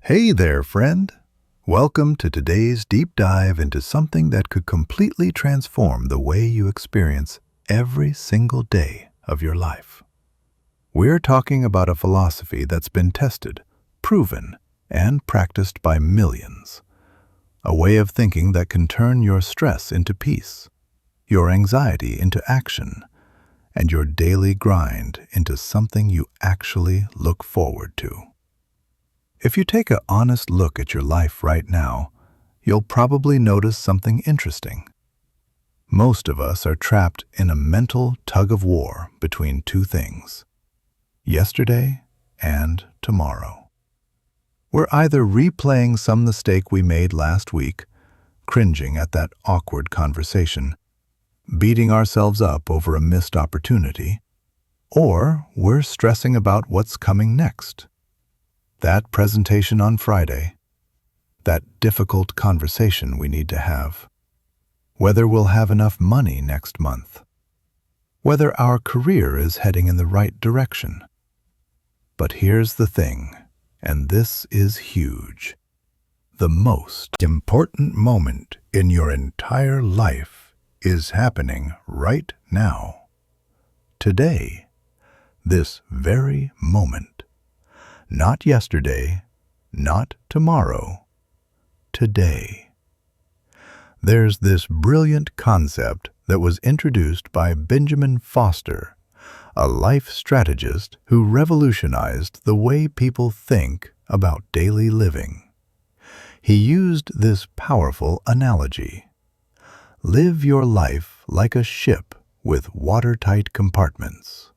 Hey there, friend. Welcome to today's deep dive into something that could completely transform the way you experience every single day of your life. We're talking about a philosophy that's been tested, proven, and practiced by millions. A way of thinking that can turn your stress into peace, your anxiety into action, and your daily grind into something you actually look forward to. If you take an honest look at your life right now, you'll probably notice something interesting. Most of us are trapped in a mental tug-of-war between two things: yesterday and tomorrow. We're either replaying some mistake we made last week, cringing at that awkward conversation, beating ourselves up over a missed opportunity, or we're stressing about what's coming next. That presentation on Friday, that difficult conversation we need to have, whether we'll have enough money next month, whether our career is heading in the right direction. But here's the thing, and this is huge. The most important moment in your entire life is happening right now. Today, this very moment. Not yesterday, not tomorrow, today. There's this brilliant concept that was introduced by Benjamin Foster, a life strategist who revolutionized the way people think about daily living. He used this powerful analogy. Live your life like a ship with watertight compartments.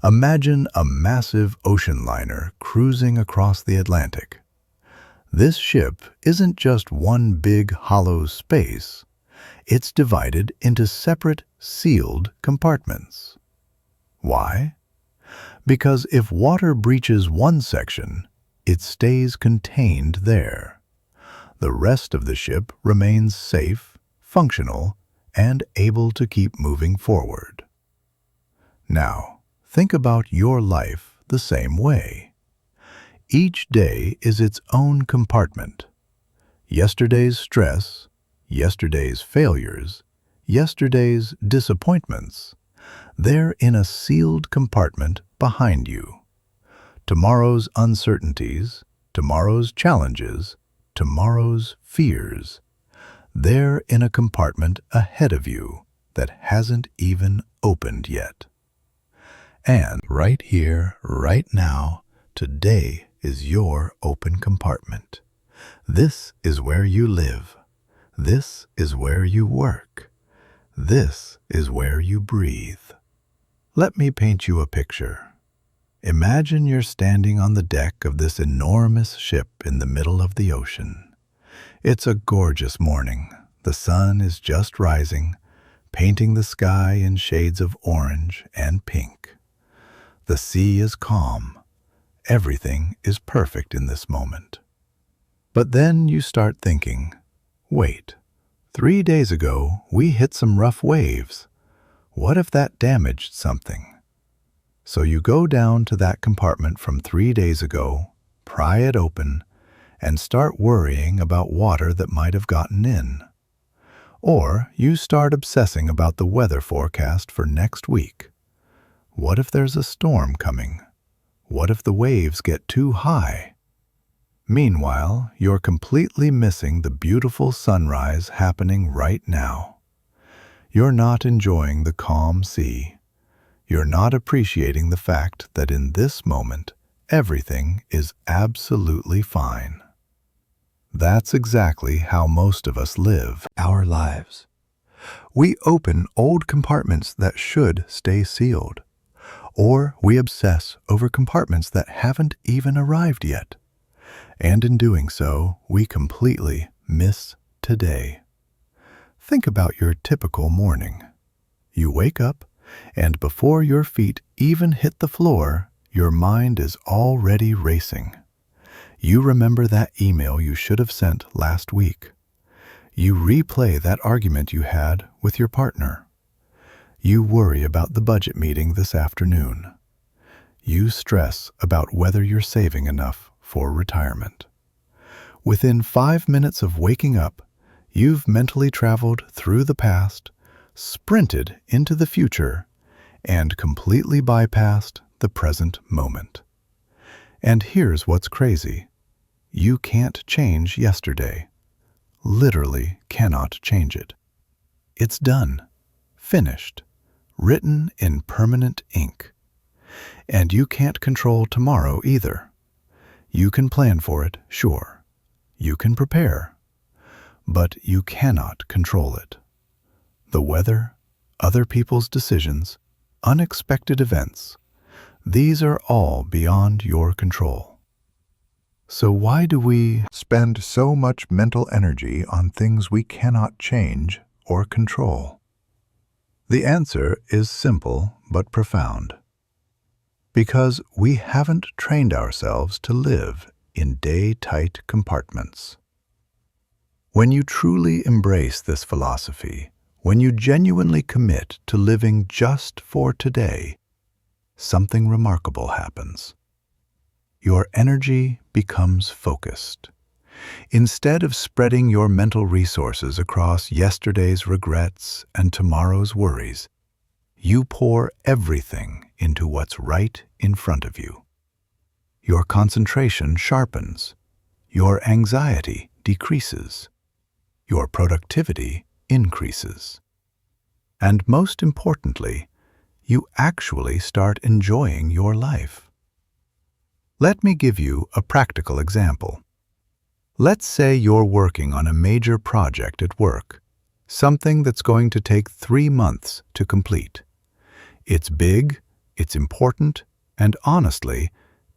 Imagine a massive ocean liner cruising across the Atlantic. This ship isn't just one big hollow space. It's divided into separate, sealed compartments. Why? Because if water breaches one section, it stays contained there. The rest of the ship remains safe, functional, and able to keep moving forward. Now, think about your life the same way. Each day is its own compartment. Yesterday's stress, yesterday's failures, yesterday's disappointments, they're in a sealed compartment behind you. Tomorrow's uncertainties, tomorrow's challenges, tomorrow's fears, they're in a compartment ahead of you that hasn't even opened yet. And right here, right now, today is your open compartment. This is where you live. This is where you work. This is where you breathe. Let me paint you a picture. Imagine you're standing on the deck of this enormous ship in the middle of the ocean. It's a gorgeous morning. The sun is just rising, painting the sky in shades of orange and pink. The sea is calm. Everything is perfect in this moment. But then you start thinking, wait, 3 days ago we hit some rough waves. What if that damaged something? So you go down to that compartment from 3 days ago, pry it open, and start worrying about water that might have gotten in. Or you start obsessing about the weather forecast for next week. What if there's a storm coming? What if the waves get too high? Meanwhile, you're completely missing the beautiful sunrise happening right now. You're not enjoying the calm sea. You're not appreciating the fact that in this moment, everything is absolutely fine. That's exactly how most of us live our lives. We open old compartments that should stay sealed. Or we obsess over compartments that haven't even arrived yet. And in doing so, we completely miss today. Think about your typical morning. You wake up, and before your feet even hit the floor, your mind is already racing. You remember that email you should have sent last week. You replay that argument you had with your partner. You worry about the budget meeting this afternoon. You stress about whether you're saving enough for retirement. Within 5 minutes of waking up, you've mentally traveled through the past, sprinted into the future, and completely bypassed the present moment. And here's what's crazy. You can't change yesterday. Literally cannot change it. It's done, finished, written in permanent ink. And you can't control tomorrow either. You can plan for it, sure. You can prepare. But you cannot control it. The weather, other people's decisions, unexpected events, these are all beyond your control. So why do we spend so much mental energy on things we cannot change or control? The answer is simple but profound. Because we haven't trained ourselves to live in day-tight compartments. When you truly embrace this philosophy, when you genuinely commit to living just for today, something remarkable happens. Your energy becomes focused. Instead of spreading your mental resources across yesterday's regrets and tomorrow's worries, you pour everything into what's right in front of you. Your concentration sharpens. Your anxiety decreases. Your productivity increases. And most importantly, you actually start enjoying your life. Let me give you a practical example. Let's say you're working on a major project at work, something that's going to take 3 months to complete. It's big, it's important, and honestly,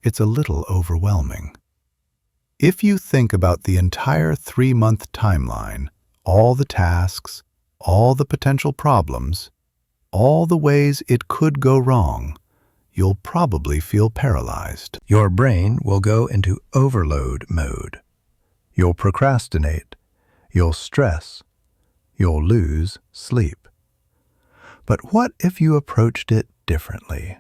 it's a little overwhelming. If you think about the entire 3-month timeline, all the tasks, all the potential problems, all the ways it could go wrong, you'll probably feel paralyzed. Your brain will go into overload mode. You'll procrastinate. You'll stress. You'll lose sleep. But what if you approached it differently?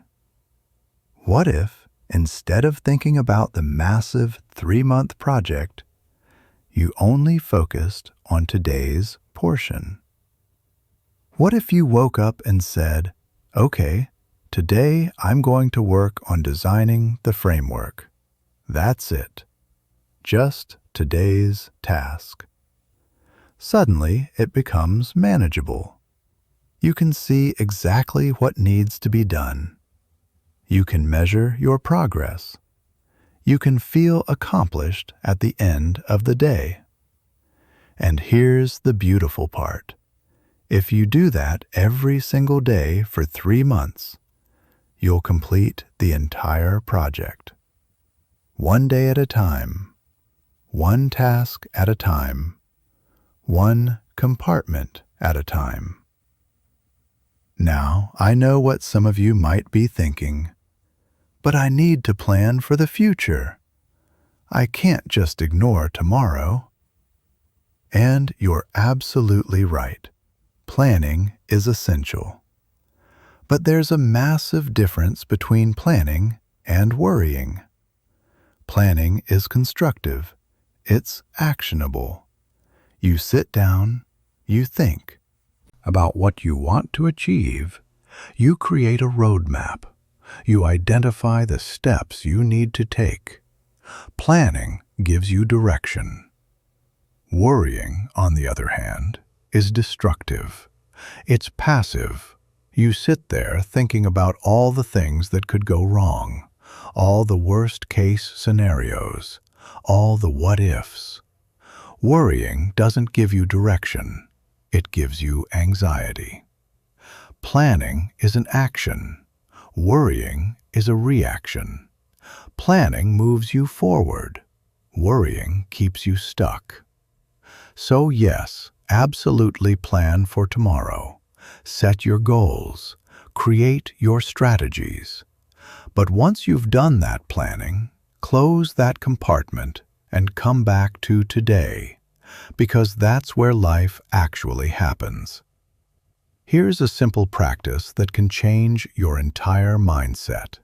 What if, instead of thinking about the massive 3-month project, you only focused on today's portion? What if you woke up and said, okay, today I'm going to work on designing the framework. That's it. Just today's task. Suddenly, it becomes manageable. You can see exactly what needs to be done. You can measure your progress. You can feel accomplished at the end of the day. And here's the beautiful part. If you do that every single day for 3 months, you'll complete the entire project. One day at a time, one task at a time, one compartment at a time. Now, I know what some of you might be thinking, but I need to plan for the future. I can't just ignore tomorrow. And you're absolutely right. Planning is essential. But there's a massive difference between planning and worrying. Planning is constructive. It's actionable. You sit down, you think about what you want to achieve. You create a roadmap. You identify the steps you need to take. Planning gives you direction. Worrying, on the other hand, is destructive. It's passive. You sit there thinking about all the things that could go wrong, all the worst-case scenarios, all the what-ifs. Worrying doesn't give you direction. It gives you anxiety. Planning is an action. Worrying is a reaction. Planning moves you forward. Worrying keeps you stuck. So yes, absolutely plan for tomorrow. Set your goals. Create your strategies. But once you've done that planning, close that compartment and come back to today, because that's where life actually happens. Here's a simple practice that can change your entire mindset.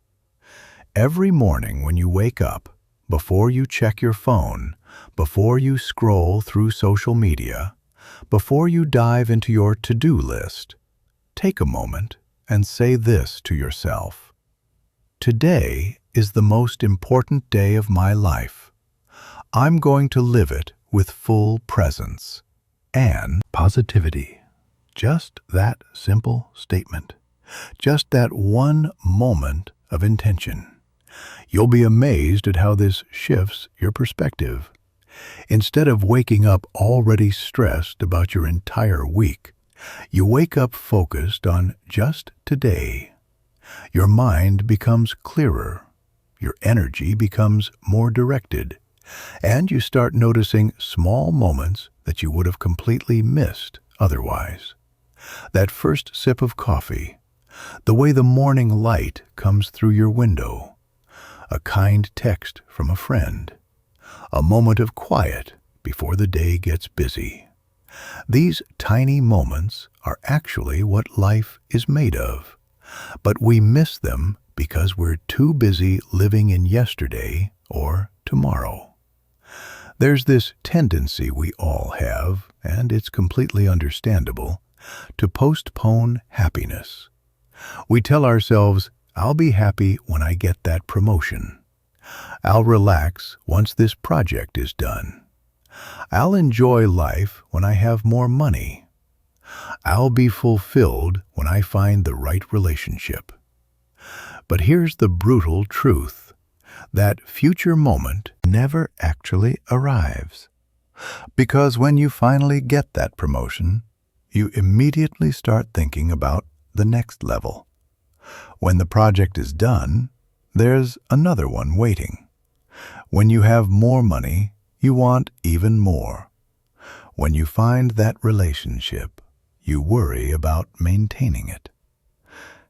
Every morning when you wake up, before you check your phone, before you scroll through social media, before you dive into your to-do list, take a moment and say this to yourself. Today is the most important day of my life. I'm going to live it with full presence and positivity. Just that simple statement. Just that one moment of intention. You'll be amazed at how this shifts your perspective. Instead of waking up already stressed about your entire week, you wake up focused on just today. Your mind becomes clearer, your energy becomes more directed, and you start noticing small moments that you would have completely missed otherwise. That first sip of coffee, the way the morning light comes through your window, a kind text from a friend, a moment of quiet before the day gets busy. These tiny moments are actually what life is made of, but we miss them because we're too busy living in yesterday or tomorrow. There's this tendency we all have, and it's completely understandable, to postpone happiness. We tell ourselves, I'll be happy when I get that promotion. I'll relax once this project is done. I'll enjoy life when I have more money. I'll be fulfilled when I find the right relationship. But here's the brutal truth. That future moment never actually arrives. Because when you finally get that promotion, you immediately start thinking about the next level. When the project is done, there's another one waiting. When you have more money, you want even more. When you find that relationship, you worry about maintaining it.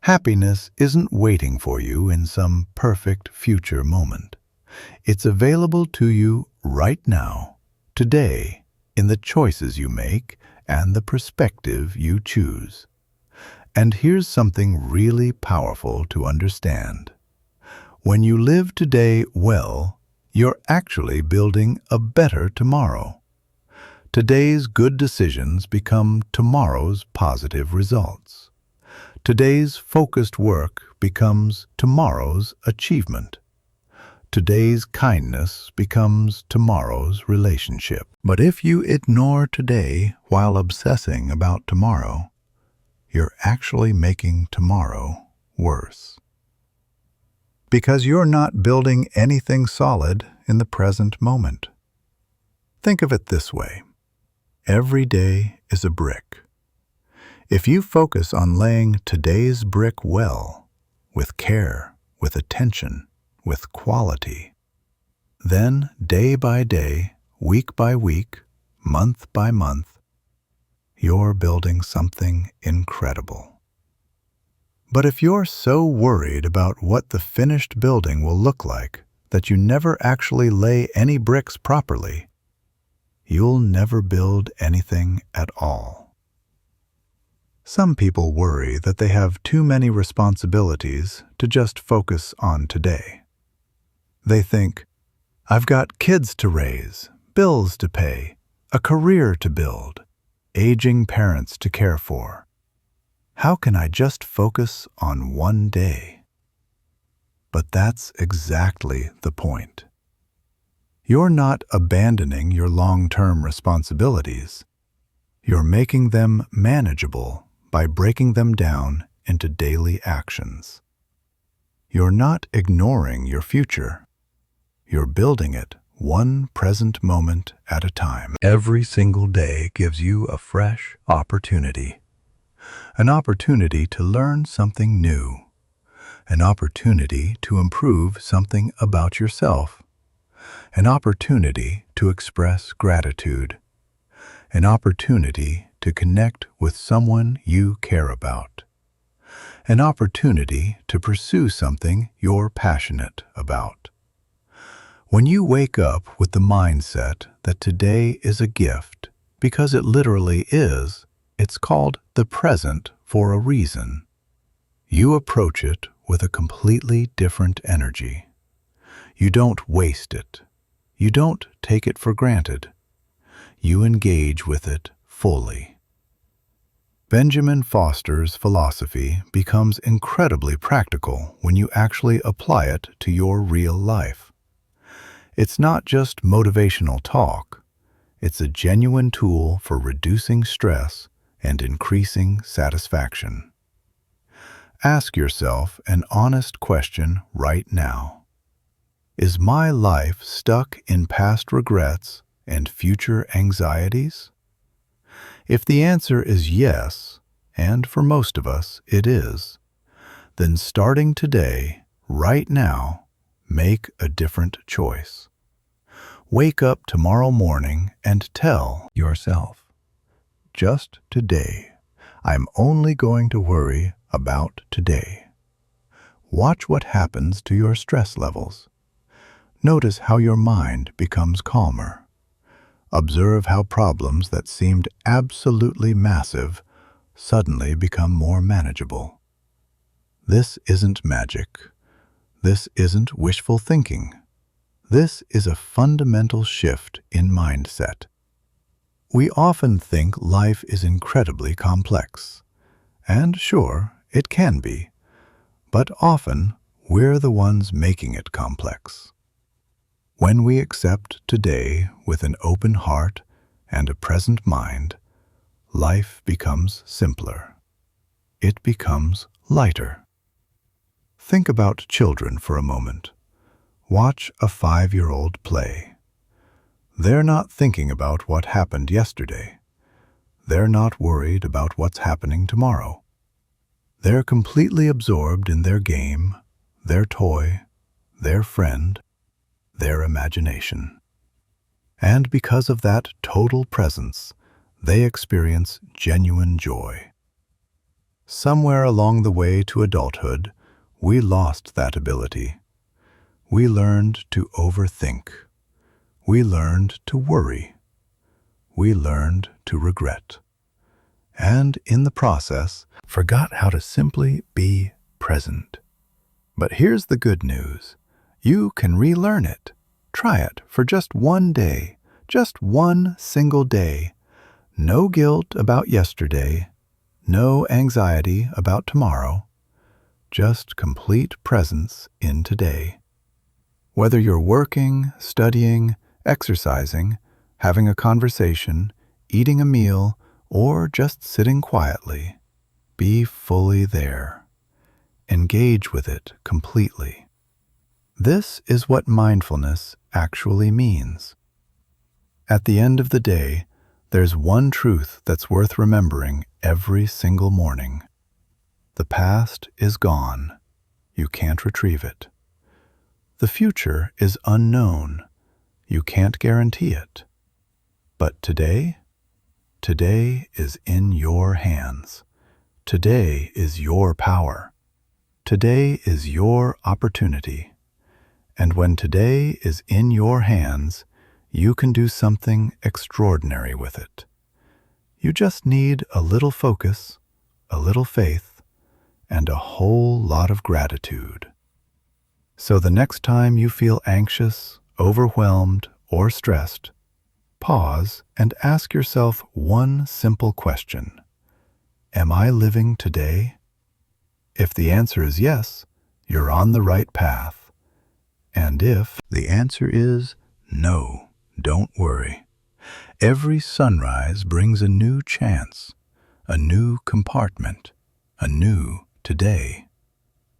Happiness isn't waiting for you in some perfect future moment. It's available to you right now, today, in the choices you make and the perspective you choose. And here's something really powerful to understand. When you live today well, you're actually building a better tomorrow. Today's good decisions become tomorrow's positive results. Today's focused work becomes tomorrow's achievement. Today's kindness becomes tomorrow's relationship. But if you ignore today while obsessing about tomorrow, you're actually making tomorrow worse. Because you're not building anything solid in the present moment. Think of it this way. Every day is a brick. If you focus on laying today's brick well, with care, with attention, with quality, then day by day, week by week, month by month, you're building something incredible. But if you're so worried about what the finished building will look like that you never actually lay any bricks properly, you'll never build anything at all. Some people worry that they have too many responsibilities to just focus on today. They think, I've got kids to raise, bills to pay, a career to build, aging parents to care for. How can I just focus on one day? But that's exactly the point. You're not abandoning your long-term responsibilities. You're making them manageable by breaking them down into daily actions. You're not ignoring your future. You're building it one present moment at a time. Every single day gives you a fresh opportunity. An opportunity to learn something new. An opportunity to improve something about yourself. An opportunity to express gratitude. An opportunity to connect with someone you care about. An opportunity to pursue something you're passionate about. When you wake up with the mindset that today is a gift, because it literally is, it's called the present for a reason. You approach it with a completely different energy. You don't waste it. You don't take it for granted. You engage with it fully. Benjamin Foster's philosophy becomes incredibly practical when you actually apply it to your real life. It's not just motivational talk. It's a genuine tool for reducing stress and increasing satisfaction. Ask yourself an honest question right now. Is my life stuck in past regrets and future anxieties? If the answer is yes, and for most of us it is, then starting today, right now, make a different choice. Wake up tomorrow morning and tell yourself, just today, I'm only going to worry about today. Watch what happens to your stress levels. Notice how your mind becomes calmer. Observe how problems that seemed absolutely massive suddenly become more manageable. This isn't magic. This isn't wishful thinking. This is a fundamental shift in mindset. We often think life is incredibly complex. And sure, it can be. But often, we're the ones making it complex. When we accept today with an open heart and a present mind, life becomes simpler. It becomes lighter. Think about children for a moment. Watch a 5-year-old play. They're not thinking about what happened yesterday. They're not worried about what's happening tomorrow. They're completely absorbed in their game, their toy, their friend, their imagination. And because of that total presence, they experience genuine joy. Somewhere along the way to adulthood, we lost that ability. We learned to overthink. We learned to worry. We learned to regret. And in the process, forgot how to simply be present. But here's the good news. You can relearn it. Try it for just one day, just one single day. No guilt about yesterday, no anxiety about tomorrow, just complete presence in today. Whether you're working, studying, exercising, having a conversation, eating a meal, or just sitting quietly, be fully there. Engage with it completely. This is what mindfulness actually means. At the end of the day, there's one truth that's worth remembering every single morning. The past is gone. You can't retrieve it. The future is unknown. You can't guarantee it. But today is in your hands. Today is your power. Today is your opportunity. And when today is in your hands, you can do something extraordinary with it. You just need a little focus, a little faith, and a whole lot of gratitude. So the next time you feel anxious, overwhelmed, or stressed, pause and ask yourself one simple question. Am I living today? If the answer is yes, you're on the right path. And if the answer is no, don't worry. Every sunrise brings a new chance, a new compartment, a new today.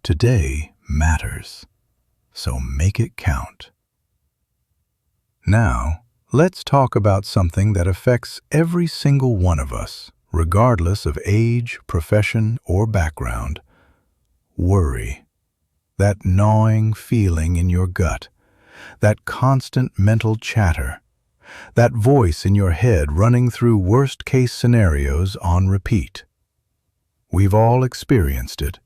Today matters. So make it count. Now, let's talk about something that affects every single one of us, regardless of age, profession, or background. Worry. That gnawing feeling in your gut. That constant mental chatter. That voice in your head running through worst-case scenarios on repeat. We've all experienced it.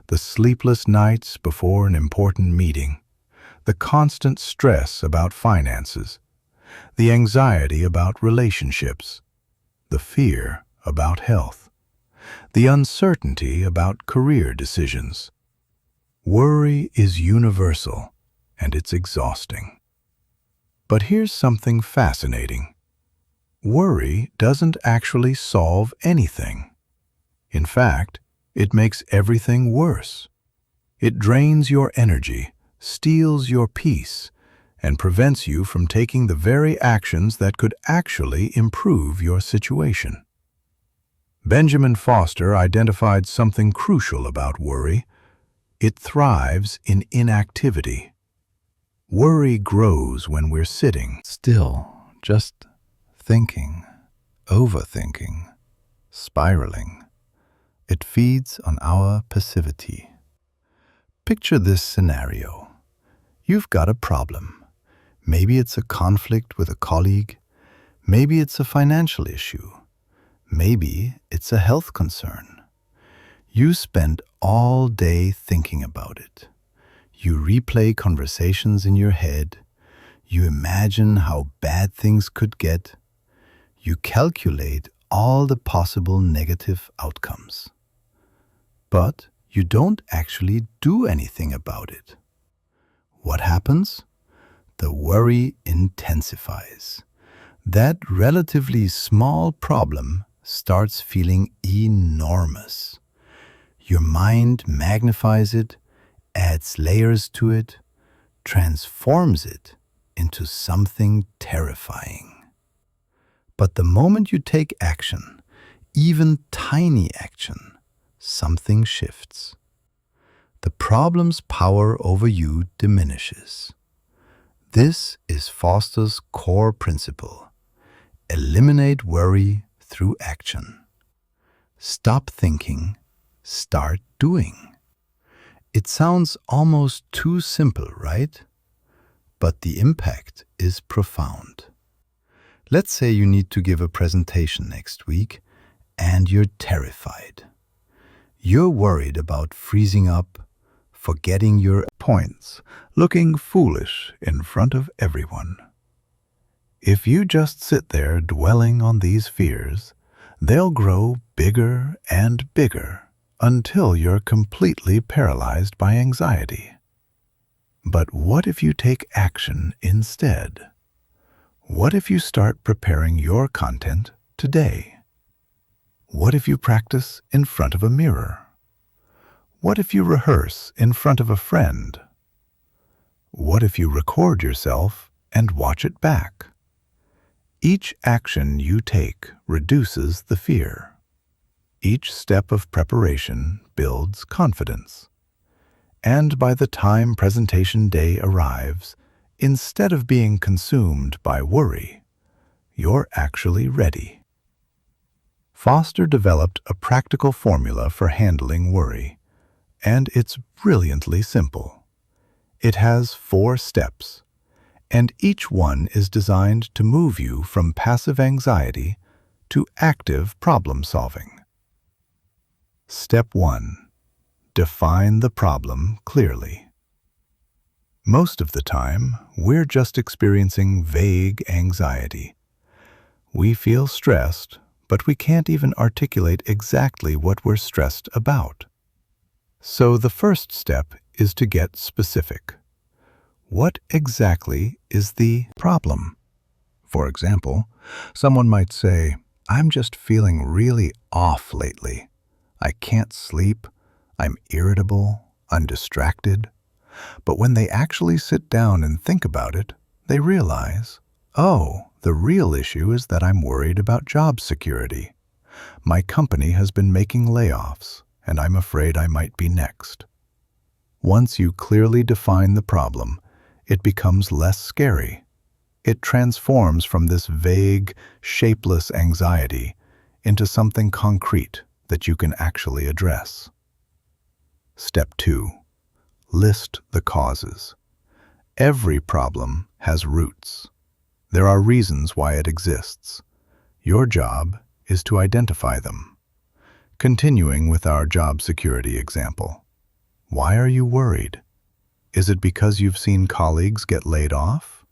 The sleepless nights before an important meeting, the constant stress about finances, the anxiety about relationships, the fear about health, the uncertainty about career decisions. Worry is universal. and it's exhausting. But here's something fascinating. Worry doesn't actually solve anything. In fact, it makes everything worse. It drains your energy, steals your peace, and prevents you from taking the very actions that could actually improve your situation. Benjamin Foster identified something crucial about worry. It thrives in inactivity. Worry grows when we're sitting still, just thinking, overthinking, spiraling. It feeds on our passivity. Picture this scenario. You've got a problem. Maybe it's a conflict with a colleague. Maybe it's a financial issue. Maybe it's a health concern. You spend all day thinking about it. You replay conversations in your head. You imagine how bad things could get. You calculate all the possible negative outcomes. But you don't actually do anything about it. What happens? The worry intensifies. That relatively small problem starts feeling enormous. Your mind magnifies it, adds layers to it, transforms it into something terrifying. But the moment you take action, even tiny action, something shifts. The problem's power over you diminishes. This is Foster's core principle. Eliminate worry through action. Stop thinking, start doing. It sounds almost too simple, right? But the impact is profound. Let's say you need to give a presentation next week and you're terrified. You're worried about freezing up, forgetting your points, looking foolish in front of everyone. If you just sit there dwelling on these fears, they'll grow bigger and bigger until you're completely paralyzed by anxiety. But what if you take action instead? What if you start preparing your content today? What if you practice in front of a mirror? What if you rehearse in front of a friend? What if you record yourself and watch it back? Each action you take reduces the fear. Each step of preparation builds confidence. And by the time presentation day arrives, instead of being consumed by worry, you're actually ready. Foster developed a practical formula for handling worry, and it's brilliantly simple. It has 4 steps, and each one is designed to move you from passive anxiety to active problem solving. Step 1. Define the problem clearly. Most of the time, we're just experiencing vague anxiety. We feel stressed, but we can't even articulate exactly what we're stressed about. So the first step is to get specific. What exactly is the problem? For example, someone might say, "I'm just feeling really off lately. I can't sleep, I'm irritable, I'm distracted." But when they actually sit down and think about it, they realize, oh, the real issue is that I'm worried about job security. My company has been making layoffs, and I'm afraid I might be next. Once you clearly define the problem, it becomes less scary. It transforms from this vague, shapeless anxiety into something concrete that you can actually address. Step 2. List the causes. Every problem has roots. There are reasons why it exists. Your job is to identify them. Continuing with our job security example. Why are you worried? Is it because you've seen colleagues get laid off?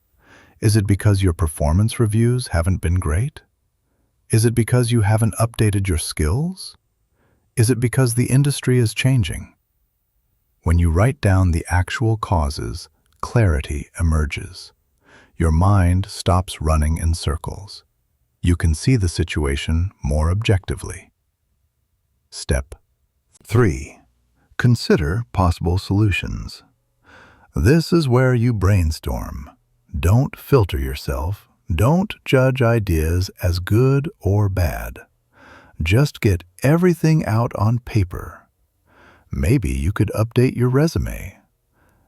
Is it because your performance reviews haven't been great? Is it because you haven't updated your skills? Is it because the industry is changing? When you write down the actual causes, clarity emerges. Your mind stops running in circles. You can see the situation more objectively. Step 3. Consider possible solutions. This is where you brainstorm. Don't filter yourself. Don't judge ideas as good or bad. Just get everything out on paper. Maybe you could update your resume.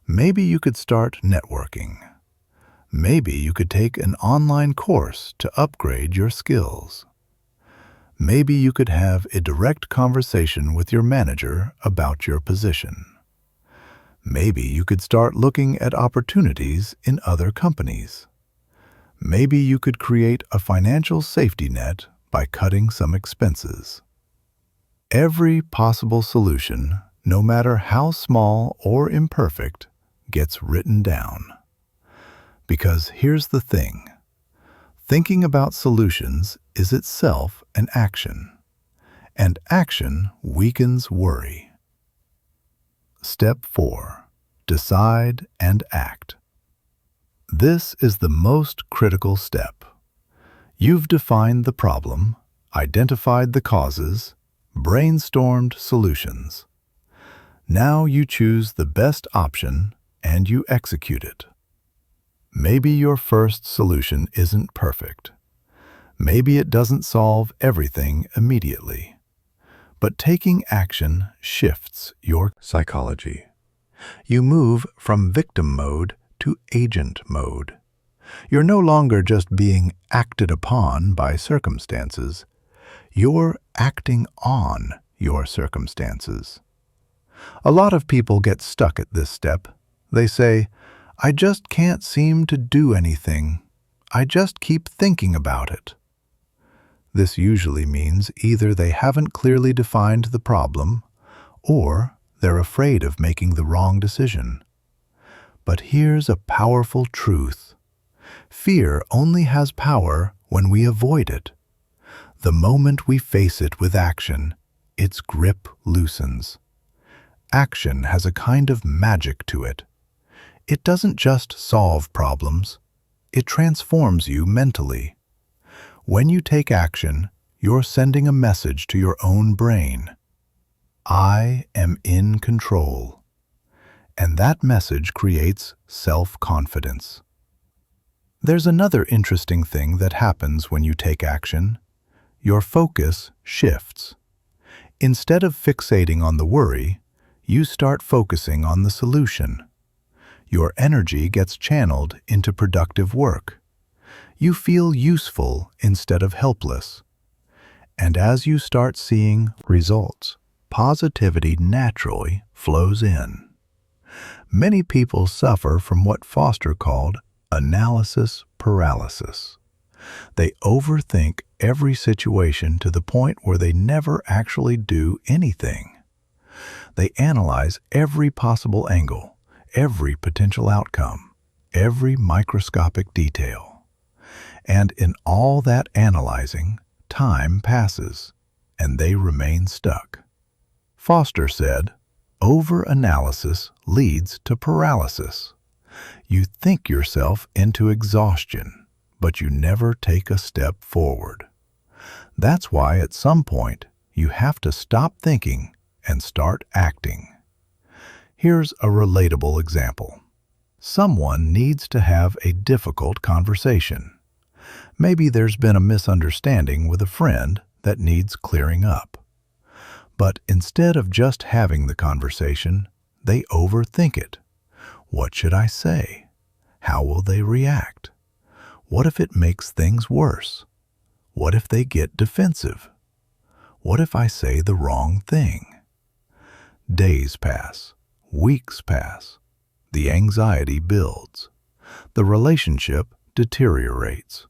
Maybe you could start networking. Maybe you could take an online course to upgrade your skills. Maybe you could have a direct conversation with your manager about your position. Maybe you could start looking at opportunities in other companies. Maybe you could create a financial safety net by cutting some expenses. Every possible solution, no matter how small or imperfect, gets written down. Because here's the thing. Thinking about solutions is itself an action, and action weakens worry. Step 4. Decide and act. This is the most critical step. You've defined the problem, identified the causes, brainstormed solutions. Now you choose the best option and you execute it. Maybe your first solution isn't perfect. Maybe it doesn't solve everything immediately. But taking action shifts your psychology. You move from victim mode to agent mode. You're no longer just being acted upon by circumstances. You're acting on your circumstances. A lot of people get stuck at this step. They say, "I just can't seem to do anything. I just keep thinking about it." This usually means either they haven't clearly defined the problem, or they're afraid of making the wrong decision. But here's a powerful truth. Fear only has power when we avoid it. The moment we face it with action, its grip loosens. Action has a kind of magic to it. It doesn't just solve problems, it transforms you mentally. When you take action, you're sending a message to your own brain. I am in control. And that message creates self-confidence. There's another interesting thing that happens when you take action. Your focus shifts. Instead of fixating on the worry, you start focusing on the solution. Your energy gets channeled into productive work. You feel useful instead of helpless. And as you start seeing results, positivity naturally flows in. Many people suffer from what Foster called analysis paralysis. They overthink every situation to the point where they never actually do anything. They analyze every possible angle, every potential outcome, every microscopic detail. And in all that analyzing, time passes, and they remain stuck. Foster said, "Over-analysis leads to paralysis. You think yourself into exhaustion, but you never take a step forward. That's why at some point you have to stop thinking and start acting." Here's a relatable example. Someone needs to have a difficult conversation. Maybe there's been a misunderstanding with a friend that needs clearing up. But instead of just having the conversation, they overthink it. What should I say? How will they react? What if it makes things worse? What if they get defensive? What if I say the wrong thing? Days pass. Weeks pass. The anxiety builds. The relationship deteriorates.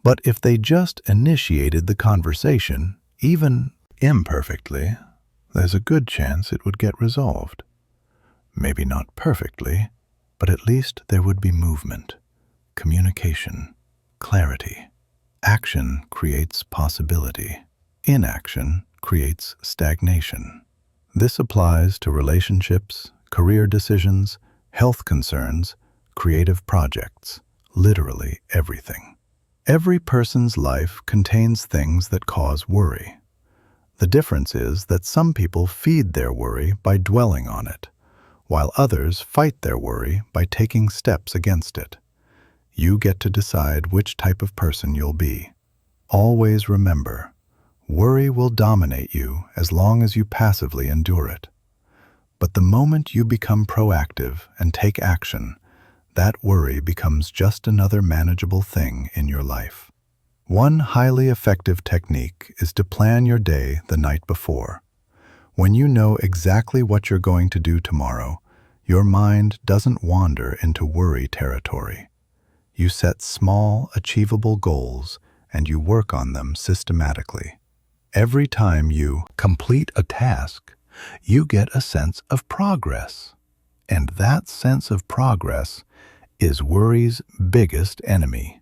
But if they just initiated the conversation, even imperfectly, there's a good chance it would get resolved. Maybe not perfectly, but at least there would be movement, communication, clarity. Action creates possibility. Inaction creates stagnation. This applies to relationships, career decisions, health concerns, creative projects, literally everything. Every person's life contains things that cause worry. The difference is that some people feed their worry by dwelling on it, while others fight their worry by taking steps against it. You get to decide which type of person you'll be. Always remember, worry will dominate you as long as you passively endure it. But the moment you become proactive and take action, that worry becomes just another manageable thing in your life. One highly effective technique is to plan your day the night before. When you know exactly what you're going to do tomorrow, your mind doesn't wander into worry territory. You set small, achievable goals and you work on them systematically. Every time you complete a task, you get a sense of progress. And that sense of progress is worry's biggest enemy.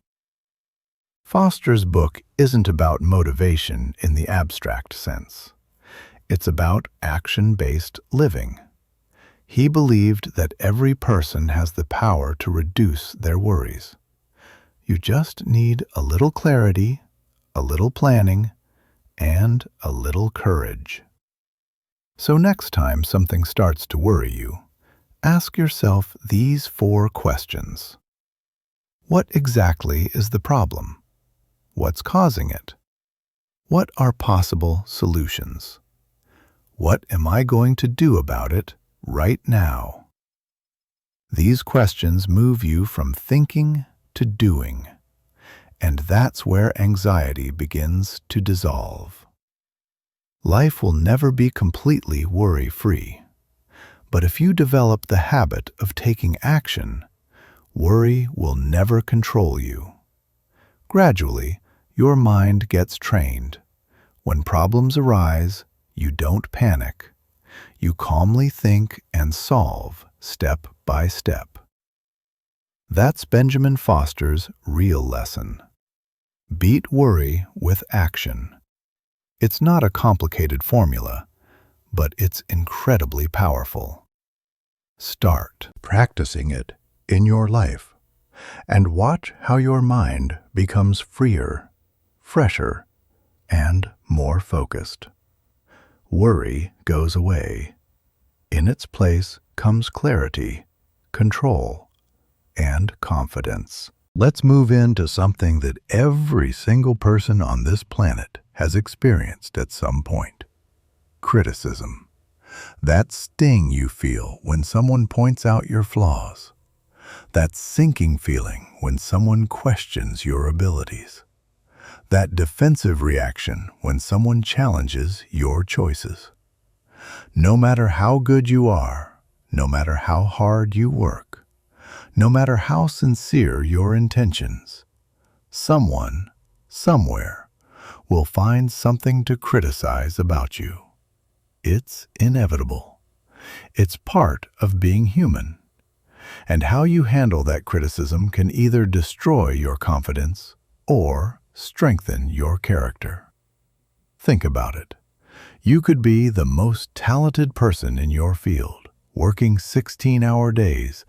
Foster's book isn't about motivation in the abstract sense. It's about action-based living. He believed that every person has the power to reduce their worries. You just need a little clarity, a little planning, and a little courage. So next time something starts to worry you, ask yourself these 4 questions. What exactly is the problem? What's causing it? What are possible solutions? What am I going to do about it right now? These questions move you from thinking to doing, and that's where anxiety begins to dissolve. Life will never be completely worry-free, but if you develop the habit of taking action, worry will never control you. Gradually, your mind gets trained. When problems arise, you don't panic. You calmly think and solve step by step. That's Benjamin Foster's real lesson. Beat worry with action. It's not a complicated formula, but it's incredibly powerful. Start practicing it in your life and watch how your mind becomes freer, fresher, and more focused. Worry goes away. In its place comes clarity, control, and confidence. Let's move into something that every single person on this planet has experienced at some point. Criticism. That sting you feel when someone points out your flaws. That sinking feeling when someone questions your abilities. That defensive reaction when someone challenges your choices. No matter how good you are, no matter how hard you work, no matter how sincere your intentions, someone, somewhere, will find something to criticize about you. It's inevitable. It's part of being human. And how you handle that criticism can either destroy your confidence or strengthen your character. Think about it. You could be the most talented person in your field, working 16-hour days,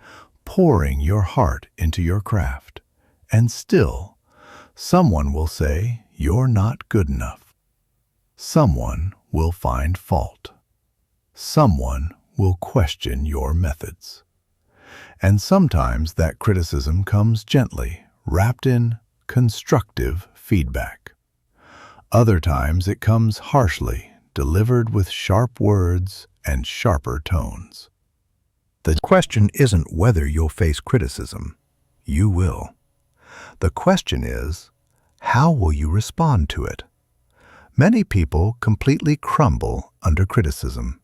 pouring your heart into your craft, and still, someone will say you're not good enough. Someone will find fault. Someone will question your methods. And sometimes that criticism comes gently, wrapped in constructive feedback. Other times it comes harshly, delivered with sharp words and sharper tones. The question isn't whether you'll face criticism. You will. The question is, how will you respond to it? Many people completely crumble under criticism.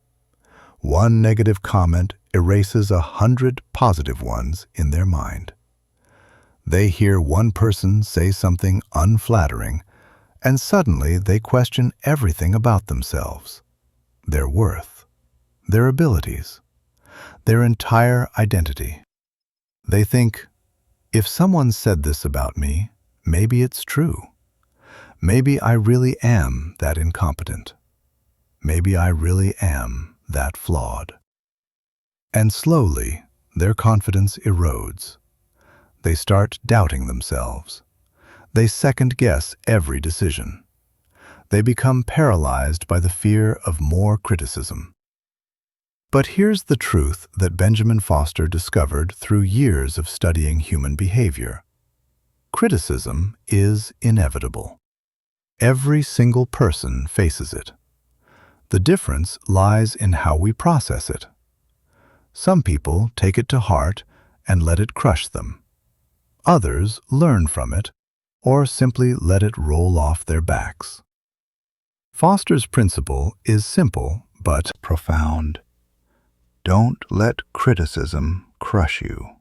One negative comment erases 100 positive ones in their mind. They hear one person say something unflattering, and suddenly they question everything about themselves, their worth, their abilities, their entire identity. They think, if someone said this about me, maybe it's true. Maybe I really am that incompetent. Maybe I really am that flawed. And slowly, their confidence erodes. They start doubting themselves. They second-guess every decision. They become paralyzed by the fear of more criticism. But here's the truth that Benjamin Foster discovered through years of studying human behavior. Criticism is inevitable. Every single person faces it. The difference lies in how we process it. Some people take it to heart and let it crush them. Others learn from it or simply let it roll off their backs. Foster's principle is simple but profound. Don't let criticism crush you.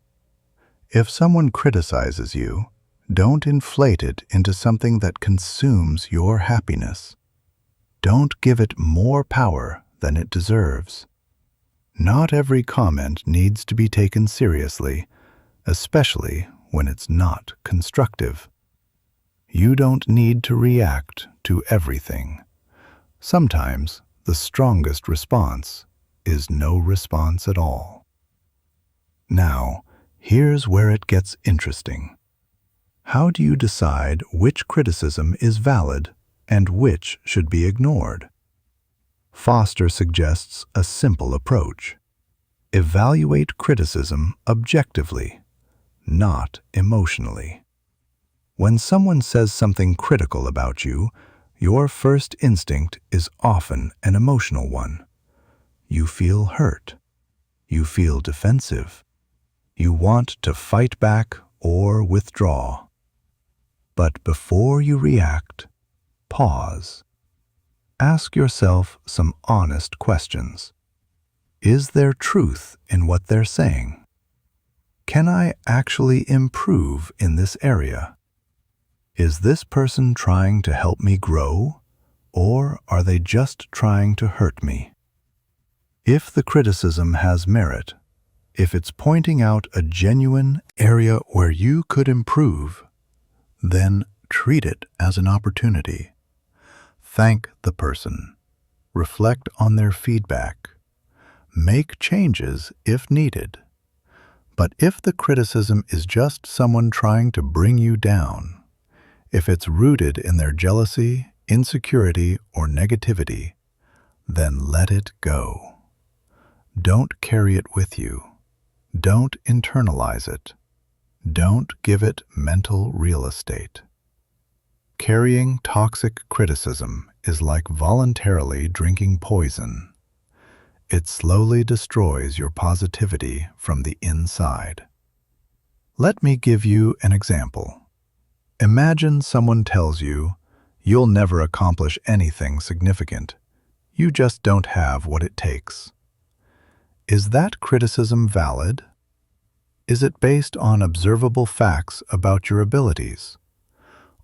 If someone criticizes you, don't inflate it into something that consumes your happiness. Don't give it more power than it deserves. Not every comment needs to be taken seriously, especially when it's not constructive. You don't need to react to everything. Sometimes the strongest response is no response at all. Now, here's where it gets interesting. How do you decide which criticism is valid and which should be ignored? Foster suggests a simple approach. Evaluate criticism objectively, not emotionally. When someone says something critical about you, your first instinct is often an emotional one. You feel hurt. You feel defensive. You want to fight back or withdraw. But before you react, pause. Ask yourself some honest questions. Is there truth in what they're saying? Can I actually improve in this area? Is this person trying to help me grow, or are they just trying to hurt me? If the criticism has merit, if it's pointing out a genuine area where you could improve, then treat it as an opportunity. Thank the person. Reflect on their feedback. Make changes if needed. But if the criticism is just someone trying to bring you down, if it's rooted in their jealousy, insecurity, or negativity, then let it go. Don't carry it with you. Don't internalize it. Don't give it mental real estate. Carrying toxic criticism is like voluntarily drinking poison. It slowly destroys your positivity from the inside. Let me give you an example. Imagine someone tells you, "You'll never accomplish anything significant. You just don't have what it takes." Is that criticism valid? Is it based on observable facts about your abilities?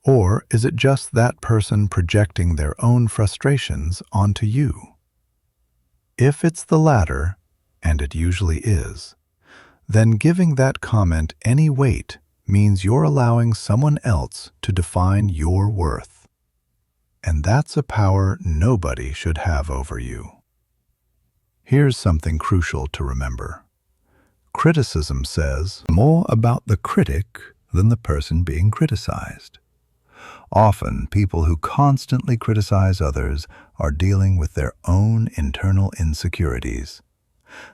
Or is it just that person projecting their own frustrations onto you? If it's the latter, and it usually is, then giving that comment any weight means you're allowing someone else to define your worth. And that's a power nobody should have over you. Here's something crucial to remember. Criticism says more about the critic than the person being criticized. Often, people who constantly criticize others are dealing with their own internal insecurities.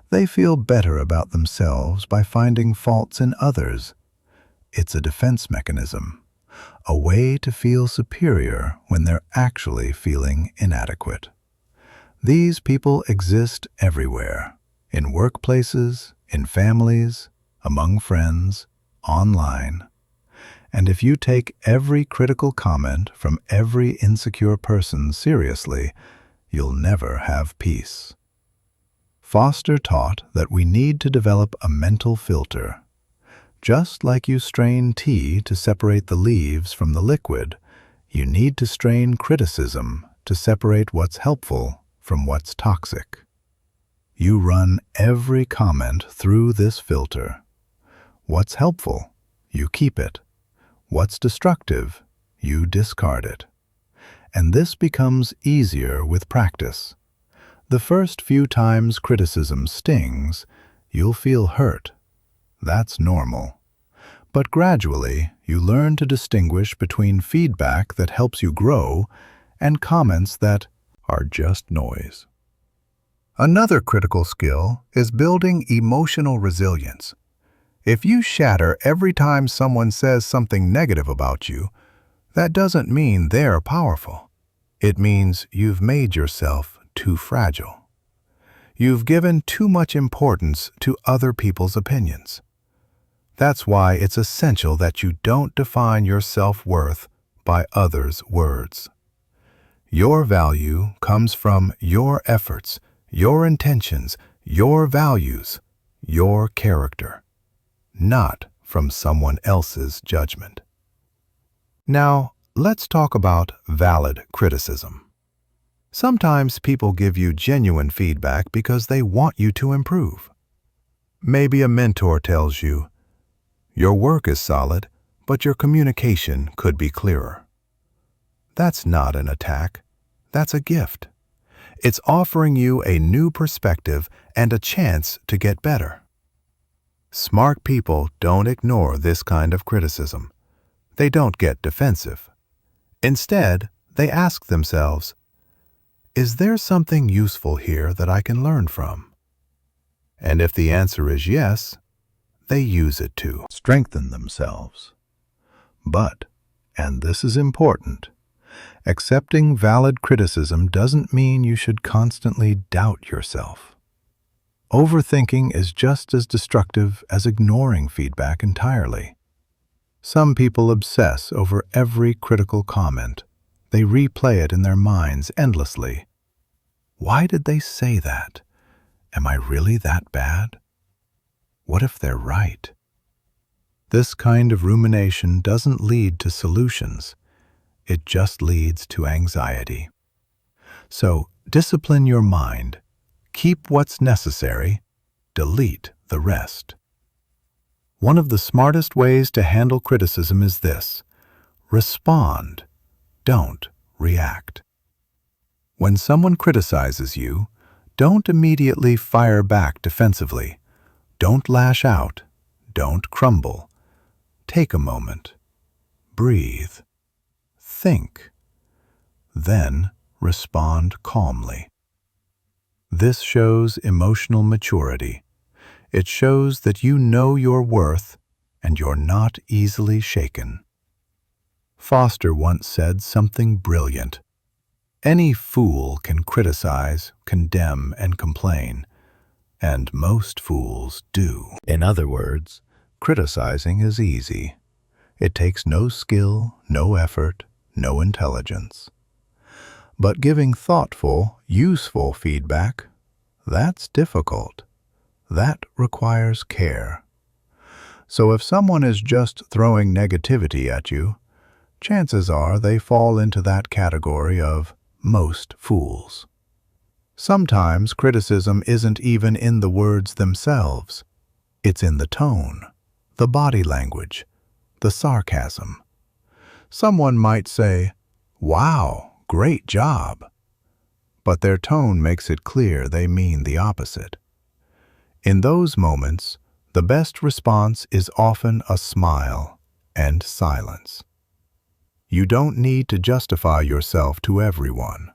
They feel better about themselves by finding faults in others. It's a defense mechanism, a way to feel superior when they're actually feeling inadequate. These people exist everywhere, in workplaces, in families, among friends, online. And if you take every critical comment from every insecure person seriously, you'll never have peace. Foster taught that we need to develop a mental filter. Just like you strain tea to separate the leaves from the liquid, you need to strain criticism to separate what's helpful from what's toxic. You run every comment through this filter. What's helpful? You keep it. What's destructive? You discard it. And this becomes easier with practice. The first few times criticism stings, you'll feel hurt, That's normal. But gradually, you learn to distinguish between feedback that helps you grow and comments that are just noise. Another critical skill is building emotional resilience. If you shatter every time someone says something negative about you, that doesn't mean they're powerful. It means you've made yourself too fragile. You've given too much importance to other people's opinions. That's why it's essential that you don't define your self-worth by others' words. Your value comes from your efforts, your intentions, your values, your character, not from someone else's judgment. Now, let's talk about valid criticism. Sometimes people give you genuine feedback because they want you to improve. Maybe a mentor tells you, "Your work is solid, but your communication could be clearer." That's not an attack. That's a gift. It's offering you a new perspective and a chance to get better. Smart people don't ignore this kind of criticism. They don't get defensive. Instead, they ask themselves, "Is there something useful here that I can learn from?" And if the answer is yes, they use it to strengthen themselves. But, and this is important, accepting valid criticism doesn't mean you should constantly doubt yourself. Overthinking is just as destructive as ignoring feedback entirely. Some people obsess over every critical comment. They replay it in their minds endlessly. Why did they say that? Am I really that bad? What if they're right? This kind of rumination doesn't lead to solutions. It just leads to anxiety. So, discipline your mind. Keep what's necessary. Delete the rest. One of the smartest ways to handle criticism is this: respond. Don't react. When someone criticizes you, don't immediately fire back defensively. Don't lash out. Don't crumble. Take a moment. Breathe. Think. Then respond calmly. This shows emotional maturity. It shows that you know your worth and you're not easily shaken. Foster once said something brilliant. Any fool can criticize, condemn, and complain, and most fools do. In other words, criticizing is easy. It takes no skill, no effort, no intelligence. But giving thoughtful, useful feedback, that's difficult. That requires care. So if someone is just throwing negativity at you, chances are they fall into that category of most fools. Sometimes criticism isn't even in the words themselves. It's in the tone, the body language, the sarcasm. Someone might say, "Wow, great job," but their tone makes it clear they mean the opposite. In those moments, the best response is often a smile and silence. You don't need to justify yourself to everyone.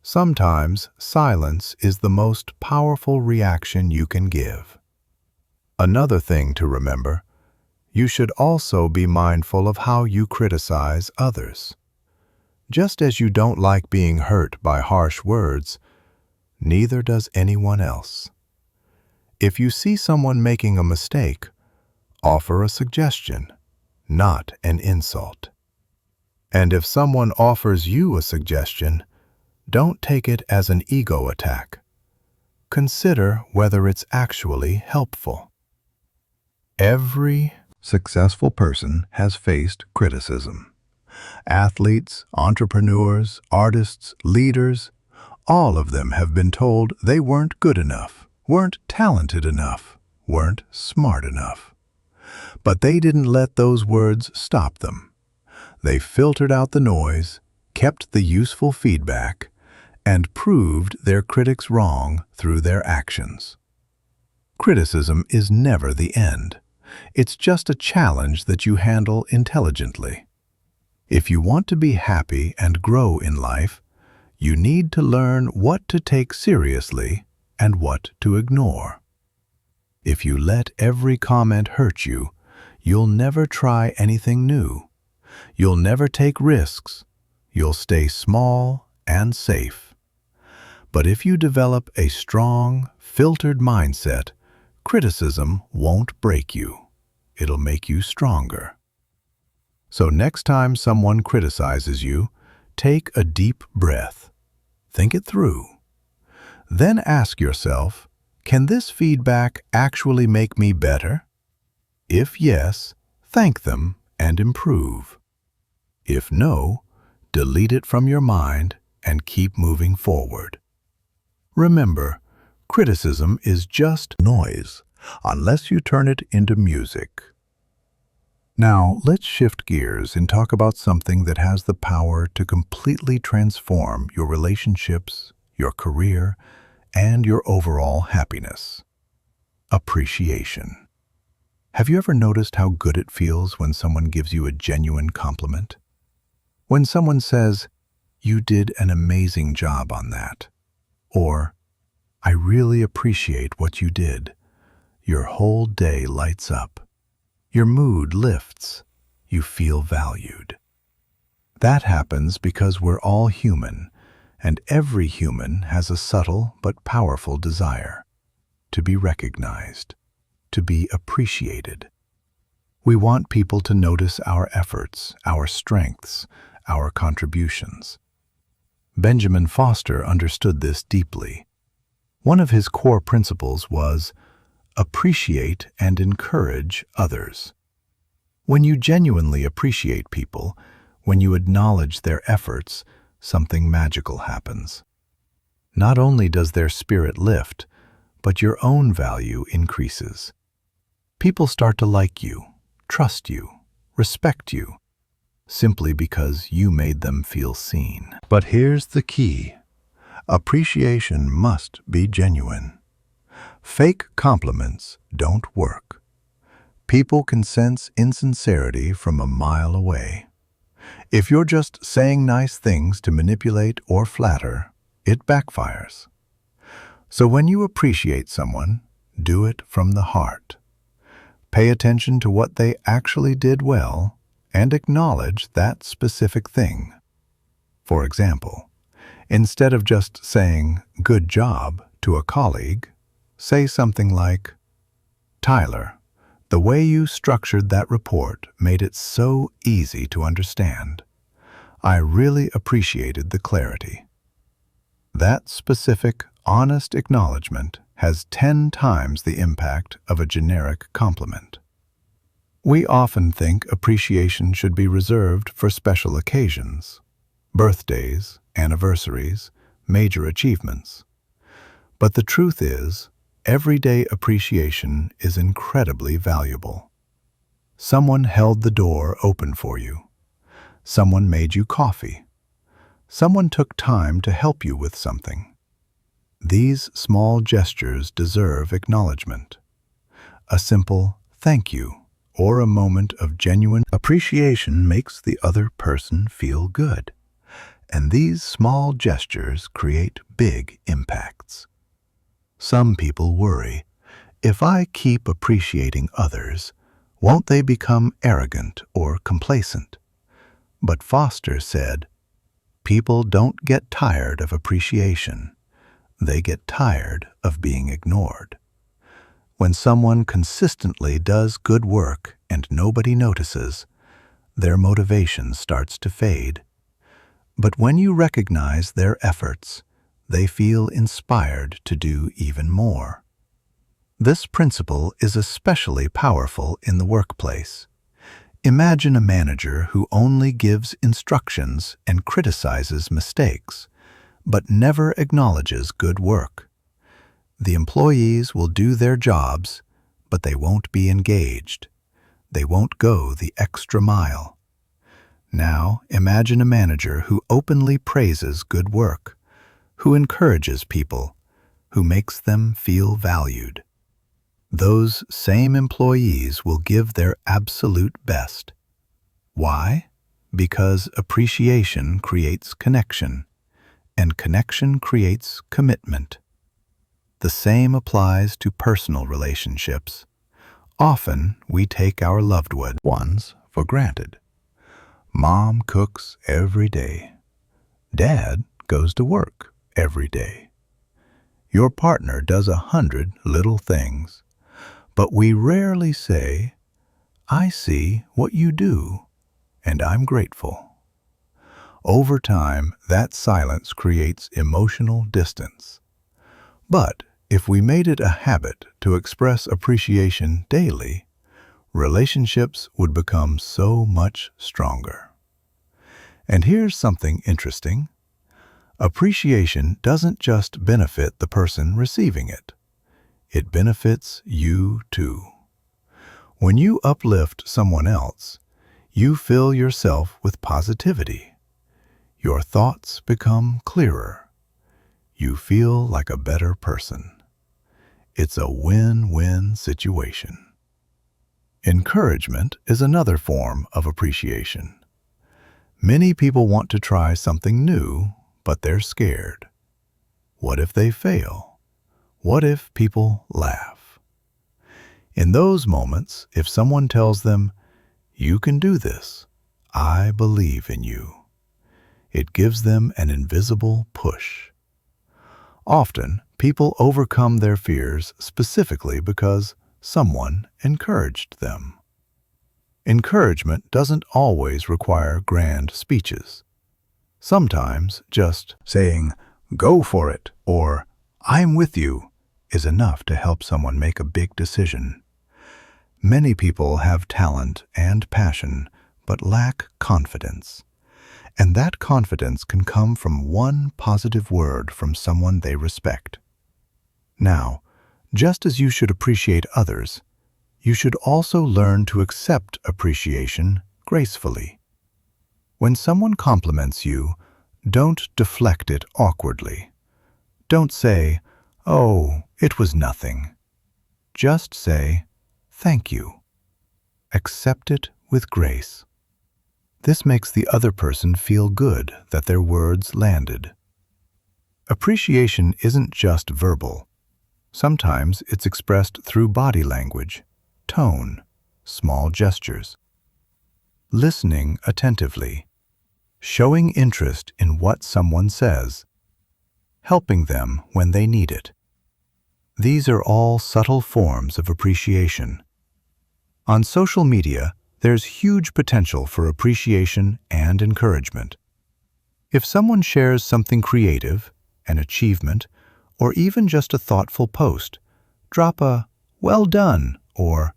Sometimes silence is the most powerful reaction you can give. Another thing to remember, you should also be mindful of how you criticize others. Just as you don't like being hurt by harsh words, neither does anyone else. If you see someone making a mistake, offer a suggestion, not an insult. And if someone offers you a suggestion, don't take it as an ego attack. Consider whether it's actually helpful. Every successful person has faced criticism. Athletes, entrepreneurs, artists, leaders, all of them have been told they weren't good enough, weren't talented enough, weren't smart enough. But they didn't let those words stop them. They filtered out the noise, kept the useful feedback, and proved their critics wrong through their actions. Criticism is never the end. It's just a challenge that you handle intelligently. If you want to be happy and grow in life, you need to learn what to take seriously and what to ignore. If you let every comment hurt you, you'll never try anything new. You'll never take risks. You'll stay small and safe. But if you develop a strong, filtered mindset, criticism won't break you. It'll make you stronger. So next time someone criticizes you, take a deep breath. Think it through. Then ask yourself, can this feedback actually make me better? If yes, thank them and improve. If no, delete it from your mind and keep moving forward. Remember, criticism is just noise, unless you turn it into music. Now, let's shift gears and talk about something that has the power to completely transform your relationships, your career, and your overall happiness. Appreciation. Have you ever noticed how good it feels when someone gives you a genuine compliment? When someone says, "You did an amazing job on that," or, "I really appreciate what you did," your whole day lights up. Your mood lifts. You feel valued. That happens because we're all human, and every human has a subtle but powerful desire to be recognized, to be appreciated. We want people to notice our efforts, our strengths, our contributions. Benjamin Foster understood this deeply. One of his core principles was, appreciate and encourage others. When you genuinely appreciate people, when you acknowledge their efforts, something magical happens. Not only does their spirit lift, but your own value increases. People start to like you, trust you, respect you, simply because you made them feel seen. But here's the key. Appreciation must be genuine. Fake compliments don't work. People can sense insincerity from a mile away. If you're just saying nice things to manipulate or flatter, it backfires. So when you appreciate someone, do it from the heart. Pay attention to what they actually did well and acknowledge that specific thing. For example, instead of just saying, "Good job," to a colleague, say something like, "Tyler, the way you structured that report made it so easy to understand. I really appreciated the clarity." That specific, honest acknowledgement has 10 times the impact of a generic compliment. We often think appreciation should be reserved for special occasions, birthdays, anniversaries, major achievements. But the truth is, everyday appreciation is incredibly valuable. Someone held the door open for you. Someone made you coffee. Someone took time to help you with something. These small gestures deserve acknowledgement. A simple "thank you" or a moment of genuine appreciation makes the other person feel good. And these small gestures create big impacts. Some people worry, if I keep appreciating others, won't they become arrogant or complacent? But Foster said, people don't get tired of appreciation. They get tired of being ignored. When someone consistently does good work and nobody notices, their motivation starts to fade. But when you recognize their efforts, they feel inspired to do even more. This principle is especially powerful in the workplace. Imagine a manager who only gives instructions and criticizes mistakes, but never acknowledges good work. The employees will do their jobs, but they won't be engaged. They won't go the extra mile. Now, imagine a manager who openly praises good work, who encourages people, who makes them feel valued. those same employees will give their absolute best. Why? Because appreciation creates connection, and connection creates commitment. The same applies to personal relationships. Often, we take our loved ones for granted. Mom cooks every day. Dad goes to work every day. Your partner does 100 little things, but we rarely say, "I see what you do, and I'm grateful." Over time, that silence creates emotional distance. But if we made it a habit to express appreciation daily, relationships would become so much stronger. And here's something interesting. Appreciation doesn't just benefit the person receiving it. It benefits you too. When you uplift someone else, you fill yourself with positivity. Your thoughts become clearer. You feel like a better person. It's a win-win situation. Encouragement is another form of appreciation. Many people want to try something new, but they're scared. What if they fail? What if people laugh? In those moments, if someone tells them, "You can do this. I believe in you," it gives them an invisible push. Often, people overcome their fears specifically because someone encouraged them. Encouragement doesn't always require grand speeches. Sometimes just saying, "Go for it," or "I'm with you," is enough to help someone make a big decision. Many people have talent and passion, but lack confidence. And that confidence can come from one positive word from someone they respect. Now, just as you should appreciate others, you should also learn to accept appreciation gracefully. When someone compliments you, don't deflect it awkwardly. Don't say, "Oh, it was nothing." Just say, "Thank you." Accept it with grace. This makes the other person feel good that their words landed. Appreciation isn't just verbal. Sometimes it's expressed through body language, tone, small gestures. Listening attentively, showing interest in what someone says, helping them when they need it. These are all subtle forms of appreciation. On social media, there's huge potential for appreciation and encouragement. If someone shares something creative, an achievement, or even just a thoughtful post, drop a "well done" or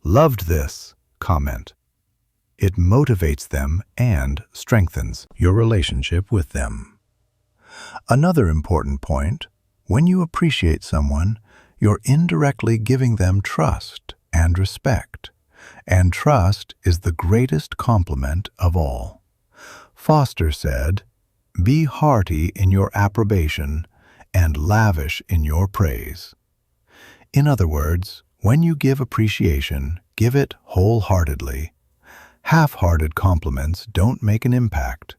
"loved this" comment. It motivates them and strengthens your relationship with them. Another important point, when you appreciate someone, you're indirectly giving them trust and respect. And trust is the greatest compliment of all. Foster said, "Be hearty in your approbation and lavish in your praise." In other words, when you give appreciation, give it wholeheartedly. Half-hearted compliments don't make an impact.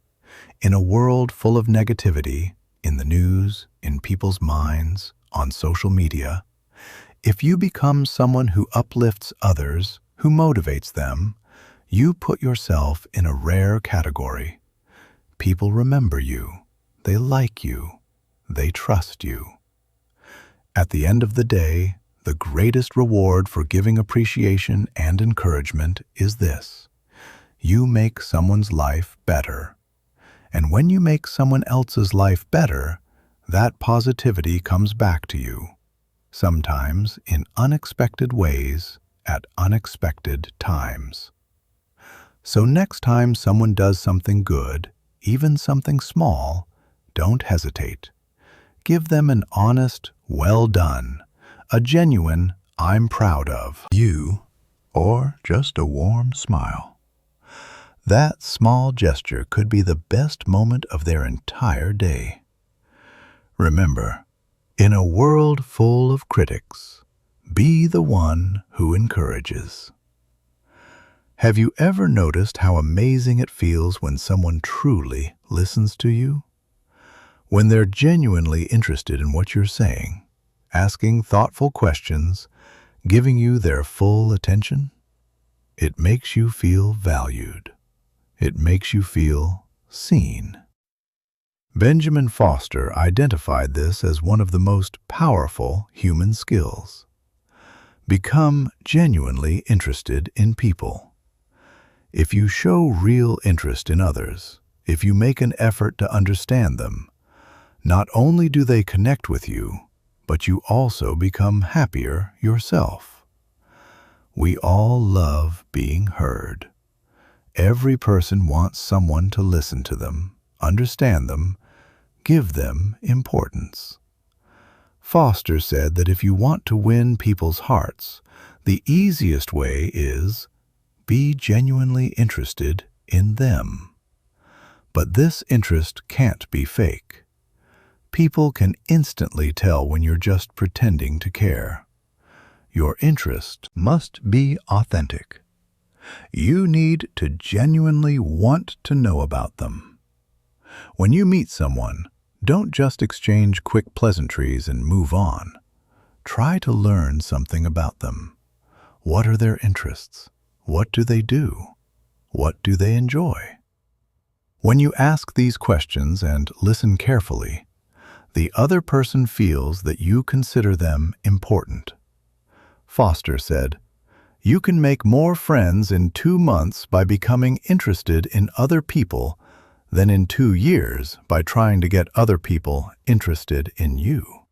In a world full of negativity, in the news, in people's minds, on social media, if you become someone who uplifts others, who motivates them, you put yourself in a rare category. People remember you, they like you, they trust you. At the end of the day, the greatest reward for giving appreciation and encouragement is this: you make someone's life better. And when you make someone else's life better, that positivity comes back to you, sometimes in unexpected ways, at unexpected times. So next time someone does something good, even something small, don't hesitate. Give them an honest, "well done," a genuine, "I'm proud of you," or just a warm smile. That small gesture could be the best moment of their entire day. Remember, in a world full of critics, Be the one who encourages. Have you ever noticed how amazing it feels when someone truly listens to you? When they're genuinely interested in what you're saying, asking thoughtful questions, giving you their full attention? It makes you feel valued. It makes you feel seen. Benjamin Foster identified this as one of the most powerful human skills. Become genuinely interested in people. If you show real interest in others, if you make an effort to understand them, not only do they connect with you, but you also become happier yourself. We all love being heard. Every person wants someone to listen to them, understand them, give them importance. Foster said that if you want to win people's hearts, the easiest way is be genuinely interested in them. But this interest can't be fake. People can instantly tell when you're just pretending to care. Your interest must be authentic. You need to genuinely want to know about them. When you meet someone, don't just exchange quick pleasantries and move on. Try to learn something about them. What are their interests? What do they do? What do they enjoy? When you ask these questions and listen carefully, the other person feels that you consider them important. Foster said, "You can make more friends in 2 months by becoming interested in other people than in 2 years by trying to get other people interested in you."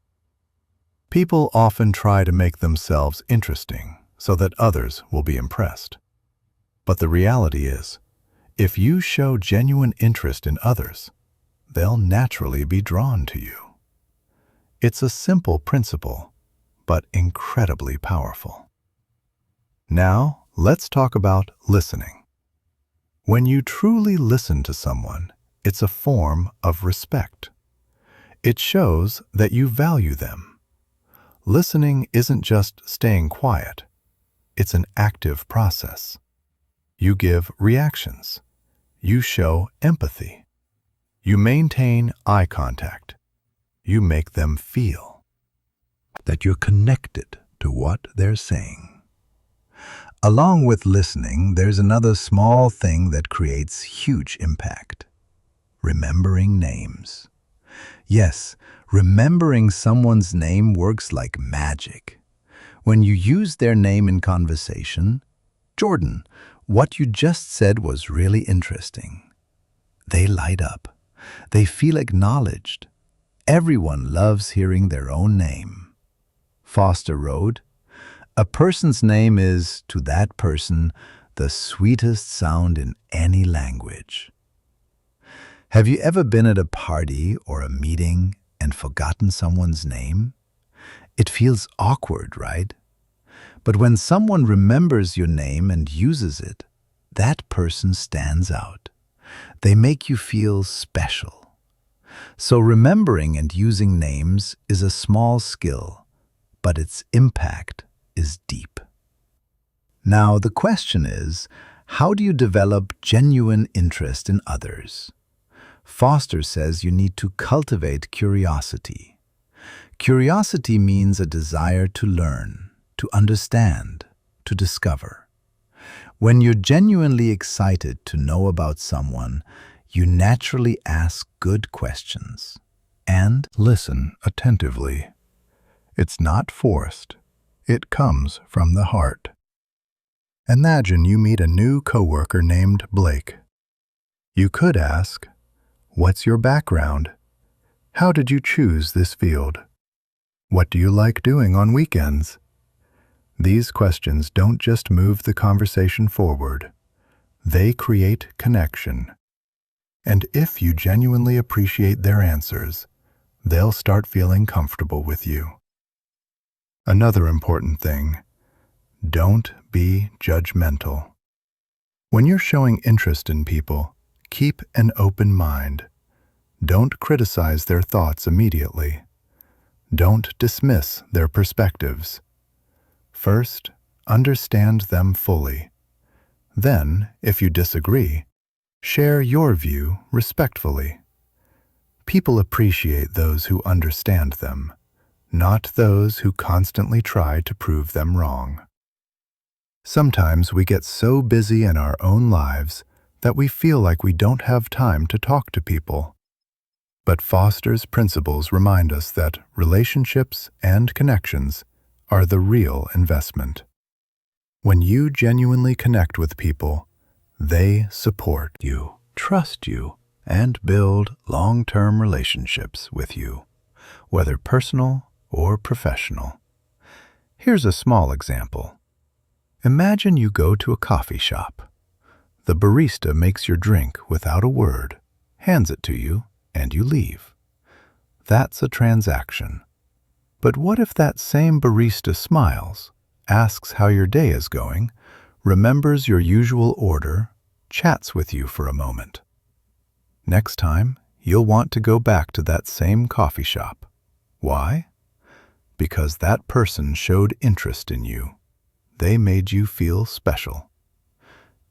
People often try to make themselves interesting so that others will be impressed. But the reality is, if you show genuine interest in others, they'll naturally be drawn to you. It's a simple principle, but incredibly powerful. Now, let's talk about listening. When you truly listen to someone, it's a form of respect. It shows that you value them. Listening isn't just staying quiet. It's an active process. You give reactions. You show empathy. You maintain eye contact. You make them feel that you're connected to what they're saying. Along with listening, there's another small thing that creates huge impact. Remembering names. Yes, remembering someone's name works like magic. When you use their name in conversation, "Jordan, what you just said was really interesting." They light up. They feel acknowledged. Everyone loves hearing their own name. Foster wrote, "A person's name is, to that person, the sweetest sound in any language." Have you ever been at a party or a meeting and forgotten someone's name? It feels awkward, right? But when someone remembers your name and uses it, that person stands out. They make you feel special. So remembering and using names is a small skill, but its impact is deep. Now, the question is, how do you develop genuine interest in others? Foster says you need to cultivate curiosity. Curiosity means a desire to learn, to understand, to discover. When you're genuinely excited to know about someone, you naturally ask good questions and listen attentively. It's not forced. It comes from the heart. Imagine you meet a new coworker named Blake. You could ask, "What's your background? How did you choose this field? What do you like doing on weekends?" These questions don't just move the conversation forward. They create connection. And if you genuinely appreciate their answers, they'll start feeling comfortable with you. Another important thing, don't be judgmental. When you're showing interest in people, keep an open mind. Don't criticize their thoughts immediately. Don't dismiss their perspectives. First, understand them fully. Then, if you disagree, share your view respectfully. People appreciate those who understand them, not those who constantly try to prove them wrong. Sometimes we get so busy in our own lives that we feel like we don't have time to talk to people. But Foster's principles remind us that relationships and connections are the real investment. When you genuinely connect with people, they support you, trust you, and build long-term relationships with you, whether personal or professional. Here's a small example. Imagine you go to a coffee shop. The barista makes your drink without a word, hands it to you, and you leave. That's a transaction. But what if that same barista smiles, asks how your day is going, remembers your usual order, chats with you for a moment? Next time, you'll want to go back to that same coffee shop. Why? Because that person showed interest in you. They made you feel special.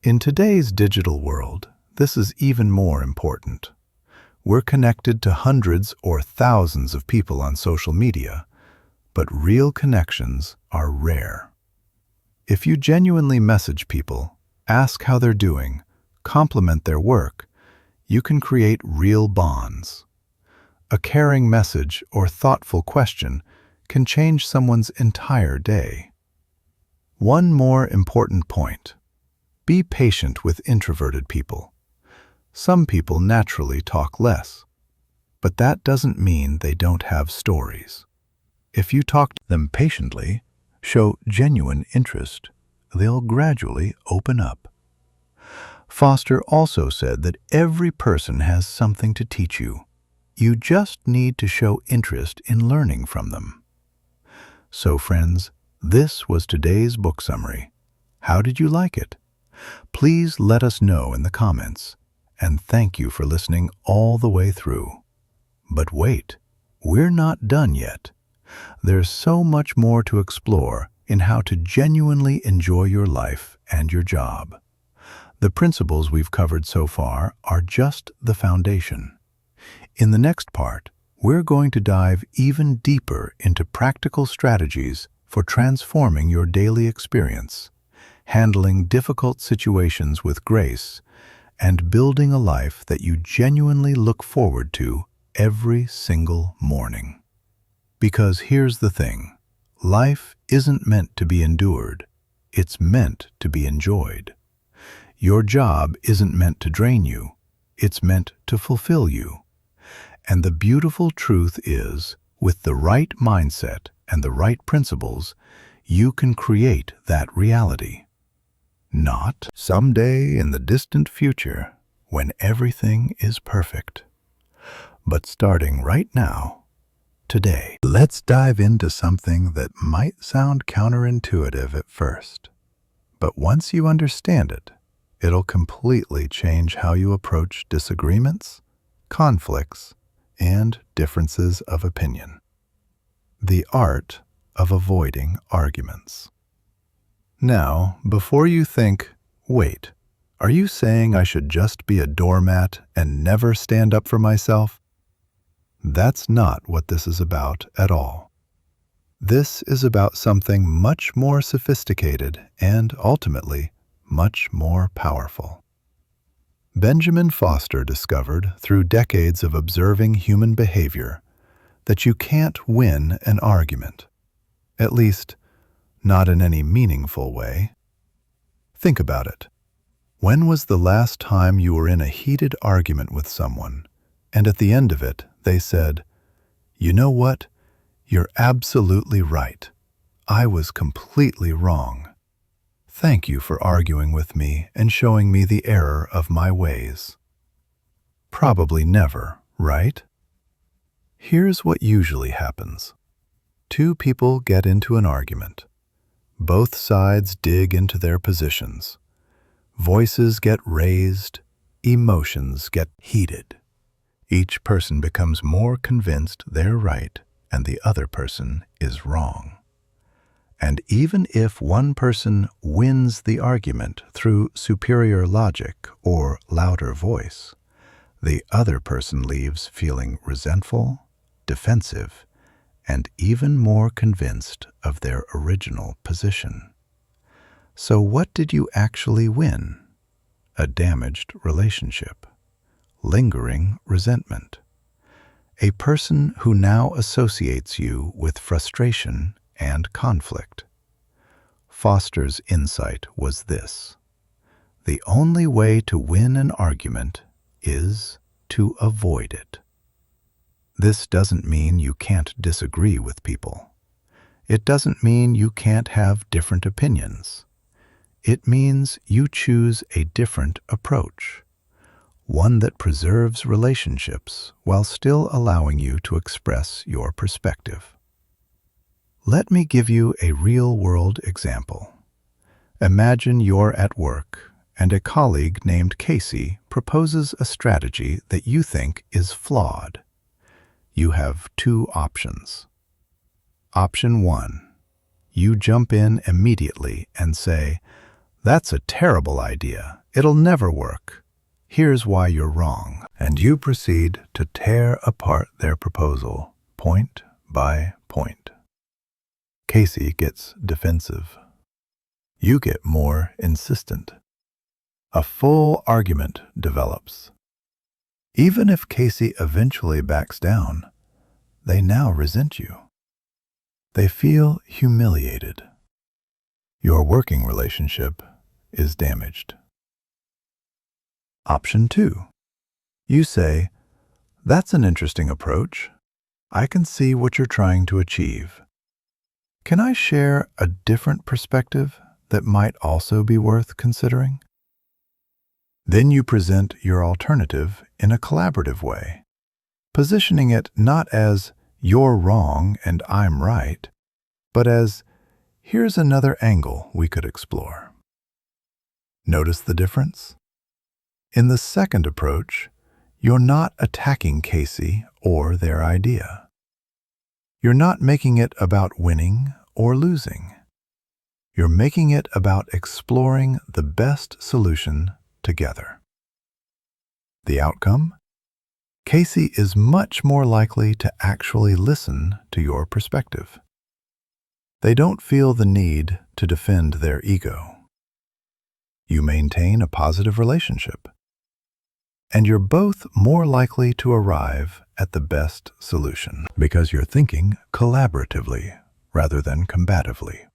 In today's digital world, this is even more important. We're connected to hundreds or thousands of people on social media, but real connections are rare. If you genuinely message people, ask how they're doing, compliment their work, you can create real bonds. A caring message or thoughtful question can change someone's entire day. One more important point. Be patient with introverted people. Some people naturally talk less, but that doesn't mean they don't have stories. If you talk to them patiently, show genuine interest, they'll gradually open up. Foster also said that every person has something to teach you. You just need to show interest in learning from them. So friends, this was today's book summary. How did you like it? Please let us know in the comments, and thank you for listening all the way through. But wait, we're not done yet. There's so much more to explore in how to genuinely enjoy your life and your job. The principles we've covered so far are just the foundation. In the next part, we're going to dive even deeper into practical strategies for transforming your daily experience, handling difficult situations with grace, and building a life that you genuinely look forward to every single morning. Because here's the thing, life isn't meant to be endured, it's meant to be enjoyed. Your job isn't meant to drain you, it's meant to fulfill you. And the beautiful truth is, with the right mindset and the right principles, you can create that reality. Not someday in the distant future when everything is perfect, but starting right now, today. Let's dive into something that might sound counterintuitive at first, but once you understand it, it'll completely change how you approach disagreements, conflicts, and differences of opinion. The art of avoiding arguments. Now, before you think, wait, are you saying I should just be a doormat and never stand up for myself? That's not what this is about at all. This is about something much more sophisticated and, ultimately, much more powerful. Benjamin Foster discovered through decades of observing human behavior that you can't win an argument, at least not in any meaningful way. Think about it. When was the last time you were in a heated argument with someone, and at the end of it, they said, "You know what? You're absolutely right. I was completely wrong. Thank you for arguing with me and showing me the error of my ways." Probably never, right? Here's what usually happens. Two people get into an argument. Both sides dig into their positions. Voices get raised, emotions get heated. Each person becomes more convinced they're right and the other person is wrong. And even if one person wins the argument through superior logic or louder voice, the other person leaves feeling resentful, defensive, and even more convinced of their original position. So what did you actually win? A damaged relationship, lingering resentment, a person who now associates you with frustration and conflict. Foster's insight was this: the only way to win an argument is to avoid it. This doesn't mean you can't disagree with people. It doesn't mean you can't have different opinions. It means you choose a different approach, one that preserves relationships while still allowing you to express your perspective. Let me give you a real-world example. Imagine you're at work and a colleague named Casey proposes a strategy that you think is flawed. You have two options. Option 1. You jump in immediately and say, "That's a terrible idea. It'll never work. Here's why you're wrong." And you proceed to tear apart their proposal, point by point. Casey gets defensive. You get more insistent. A full argument develops. Even if Casey eventually backs down, they now resent you. They feel humiliated. Your working relationship is damaged. Option 2. You say, "That's an interesting approach. I can see what you're trying to achieve. Can I share a different perspective that might also be worth considering?" Then you present your alternative in a collaborative way, positioning it not as "you're wrong and I'm right," but as "here's another angle we could explore." Notice the difference? In the second approach, you're not attacking Casey or their idea. You're not making it about winning or losing. You're making it about exploring the best solution together. The outcome? Casey is much more likely to actually listen to your perspective. They don't feel the need to defend their ego. You maintain a positive relationship, and you're both more likely to arrive at the best solution because you're thinking collaboratively rather than combatively.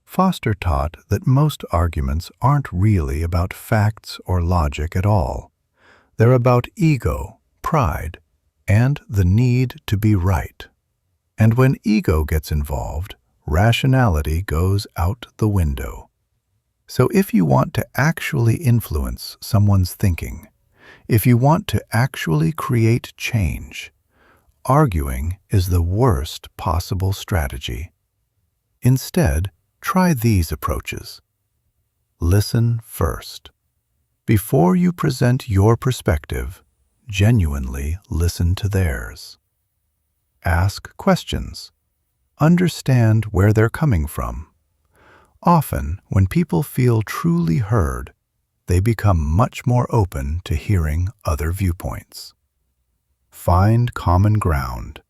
Foster taught that most arguments aren't really about facts or logic at all. They're about ego, pride, and the need to be right. And when ego gets involved, rationality goes out the window. So if you want to actually influence someone's thinking, if you want to actually create change, arguing is the worst possible strategy. Instead, try these approaches. Listen first. Before you present your perspective, genuinely listen to theirs. Ask questions. Understand where they're coming from. Often, when people feel truly heard, they become much more open to hearing other viewpoints. Find common ground.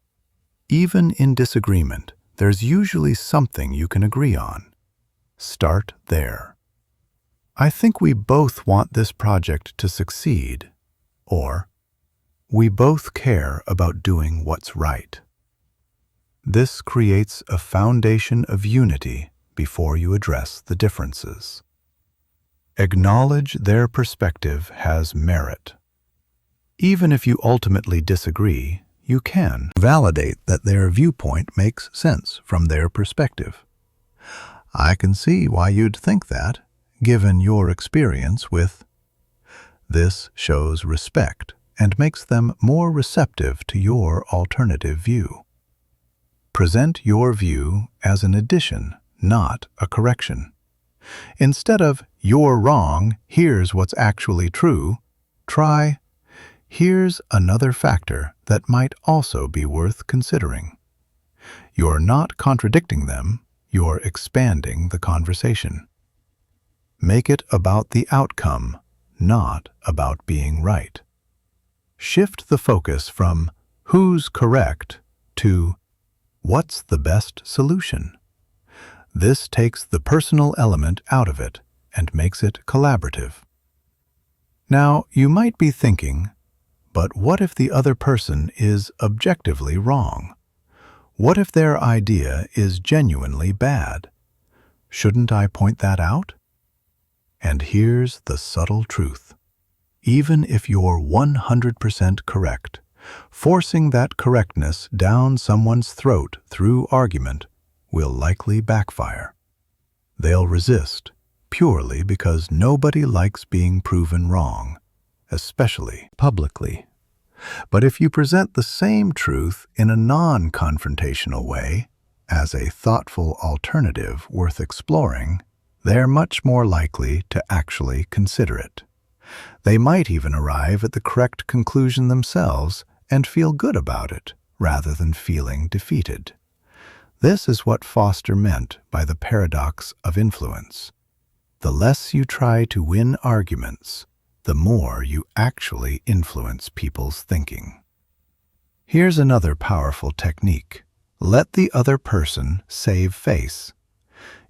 Even in disagreement, there's usually something you can agree on. Start there. "I think we both want this project to succeed," or "we both care about doing what's right." This creates a foundation of unity before you address the differences. Acknowledge their perspective has merit. Even if you ultimately disagree, you can validate that their viewpoint makes sense from their perspective. "I can see why you'd think that, given your experience with." This shows respect and makes them more receptive to your alternative view. Present your view as an addition, not a correction. Instead of "you're wrong, here's what's actually true," try "here's another factor that might also be worth considering." You're not contradicting them, you're expanding the conversation. Make it about the outcome, not about being right. Shift the focus from who's correct to what's the best solution. This takes the personal element out of it and makes it collaborative. Now, you might be thinking, but what if the other person is objectively wrong? What if their idea is genuinely bad? Shouldn't I point that out? And here's the subtle truth. Even if you're 100% correct, forcing that correctness down someone's throat through argument will likely backfire. They'll resist, purely because nobody likes being proven wrong, especially publicly. But if you present the same truth in a non-confrontational way, as a thoughtful alternative worth exploring, they're much more likely to actually consider it. They might even arrive at the correct conclusion themselves and feel good about it, rather than feeling defeated. This is what Foster meant by the paradox of influence. The less you try to win arguments, the more you actually influence people's thinking. Here's another powerful technique. Let the other person save face.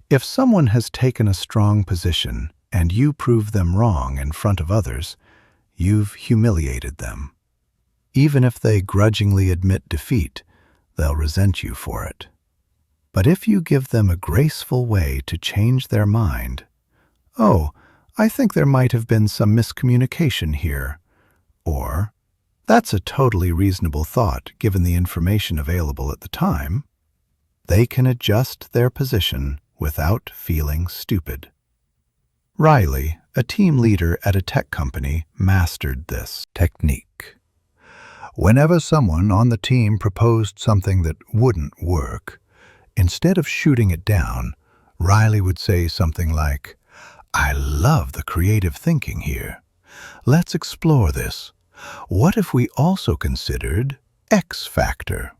If someone has taken a strong position and you prove them wrong in front of others, you've humiliated them. Even if they grudgingly admit defeat, they'll resent you for it. But if you give them a graceful way to change their mind, "Oh, I think there might have been some miscommunication here," or "That's a totally reasonable thought given the information available at the time," they can adjust their position without feeling stupid. Riley, a team leader at a tech company, mastered this technique. Whenever someone on the team proposed something that wouldn't work, instead of shooting it down, Riley would say something like, "I love the creative thinking here. Let's explore this. What if we also considered X factor?"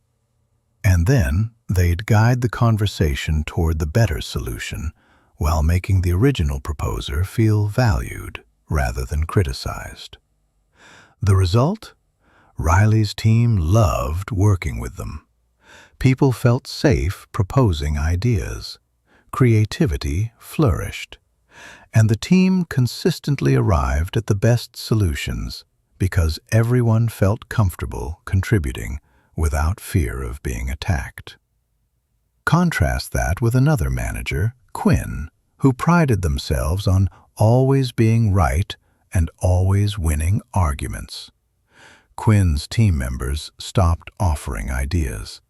And then they'd guide the conversation toward the better solution, while making the original proposer feel valued rather than criticized. The result? Riley's team loved working with them. People felt safe proposing ideas. Creativity flourished. And the team consistently arrived at the best solutions because everyone felt comfortable contributing without fear of being attacked. Contrast that with another manager, Quinn, who prided themselves on always being right and always winning arguments. Quinn's team members stopped offering ideas.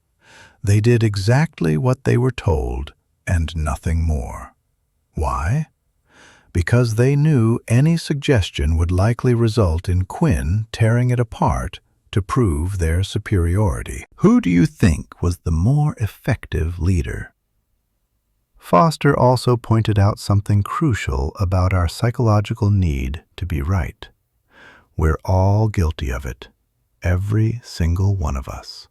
They did exactly what they were told and nothing more. Why? Because they knew any suggestion would likely result in Quinn tearing it apart to prove their superiority. Who do you think was the more effective leader? Foster also pointed out something crucial about our psychological need to be right. We're all guilty of it, every single one of us.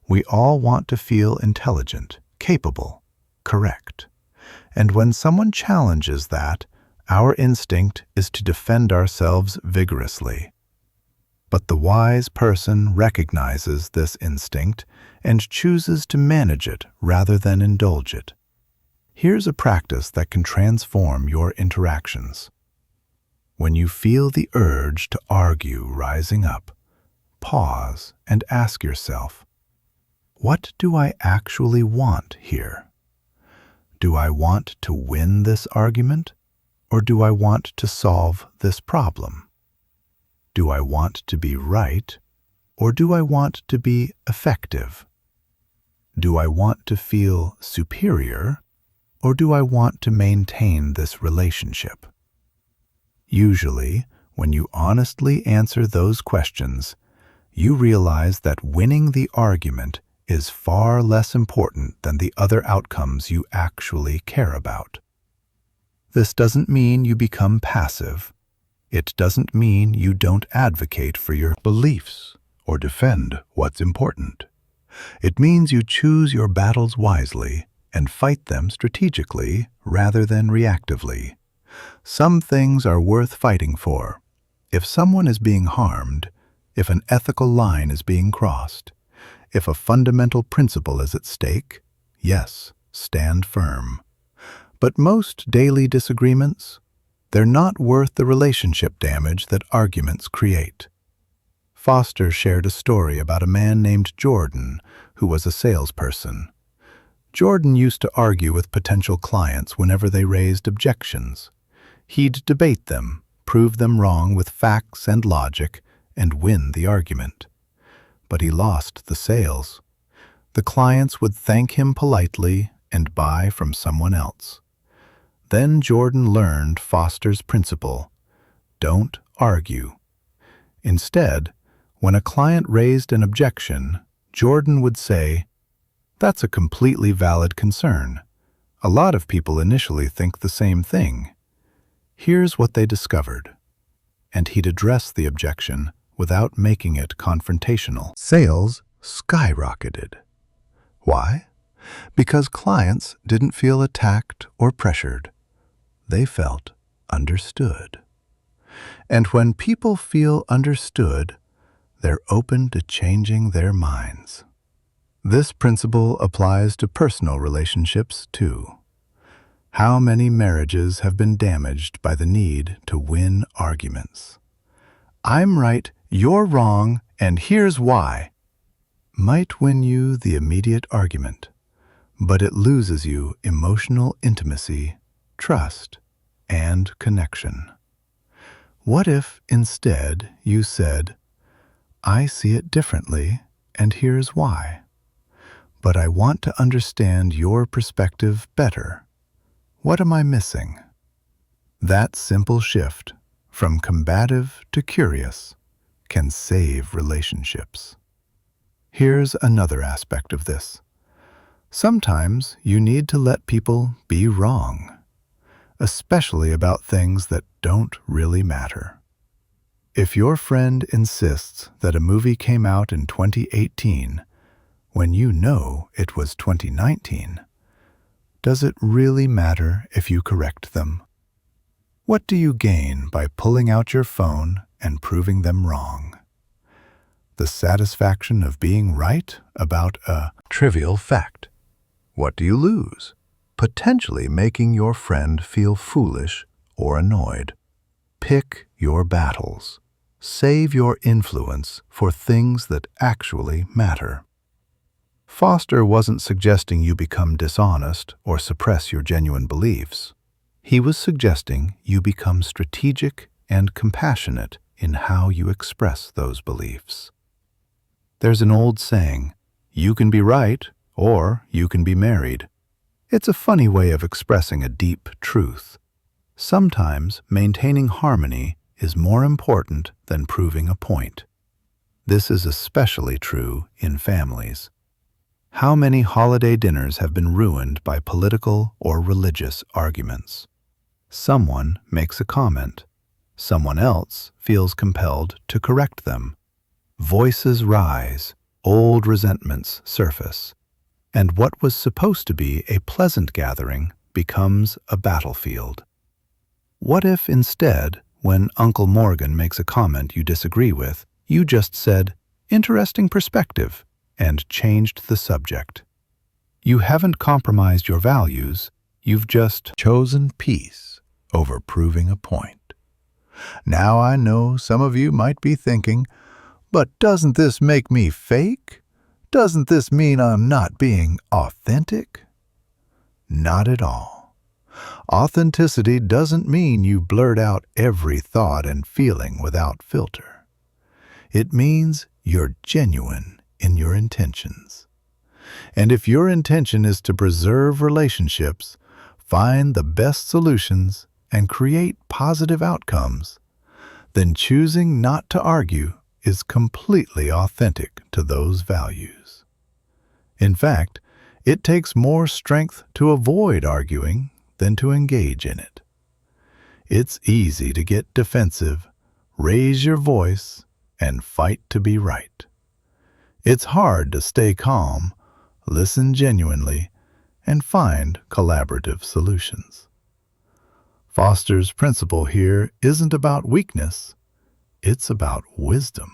We all want to feel intelligent, capable, correct. And when someone challenges that, our instinct is to defend ourselves vigorously. But the wise person recognizes this instinct and chooses to manage it rather than indulge it. Here's a practice that can transform your interactions. When you feel the urge to argue rising up, pause and ask yourself, what do I actually want here? Do I want to win this argument, or do I want to solve this problem? Do I want to be right, or do I want to be effective? Do I want to feel superior, or do I want to maintain this relationship? Usually, when you honestly answer those questions, you realize that winning the argument is far less important than the other outcomes you actually care about. This doesn't mean you become passive. It doesn't mean you don't advocate for your beliefs or defend what's important. It means you choose your battles wisely and fight them strategically rather than reactively. Some things are worth fighting for. If someone is being harmed, if an ethical line is being crossed, if a fundamental principle is at stake, yes, stand firm. But most daily disagreements, they're not worth the relationship damage that arguments create. Foster shared a story about a man named Jordan who was a salesperson. Jordan used to argue with potential clients whenever they raised objections. He'd debate them, prove them wrong with facts and logic, and win the argument. But he lost the sales. The clients would thank him politely and buy from someone else. Then Jordan learned Foster's principle: don't argue. Instead, when a client raised an objection, Jordan would say, "That's a completely valid concern. A lot of people initially think the same thing. Here's what they discovered." And he'd address the objection without making it confrontational. Sales skyrocketed. Why? Because clients didn't feel attacked or pressured. They felt understood. And when people feel understood, they're open to changing their minds. This principle applies to personal relationships too. How many marriages have been damaged by the need to win arguments? "I'm right, you're wrong, and here's why" might win you the immediate argument, but it loses you emotional intimacy, trust, and connection. What if instead you said, "I see it differently, and here's why. But I want to understand your perspective better. What am I missing?" That simple shift, from combative to curious, can save relationships. Here's another aspect of this. Sometimes you need to let people be wrong, especially about things that don't really matter. If your friend insists that a movie came out in 2018 when you know it was 2019, does it really matter if you correct them? What do you gain by pulling out your phone and proving them wrong? The satisfaction of being right about a trivial fact. What do you lose? Potentially making your friend feel foolish or annoyed. Pick your battles. Save your influence for things that actually matter. Foster wasn't suggesting you become dishonest or suppress your genuine beliefs. He was suggesting you become strategic and compassionate in how you express those beliefs. There's an old saying, "You can be right or you can be married." It's a funny way of expressing a deep truth. Sometimes maintaining harmony is more important than proving a point. This is especially true in families. How many holiday dinners have been ruined by political or religious arguments? Someone makes a comment. Someone else feels compelled to correct them. Voices rise, old resentments surface, and what was supposed to be a pleasant gathering becomes a battlefield. What if instead, when Uncle Morgan makes a comment you disagree with, you just said, "Interesting perspective," and changed the subject? You haven't compromised your values, you've just chosen peace over proving a point. Now I know some of you might be thinking, but doesn't this make me fake? Doesn't this mean I'm not being authentic? Not at all. Authenticity doesn't mean you blurt out every thought and feeling without filter. It means you're genuine in your intentions. And if your intention is to preserve relationships, find the best solutions, and create positive outcomes, then choosing not to argue is completely authentic to those values. In fact, it takes more strength to avoid arguing than to engage in it. It's easy to get defensive, raise your voice, and fight to be right. It's hard to stay calm, listen genuinely, and find collaborative solutions. Foster's principle here isn't about weakness, it's about wisdom.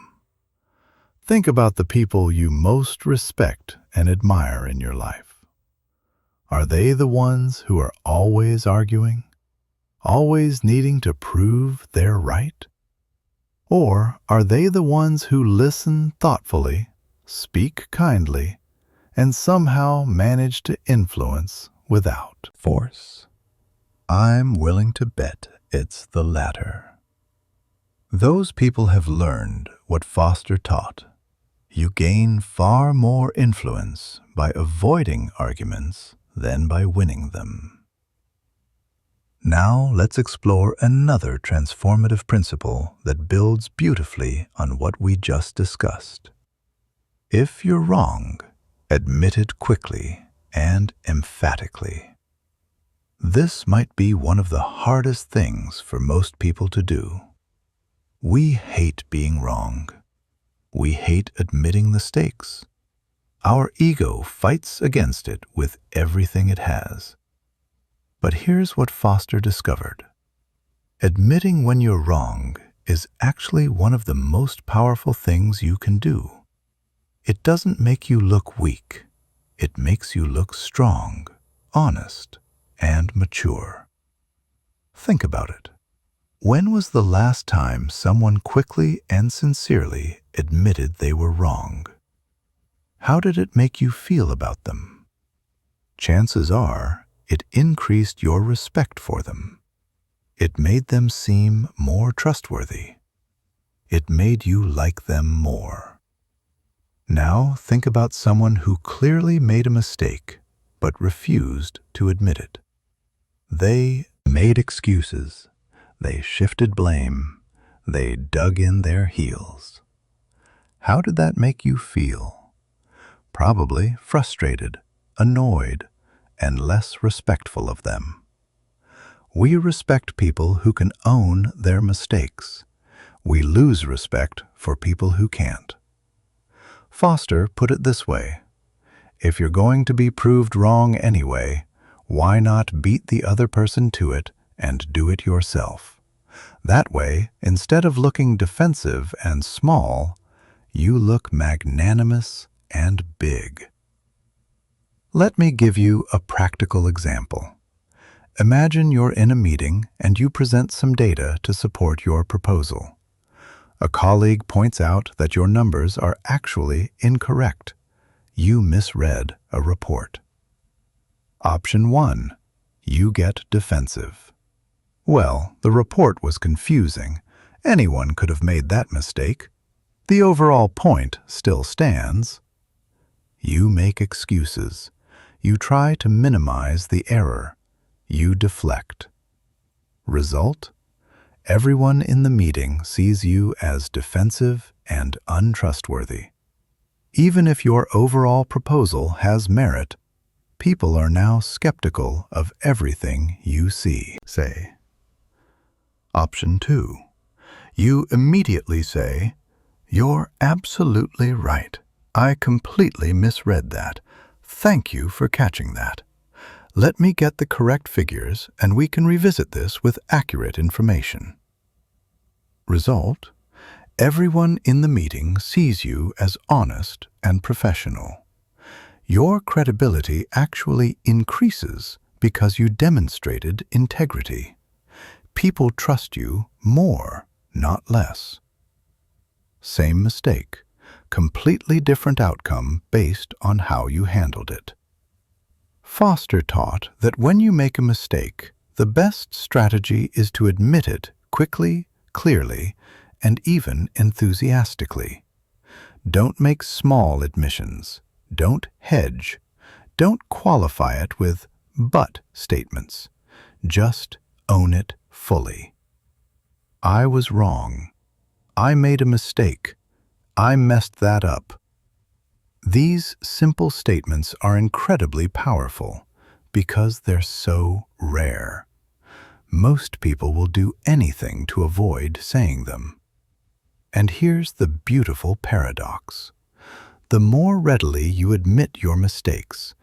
Think about the people you most respect and admire in your life. Are they the ones who are always arguing, always needing to prove they're right? Or are they the ones who listen thoughtfully, speak kindly, and somehow manage to influence without force? I'm willing to bet it's the latter. Those people have learned what Foster taught. You gain far more influence by avoiding arguments than by winning them. Now let's explore another transformative principle that builds beautifully on what we just discussed. If you're wrong, admit it quickly and emphatically. This might be one of the hardest things for most people to do. We hate being wrong. We hate admitting mistakes. Our ego fights against it with everything it has. But here's what Foster discovered. Admitting when you're wrong is actually one of the most powerful things you can do. It doesn't make you look weak. It makes you look strong, honest, and mature. Think about it. When was the last time someone quickly and sincerely admitted they were wrong? How did it make you feel about them? Chances are it increased your respect for them. It made them seem more trustworthy. It made you like them more. Now think about someone who clearly made a mistake but refused to admit it. They made excuses. They shifted blame. They dug in their heels. How did that make you feel? Probably frustrated, annoyed, and less respectful of them. We respect people who can own their mistakes. We lose respect for people who can't. Foster put it this way: if you're going to be proved wrong anyway, why not beat the other person to it and do it yourself? That way, instead of looking defensive and small, you look magnanimous and big. Let me give you a practical example. Imagine you're in a meeting and you present some data to support your proposal. A colleague points out that your numbers are actually incorrect. You misread a report. Option 1. You get defensive. Well, the report was confusing. Anyone could have made that mistake. The overall point still stands. You make excuses. You try to minimize the error. You deflect. Result? Everyone in the meeting sees you as defensive and untrustworthy. Even if your overall proposal has merit, people are now skeptical of everything you say. Option 2. You immediately say, "You're absolutely right. I completely misread that. Thank you for catching that. Let me get the correct figures and we can revisit this with accurate information." Result? Everyone in the meeting sees you as honest and professional. Your credibility actually increases because you demonstrated integrity. People trust you more, not less. Same mistake, completely different outcome based on how you handled it. Foster taught that when you make a mistake, the best strategy is to admit it quickly, clearly, and even enthusiastically. Don't make small admissions. Don't hedge. Don't qualify it with "but" statements. Just own it fully. I was wrong. I made a mistake. I messed that up. These simple statements are incredibly powerful because they're so rare. Most people will do anything to avoid saying them. And here's the beautiful paradox. The more readily you admit your mistakes,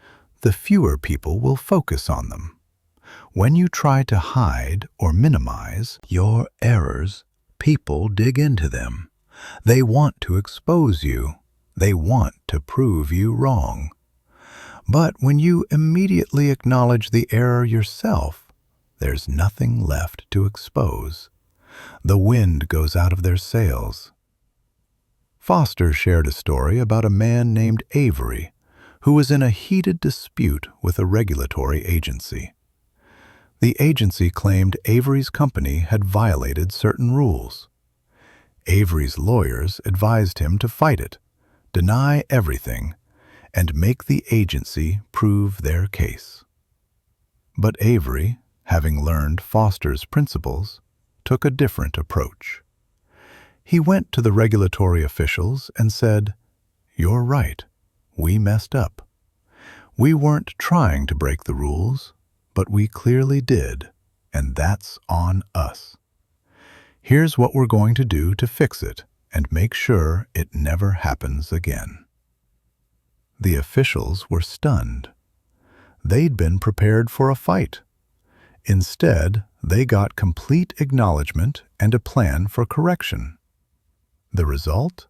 the fewer people will focus on them. When you try to hide or minimize your errors, people dig into them. They want to expose you. They want to prove you wrong. But when you immediately acknowledge the error yourself, there's nothing left to expose. The wind goes out of their sails. Foster shared a story about a man named Avery who was in a heated dispute with a regulatory agency. The agency claimed Avery's company had violated certain rules. Avery's lawyers advised him to fight it, deny everything, and make the agency prove their case. But Avery, having learned Foster's principles, took a different approach. He went to the regulatory officials and said, "You're right. We messed up. We weren't trying to break the rules, but we clearly did, and that's on us. Here's what we're going to do to fix it and make sure it never happens again." The officials were stunned. They'd been prepared for a fight. Instead, they got complete acknowledgement and a plan for correction. The result?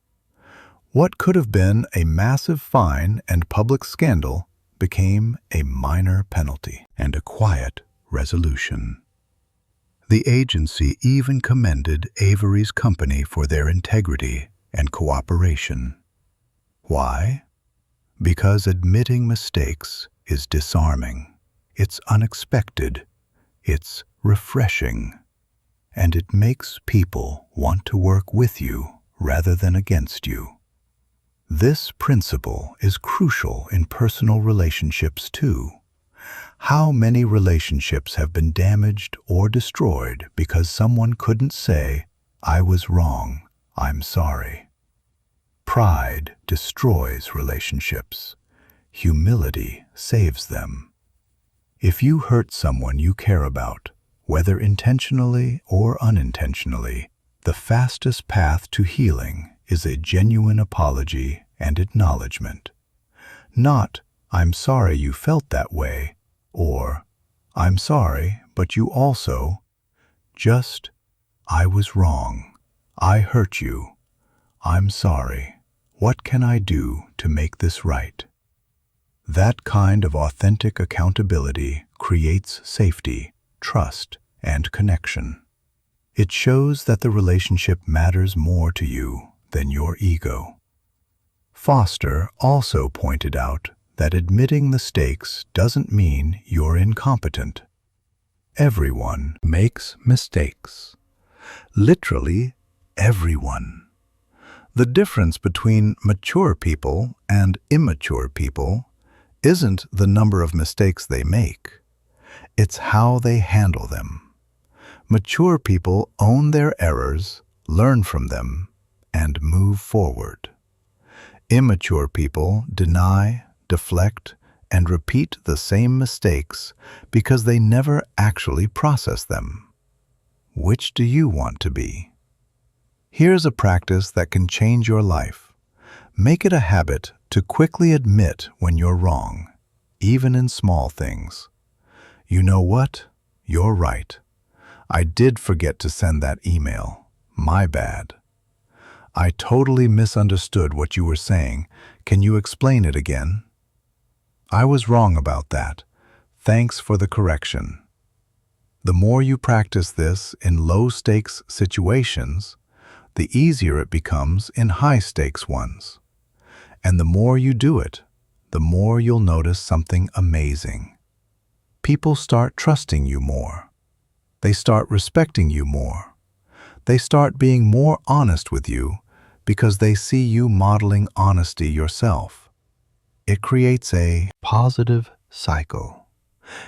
What could have been a massive fine and public scandal became a minor penalty and a quiet resolution. The agency even commended Avery's company for their integrity and cooperation. Why? Because admitting mistakes is disarming. It's unexpected. It's refreshing. And it makes people want to work with you rather than against you. This principle is crucial in personal relationships too. How many relationships have been damaged or destroyed because someone couldn't say, "I was wrong, I'm sorry"? Pride destroys relationships. Humility saves them. If you hurt someone you care about, whether intentionally or unintentionally, the fastest path to healing is a genuine apology and acknowledgement. Not, "I'm sorry you felt that way," or "I'm sorry, but you also," just, "I was wrong. I hurt you. I'm sorry. What can I do to make this right?" That kind of authentic accountability creates safety, trust, and connection. It shows that the relationship matters more to you than your ego. Foster also pointed out that admitting mistakes doesn't mean you're incompetent. Everyone makes mistakes. Literally, everyone. The difference between mature people and immature people isn't the number of mistakes they make. It's how they handle them. Mature people own their errors, learn from them, and move forward. Immature people deny, deflect, and repeat the same mistakes because they never actually process them. Which do you want to be? Here's a practice that can change your life. Make it a habit to quickly admit when you're wrong, even in small things. "You know what? You're right. I did forget to send that email. My bad. I totally misunderstood what you were saying. Can you explain it again? I was wrong about that. Thanks for the correction." The more you practice this in low-stakes situations, the easier it becomes in high-stakes ones. And the more you do it, the more you'll notice something amazing. People start trusting you more. They start respecting you more. They start being more honest with you because they see you modeling honesty yourself. It creates a positive cycle.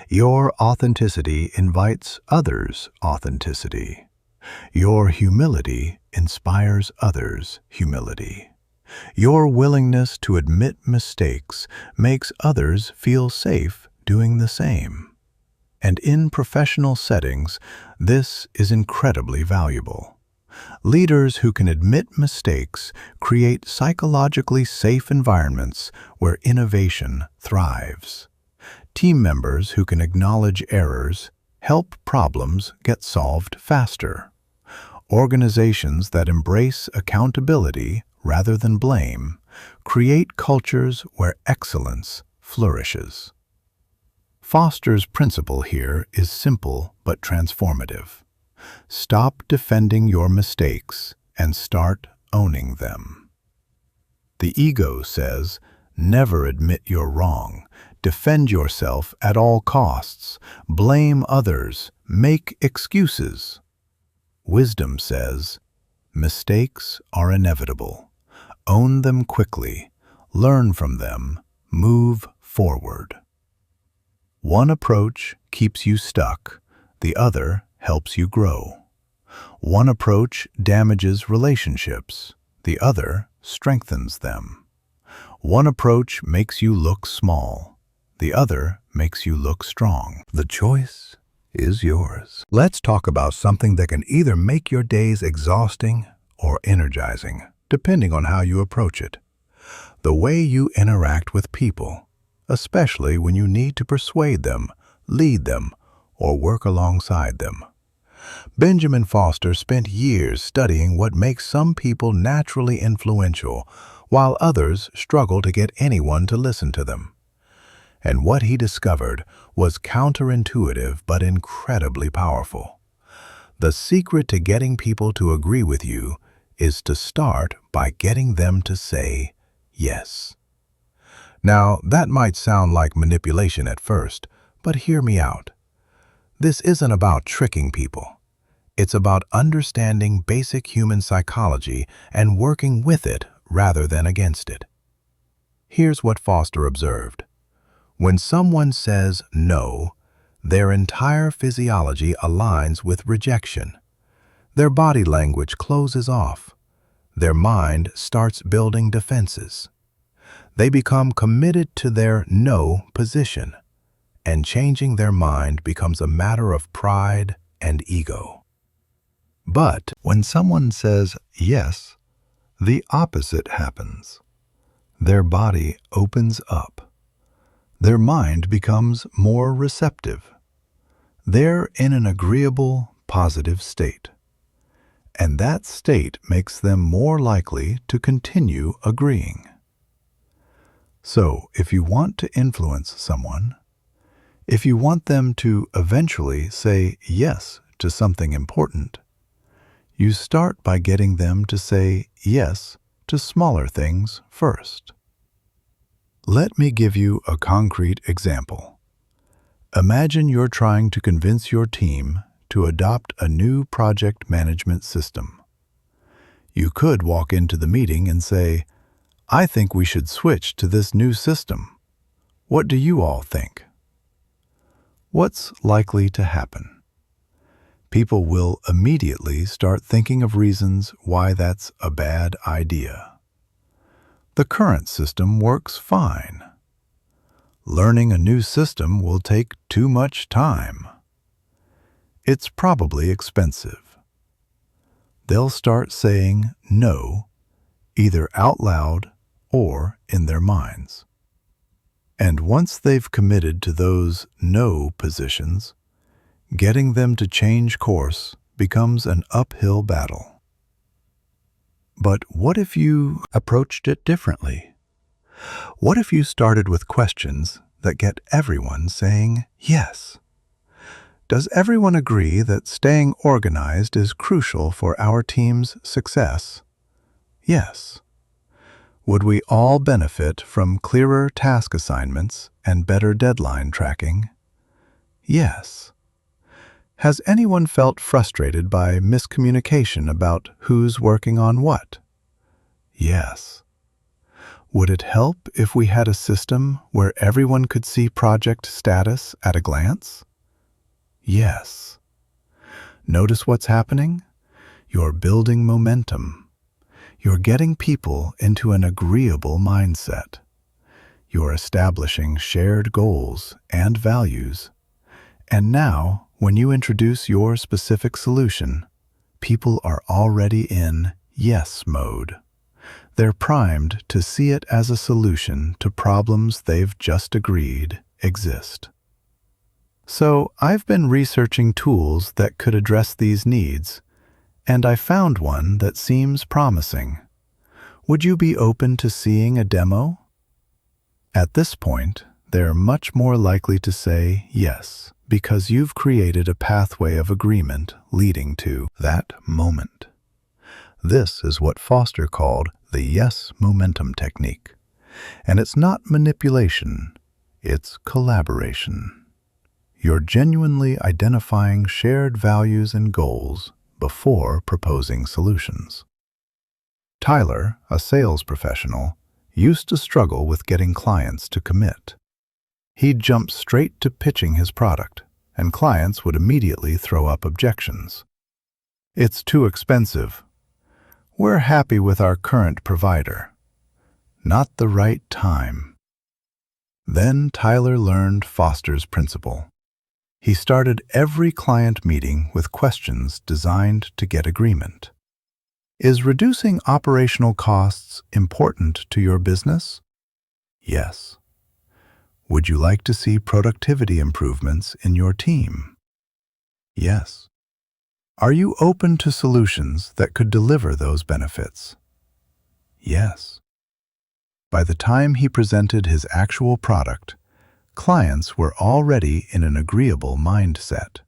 Your authenticity invites others' authenticity. Your humility inspires others' humility. Your willingness to admit mistakes makes others feel safe doing the same. And in professional settings, this is incredibly valuable. Leaders who can admit mistakes create psychologically safe environments where innovation thrives. Team members who can acknowledge errors help problems get solved faster. Organizations that embrace accountability rather than blame create cultures where excellence flourishes. Foster's principle here is simple but transformative. Stop defending your mistakes and start owning them. The ego says, never admit you're wrong, defend yourself at all costs, blame others, make excuses. Wisdom says, mistakes are inevitable. Own them quickly, learn from them, move forward. One approach keeps you stuck, the other helps you grow. One approach damages relationships, the other strengthens them. One approach makes you look small, the other makes you look strong. The choice is yours. Let's talk about something that can either make your days exhausting or energizing, depending on how you approach it. The way you interact with people, especially when you need to persuade them, lead them, or work alongside them. Benjamin Foster spent years studying what makes some people naturally influential, while others struggle to get anyone to listen to them. And what he discovered was counterintuitive but incredibly powerful. The secret to getting people to agree with you is to start by getting them to say yes. Now, that might sound like manipulation at first, but hear me out. This isn't about tricking people. It's about understanding basic human psychology and working with it rather than against it. Here's what Foster observed. When someone says no, their entire physiology aligns with rejection. Their body language closes off. Their mind starts building defenses. They become committed to their no position, and changing their mind becomes a matter of pride and ego. But when someone says yes, the opposite happens. Their body opens up. Their mind becomes more receptive. They're in an agreeable, positive state. And that state makes them more likely to continue agreeing. So, if you want to influence someone, if you want them to eventually say yes to something important, you start by getting them to say yes to smaller things first. Let me give you a concrete example. Imagine you're trying to convince your team to adopt a new project management system. You could walk into the meeting and say, I think we should switch to this new system. What do you all think? What's likely to happen? People will immediately start thinking of reasons why that's a bad idea. The current system works fine. Learning a new system will take too much time. It's probably expensive. They'll start saying no, either out loud or in their minds. And once they've committed to those no positions, getting them to change course becomes an uphill battle. But what if you approached it differently? What if you started with questions that get everyone saying yes? Does everyone agree that staying organized is crucial for our team's success? Yes. Would we all benefit from clearer task assignments and better deadline tracking? Yes. Has anyone felt frustrated by miscommunication about who's working on what? Yes. Would it help if we had a system where everyone could see project status at a glance? Yes. Notice what's happening? You're building momentum. You're getting people into an agreeable mindset. You're establishing shared goals and values. And now, when you introduce your specific solution, people are already in yes mode. They're primed to see it as a solution to problems they've just agreed exist. So I've been researching tools that could address these needs, and I found one that seems promising. Would you be open to seeing a demo? At this point, they're much more likely to say yes, because you've created a pathway of agreement leading to that moment. This is what Foster called the yes momentum technique. And it's not manipulation, it's collaboration. You're genuinely identifying shared values and goals before proposing solutions. Tyler, a sales professional, used to struggle with getting clients to commit. He'd jump straight to pitching his product, and clients would immediately throw up objections. It's too expensive. We're happy with our current provider. Not the right time. Then Tyler learned Foster's principle. He started every client meeting with questions designed to get agreement. Is reducing operational costs important to your business? Yes. Would you like to see productivity improvements in your team? Yes. Are you open to solutions that could deliver those benefits? Yes. By the time he presented his actual product, clients were already in an agreeable mindset.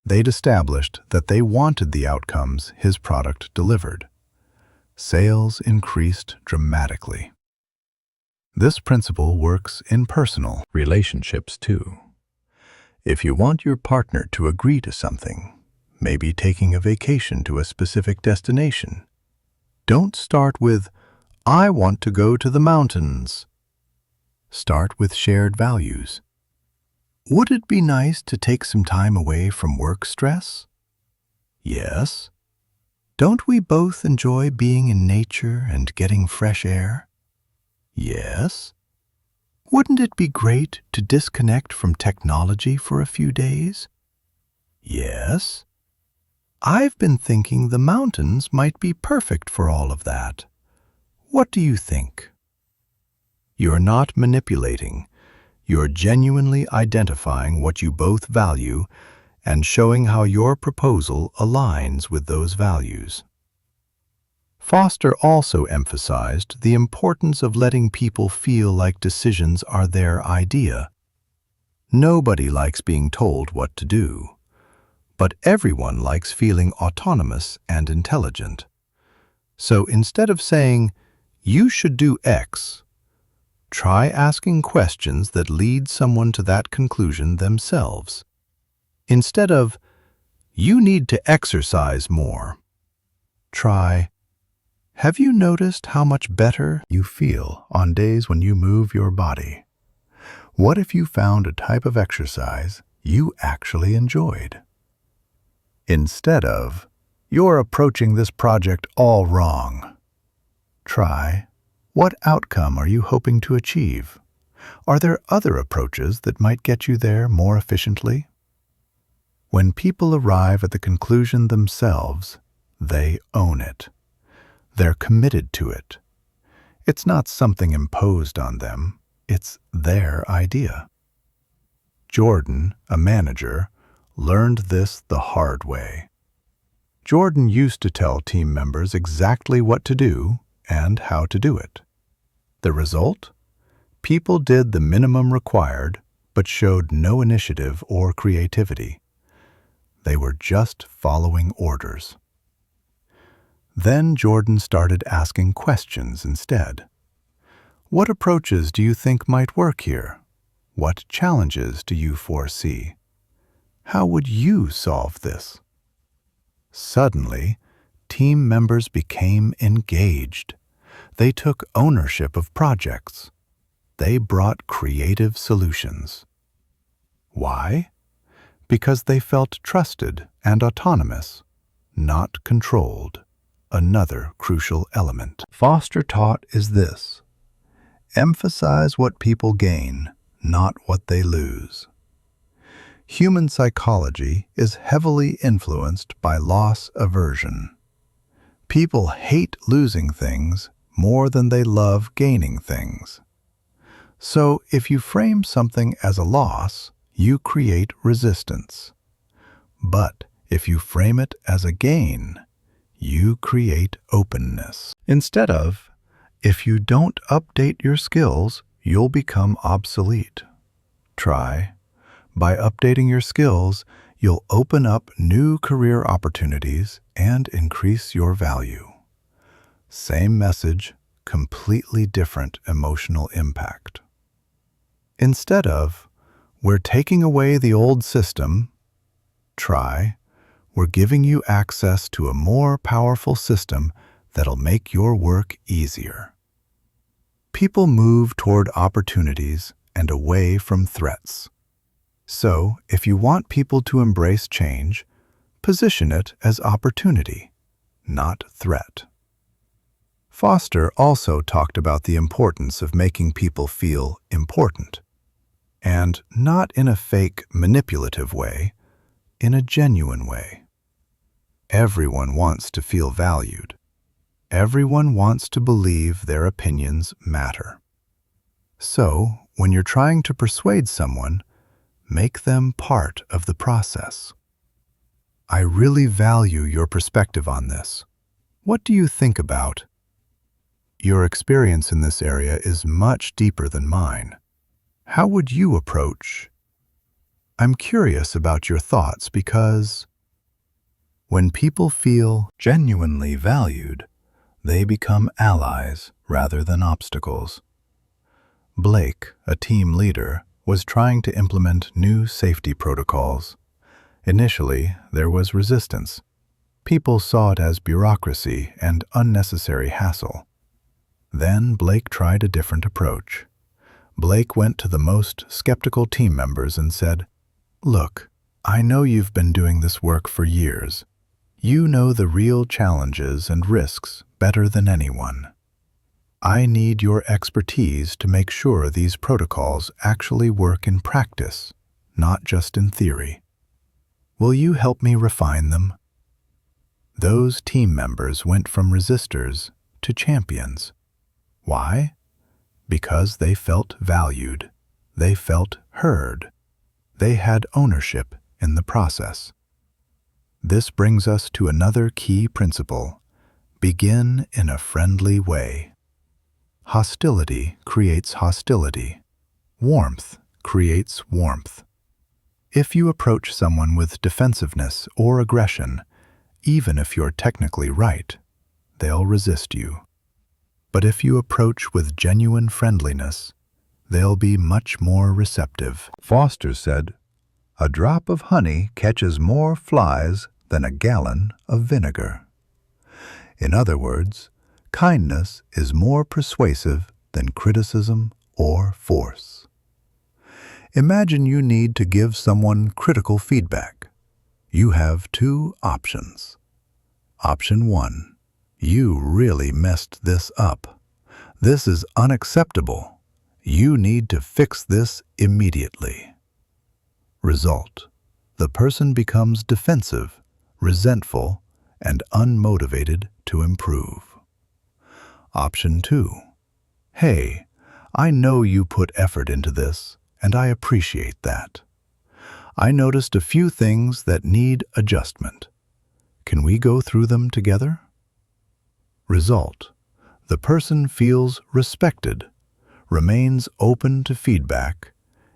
They'd established that they wanted the outcomes his product delivered. Sales increased dramatically. This principle works in personal relationships too. If you want your partner to agree to something, maybe taking a vacation to a specific destination, don't start with, "I want to go to the mountains." Start with shared values. Would it be nice to take some time away from work stress? Yes. Don't we both enjoy being in nature and getting fresh air? Yes. Wouldn't it be great to disconnect from technology for a few days? Yes. I've been thinking the mountains might be perfect for all of that. What do you think? You're not manipulating. You're genuinely identifying what you both value and showing how your proposal aligns with those values. Foster also emphasized the importance of letting people feel like decisions are their idea. Nobody likes being told what to do, but everyone likes feeling autonomous and intelligent. So instead of saying, "You should do X," try asking questions that lead someone to that conclusion themselves. Instead of, "You need to exercise more," try, "Have you noticed how much better you feel on days when you move your body? What if you found a type of exercise you actually enjoyed?" Instead of, "You're approaching this project all wrong," try, "What outcome are you hoping to achieve? Are there other approaches that might get you there more efficiently?" When people arrive at the conclusion themselves, they own it. They're committed to it. It's not something imposed on them. It's their idea. Jordan, a manager, learned this the hard way. Jordan used to tell team members exactly what to do and how to do it. The result? People did the minimum required, but showed no initiative or creativity. They were just following orders. Then Jordan started asking questions instead. What approaches do you think might work here? What challenges do you foresee? How would you solve this? Suddenly, team members became engaged. They took ownership of projects. They brought creative solutions. Why? Because they felt trusted and autonomous, not controlled. Another crucial element Foster taught is this: emphasize what people gain, not what they lose. Human psychology is heavily influenced by loss aversion. People hate losing things more than they love gaining things. So if you frame something as a loss, you create resistance. But if you frame it as a gain, you create openness. Instead of, if you don't update your skills, you'll become obsolete. Try, by updating your skills, you'll open up new career opportunities and increase your value. Same message, completely different emotional impact. Instead of, we're taking away the old system, try, we're giving you access to a more powerful system that'll make your work easier. People move toward opportunities and away from threats. So, if you want people to embrace change, position it as opportunity, not threat. Foster also talked about the importance of making people feel important, and not in a fake, manipulative way, in a genuine way. Everyone wants to feel valued. Everyone wants to believe their opinions matter. So, when you're trying to persuade someone, make them part of the process. I really value your perspective on this. What do you think about? Your experience in this area is much deeper than mine. How would you approach? I'm curious about your thoughts because when people feel genuinely valued, they become allies rather than obstacles. Blake, a team leader, was trying to implement new safety protocols. Initially, there was resistance. People saw it as bureaucracy and unnecessary hassle. Then Blake tried a different approach. Blake went to the most skeptical team members and said, "Look, I know you've been doing this work for years. You know the real challenges and risks better than anyone. I need your expertise to make sure these protocols actually work in practice, not just in theory. Will you help me refine them?" Those team members went from resistors to champions. Why? Because they felt valued. They felt heard. They had ownership in the process. This brings us to another key principle. Begin in a friendly way. Hostility creates hostility. Warmth creates warmth. If you approach someone with defensiveness or aggression, even if you're technically right, they'll resist you. But if you approach with genuine friendliness, they'll be much more receptive. Foster said, "A drop of honey catches more flies than a gallon of vinegar." In other words, kindness is more persuasive than criticism or force. Imagine you need to give someone critical feedback. You have two options. Option 1. You really messed this up. This is unacceptable. You need to fix this immediately. Result: the person becomes defensive, resentful, and unmotivated to improve. Option 2. Hey, I know you put effort into this, and I appreciate that. I noticed a few things that need adjustment. Can we go through them together? Result: the person feels respected, remains open to feedback,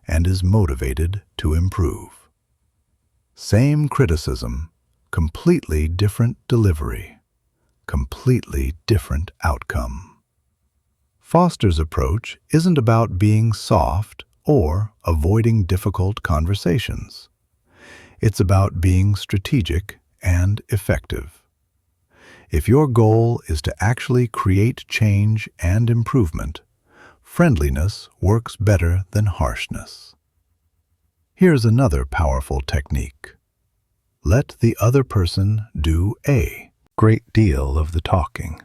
and is motivated to improve. Same criticism, completely different delivery, completely different outcome. Foster's approach isn't about being soft or avoiding difficult conversations. It's about being strategic and effective. If your goal is to actually create change and improvement, friendliness works better than harshness. Here's another powerful technique. Let the other person do a great deal of the talking.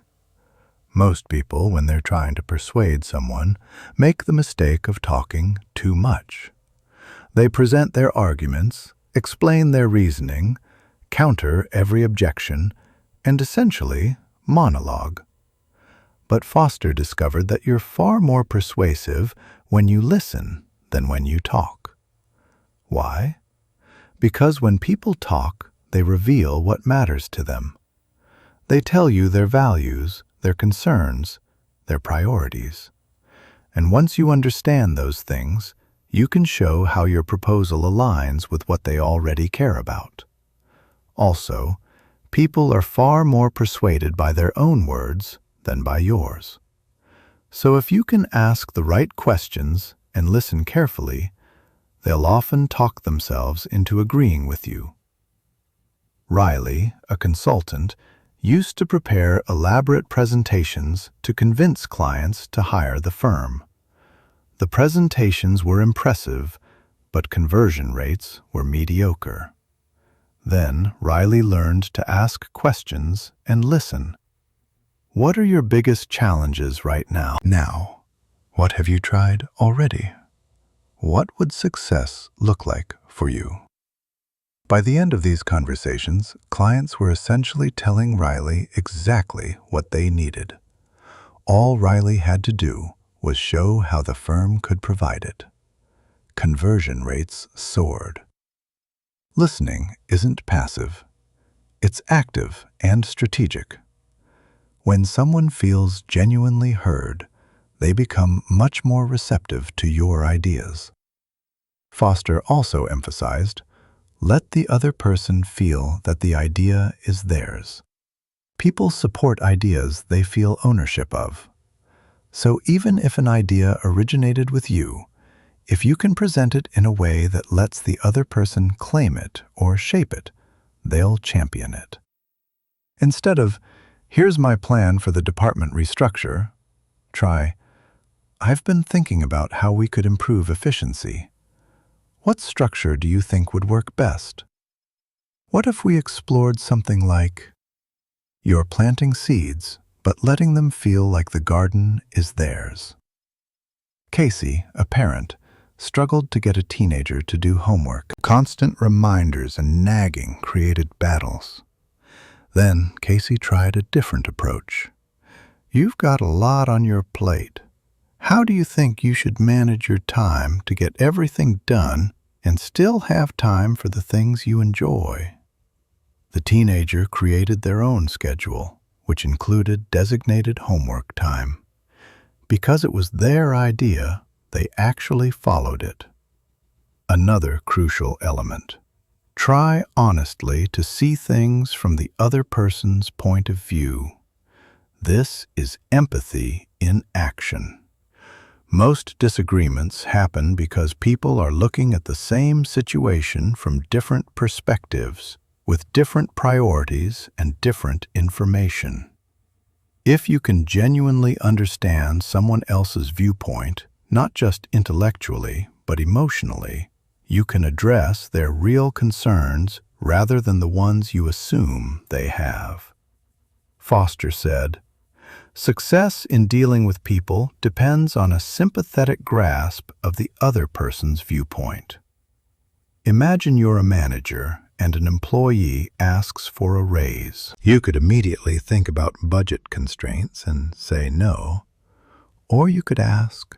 Most people, when they're trying to persuade someone, make the mistake of talking too much. They present their arguments, explain their reasoning, counter every objection, and essentially monologue. But Foster discovered that you're far more persuasive when you listen than when you talk. Why? Because when people talk, they reveal what matters to them. They tell you their values, their concerns, their priorities. And once you understand those things, you can show how your proposal aligns with what they already care about. Also, people are far more persuaded by their own words than by yours. So if you can ask the right questions and listen carefully, they'll often talk themselves into agreeing with you. Riley, a consultant, used to prepare elaborate presentations to convince clients to hire the firm. The presentations were impressive, but conversion rates were mediocre. Then Riley learned to ask questions and listen. What are your biggest challenges right now? Now, what have you tried already? What would success look like for you? By the end of these conversations, clients were essentially telling Riley exactly what they needed. All Riley had to do was show how the firm could provide it. Conversion rates soared. Listening isn't passive. It's active and strategic. When someone feels genuinely heard, they become much more receptive to your ideas. Foster also emphasized, let the other person feel that the idea is theirs. People support ideas they feel ownership of. So even if an idea originated with you, if you can present it in a way that lets the other person claim it or shape it, they'll champion it. Instead of, here's my plan for the department restructure, try, I've been thinking about how we could improve efficiency. What structure do you think would work best? What if we explored something like, you're planting seeds, but letting them feel like the garden is theirs? Casey, a parent, struggled to get a teenager to do homework. Constant reminders and nagging created battles. Then Casey tried a different approach. You've got a lot on your plate. How do you think you should manage your time to get everything done and still have time for the things you enjoy? The teenager created their own schedule, which included designated homework time. Because it was their idea, they actually followed it. Another crucial element. Try honestly to see things from the other person's point of view. This is empathy in action. Most disagreements happen because people are looking at the same situation from different perspectives, with different priorities and different information. If you can genuinely understand someone else's viewpoint, not just intellectually, but emotionally, you can address their real concerns rather than the ones you assume they have. Foster said, success in dealing with people depends on a sympathetic grasp of the other person's viewpoint. Imagine you're a manager and an employee asks for a raise. You could immediately think about budget constraints and say no, or you could ask,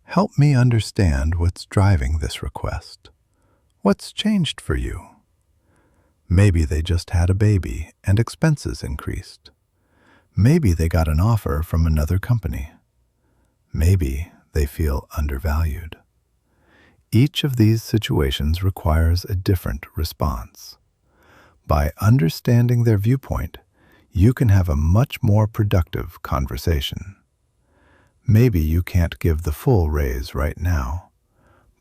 help me understand what's driving this request. What's changed for you? Maybe they just had a baby and expenses increased. Maybe they got an offer from another company. Maybe they feel undervalued. Each of these situations requires a different response. By understanding their viewpoint, you can have a much more productive conversation. Maybe you can't give the full raise right now,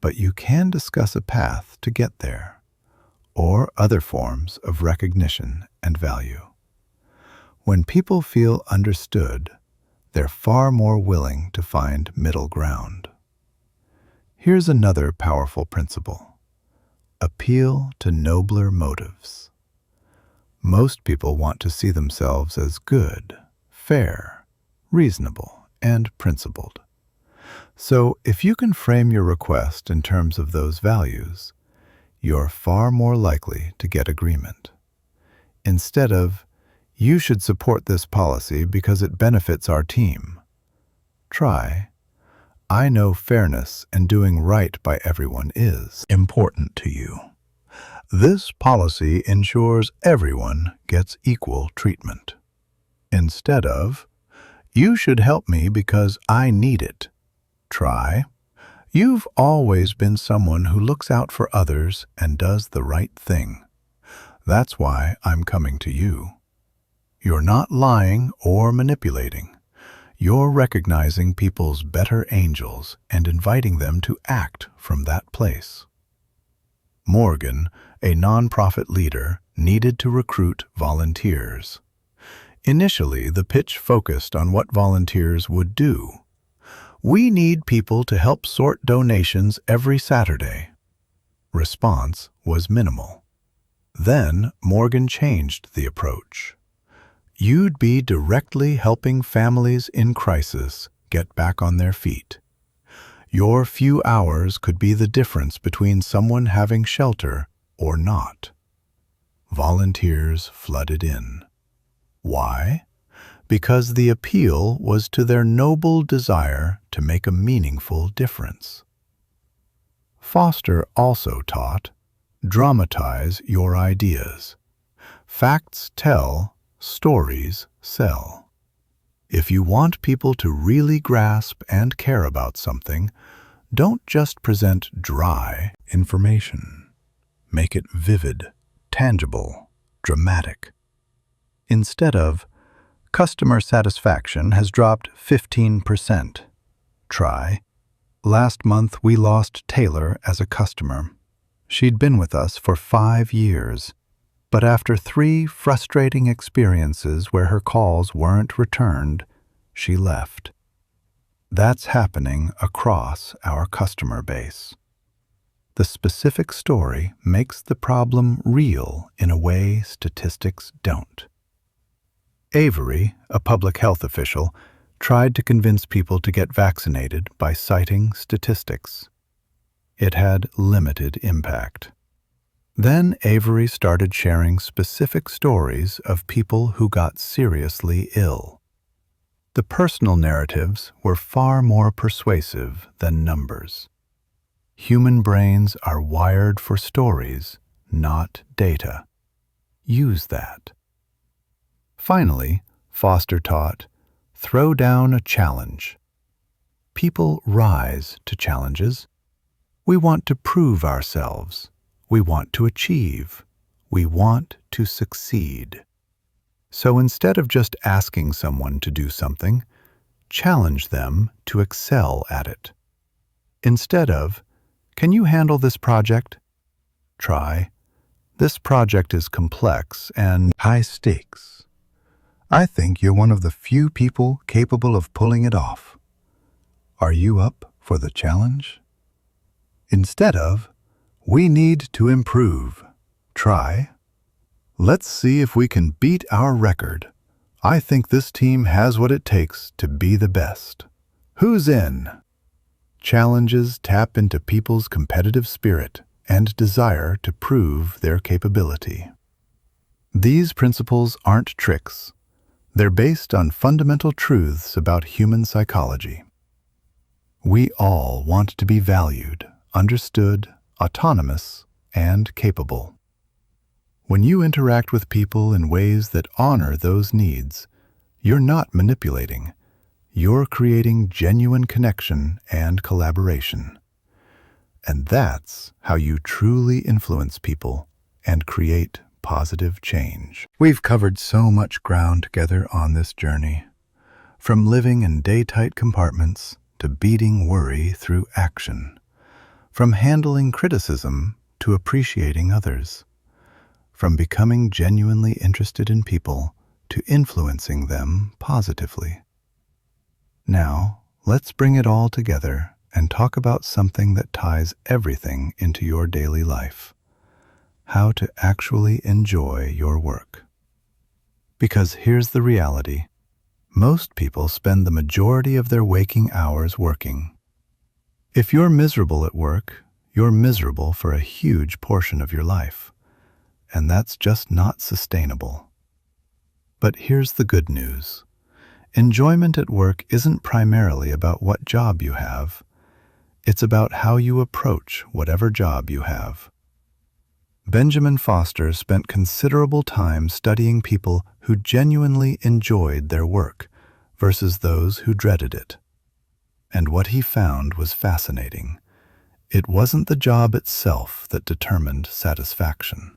but you can discuss a path to get there, or other forms of recognition and value. When people feel understood, they're far more willing to find middle ground. Here's another powerful principle. Appeal to nobler motives. Most people want to see themselves as good, fair, reasonable, and principled. So if you can frame your request in terms of those values, you're far more likely to get agreement. Instead of, you should support this policy because it benefits our team. Try, I know fairness and doing right by everyone is important to you. This policy ensures everyone gets equal treatment. Instead of, you should help me because I need it, try, you've always been someone who looks out for others and does the right thing. That's why I'm coming to you. You're not lying or manipulating. You're recognizing people's better angels and inviting them to act from that place. Morgan, a nonprofit leader, needed to recruit volunteers. Initially, the pitch focused on what volunteers would do. We need people to help sort donations every Saturday. Response was minimal. Then Morgan changed the approach. You'd be directly helping families in crisis get back on their feet. Your few hours could be the difference between someone having shelter or not. Volunteers flooded in. Why? Because the appeal was to their noble desire to make a meaningful difference. Foster also taught, dramatize your ideas. Facts tell, stories sell. If you want people to really grasp and care about something, don't just present dry information. Make it vivid, tangible, dramatic. Instead of, customer satisfaction has dropped 15%. Try, last month we lost Taylor as a customer. She'd been with us for 5 years, but after 3 frustrating experiences where her calls weren't returned, she left. That's happening across our customer base. The specific story makes the problem real in a way statistics don't. Avery, a public health official, tried to convince people to get vaccinated by citing statistics. It had limited impact. Then Avery started sharing specific stories of people who got seriously ill. The personal narratives were far more persuasive than numbers. Human brains are wired for stories, not data. Use that. Finally, Foster taught, throw down a challenge. People rise to challenges. We want to prove ourselves. We want to achieve. We want to succeed. So instead of just asking someone to do something, challenge them to excel at it. Instead of, can you handle this project? Try, this project is complex and high stakes. I think you're one of the few people capable of pulling it off. Are you up for the challenge? Instead of, we need to improve. Try, let's see if we can beat our record. I think this team has what it takes to be the best. Who's in? Challenges tap into people's competitive spirit and desire to prove their capability. These principles aren't tricks. They're based on fundamental truths about human psychology. We all want to be valued, understood, autonomous, and capable. When you interact with people in ways that honor those needs, you're not manipulating. You're creating genuine connection and collaboration. And that's how you truly influence people and create positive change. We've covered so much ground together on this journey, from living in day-tight compartments to beating worry through action, from handling criticism to appreciating others, from becoming genuinely interested in people to influencing them positively. Now, let's bring it all together and talk about something that ties everything into your daily life: how to actually enjoy your work. Because here's the reality. Most people spend the majority of their waking hours working. If you're miserable at work, you're miserable for a huge portion of your life, and that's just not sustainable. But here's the good news. Enjoyment at work isn't primarily about what job you have. It's about how you approach whatever job you have. Benjamin Foster spent considerable time studying people who genuinely enjoyed their work versus those who dreaded it. And what he found was fascinating. It wasn't the job itself that determined satisfaction.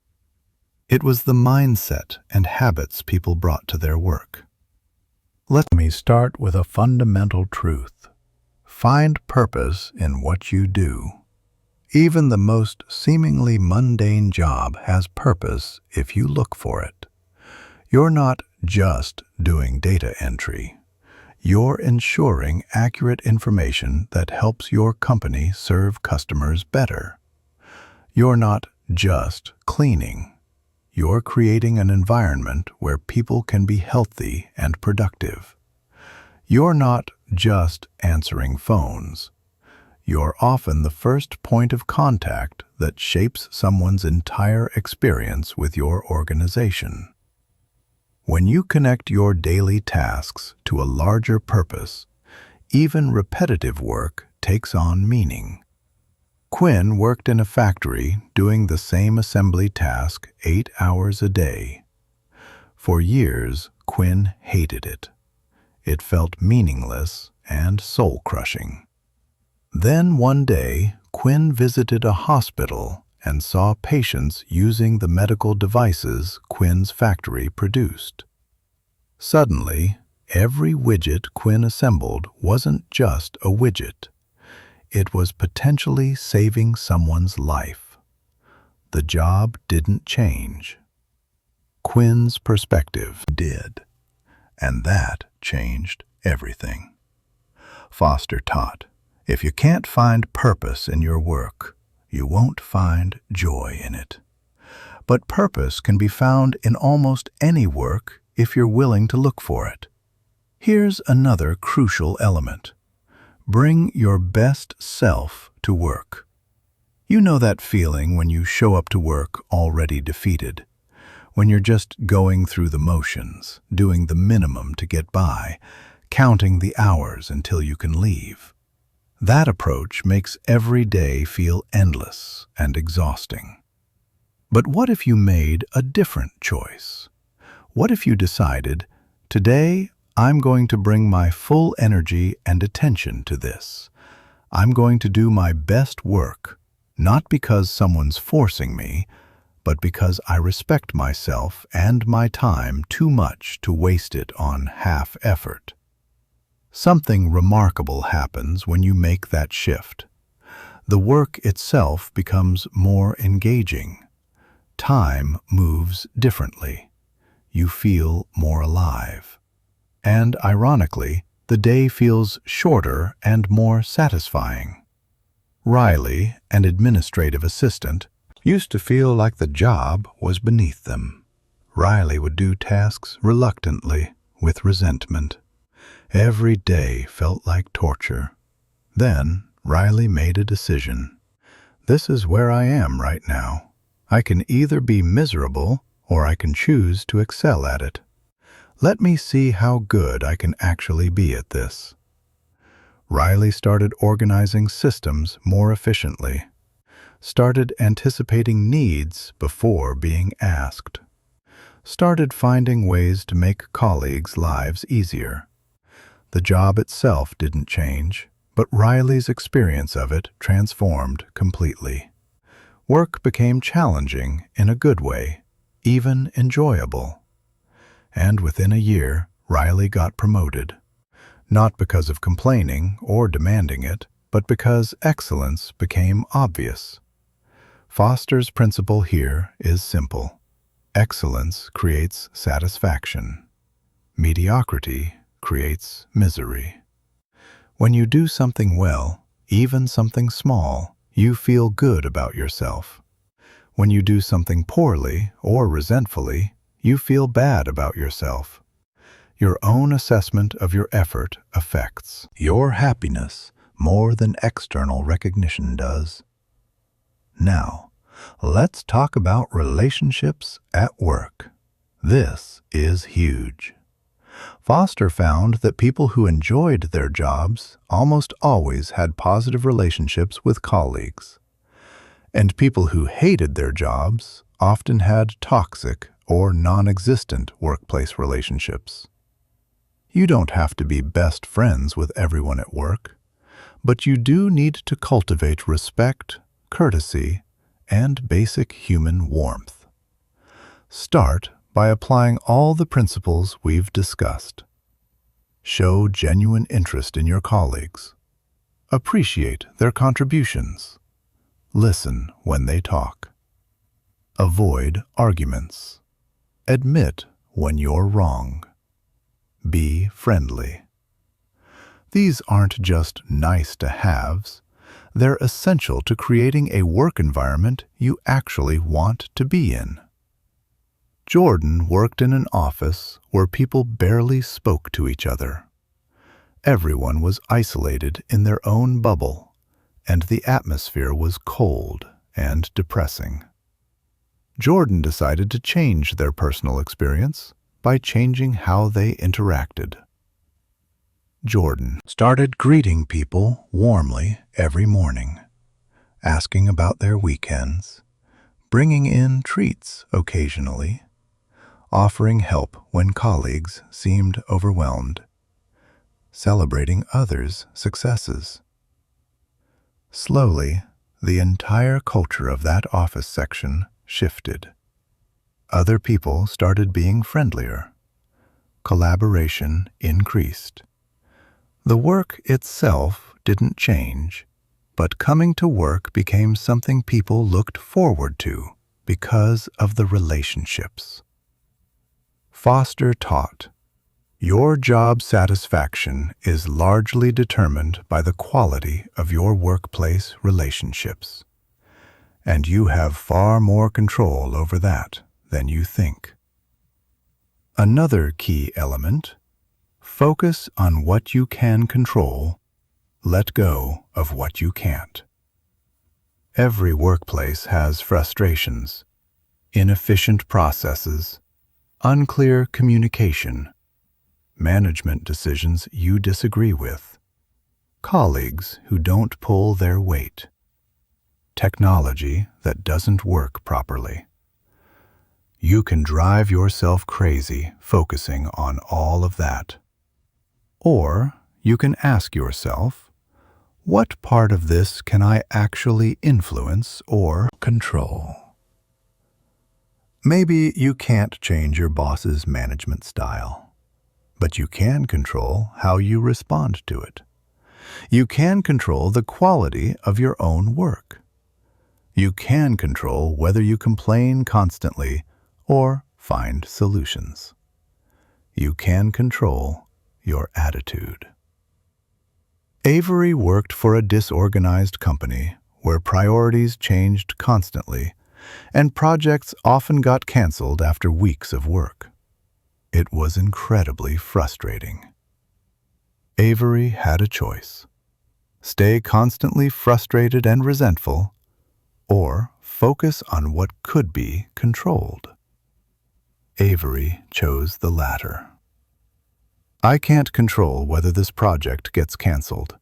It was the mindset and habits people brought to their work. Let me start with a fundamental truth. Find purpose in what you do. Even the most seemingly mundane job has purpose if you look for it. You're not just doing data entry. You're ensuring accurate information that helps your company serve customers better. You're not just cleaning. You're creating an environment where people can be healthy and productive. You're not just answering phones. You're often the first point of contact that shapes someone's entire experience with your organization. When you connect your daily tasks to a larger purpose, even repetitive work takes on meaning. Quinn worked in a factory doing the same assembly task 8 hours a day. For years, Quinn hated it. It felt meaningless and soul-crushing. Then one day, Quinn visited a hospital and saw patients using the medical devices Quinn's factory produced. Suddenly, every widget Quinn assembled wasn't just a widget. It was potentially saving someone's life. The job didn't change. Quinn's perspective did, and that changed everything. Foster taught, if you can't find purpose in your work, you won't find joy in it. But purpose can be found in almost any work if you're willing to look for it. Here's another crucial element. Bring your best self to work. You know that feeling when you show up to work already defeated, when you're just going through the motions, doing the minimum to get by, counting the hours until you can leave. That approach makes every day feel endless and exhausting. But what if you made a different choice? What if you decided, today I'm going to bring my full energy and attention to this. I'm going to do my best work, not because someone's forcing me, but because I respect myself and my time too much to waste it on half effort. Something remarkable happens when you make that shift. The work itself becomes more engaging. Time moves differently. You feel more alive. And ironically, the day feels shorter and more satisfying. Riley, an administrative assistant, used to feel like the job was beneath them. Riley would do tasks reluctantly, with resentment. Every day felt like torture. Then Riley made a decision. This is where I am right now. I can either be miserable or I can choose to excel at it. Let me see how good I can actually be at this. Riley started organizing systems more efficiently, started anticipating needs before being asked, started finding ways to make colleagues' lives easier. The job itself didn't change, but Riley's experience of it transformed completely. Work became challenging in a good way, even enjoyable. And within a year, Riley got promoted. Not because of complaining or demanding it, but because excellence became obvious. Foster's principle here is simple. Excellence creates satisfaction. Mediocrity creates misery. When you do something well, even something small, you feel good about yourself. When you do something poorly or resentfully, you feel bad about yourself. Your own assessment of your effort affects your happiness more than external recognition does. Now, let's talk about relationships at work. This is huge. Foster found that people who enjoyed their jobs almost always had positive relationships with colleagues, and people who hated their jobs often had toxic or non-existent workplace relationships. You don't have to be best friends with everyone at work, but you do need to cultivate respect, courtesy, and basic human warmth. Start by applying all the principles we've discussed. Show genuine interest in your colleagues. Appreciate their contributions. Listen when they talk. Avoid arguments. Admit when you're wrong. Be friendly. These aren't just nice-to-haves. They're essential to creating a work environment you actually want to be in. Jordan worked in an office where people barely spoke to each other. Everyone was isolated in their own bubble, and the atmosphere was cold and depressing. Jordan decided to change their personal experience by changing how they interacted. Jordan started greeting people warmly every morning, asking about their weekends, bringing in treats occasionally, offering help when colleagues seemed overwhelmed, celebrating others' successes. Slowly, the entire culture of that office section shifted. Other people started being friendlier. Collaboration increased. The work itself didn't change, but coming to work became something people looked forward to because of the relationships. Foster taught, your job satisfaction is largely determined by the quality of your workplace relationships, and you have far more control over that than you think. Another key element: focus on what you can control, let go of what you can't. Every workplace has frustrations, inefficient processes, unclear communication, management decisions you disagree with, colleagues who don't pull their weight, technology that doesn't work properly. You can drive yourself crazy focusing on all of that. Or you can ask yourself, what part of this can I actually influence or control? Maybe you can't change your boss's management style, but you can control how you respond to it. You can control the quality of your own work. You can control whether you complain constantly or find solutions. You can control your attitude. Avery worked for a disorganized company where priorities changed constantly and projects often got canceled after weeks of work. It was incredibly frustrating. Avery had a choice: stay constantly frustrated and resentful, or focus on what could be controlled. Avery chose the latter. I can't control whether this project gets canceled,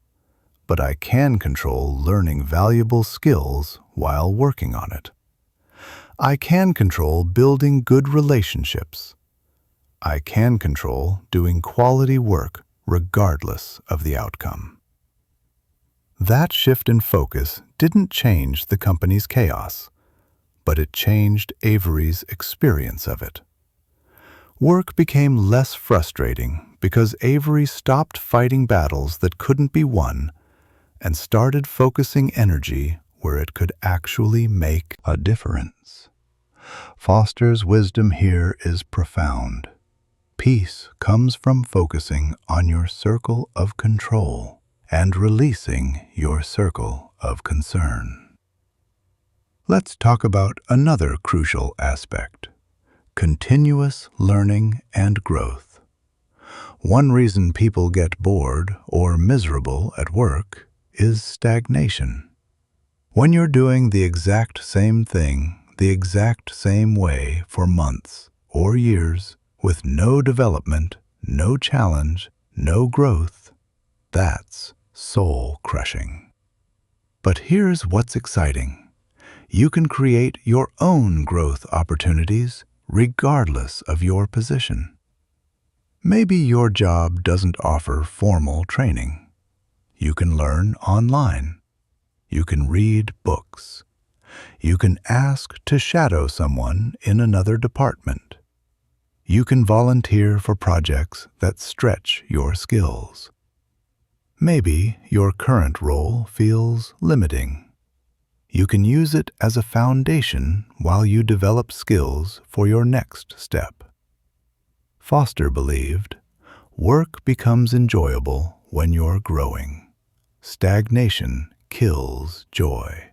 but I can control learning valuable skills while working on it. I can control building good relationships. I can control doing quality work regardless of the outcome. That shift in focus didn't change the company's chaos, but it changed Avery's experience of it. Work became less frustrating because Avery stopped fighting battles that couldn't be won and started focusing energy where it could actually make a difference. Foster's wisdom here is profound. Peace comes from focusing on your circle of control and releasing your circle of concern. Let's talk about another crucial aspect: continuous learning and growth. One reason people get bored or miserable at work is stagnation. When you're doing the exact same thing the exact same way for months or years with no development, No challenge, no growth. That's soul-crushing. But here's what's exciting. You can create your own growth opportunities regardless of your position. Maybe your job doesn't offer formal training. You can learn online. You can read books. You can ask to shadow someone in another department. You can volunteer for projects that stretch your skills. Maybe your current role feels limiting. You can use it as a foundation while you develop skills for your next step. Foster believed, work becomes enjoyable when you're growing. Stagnation kills joy.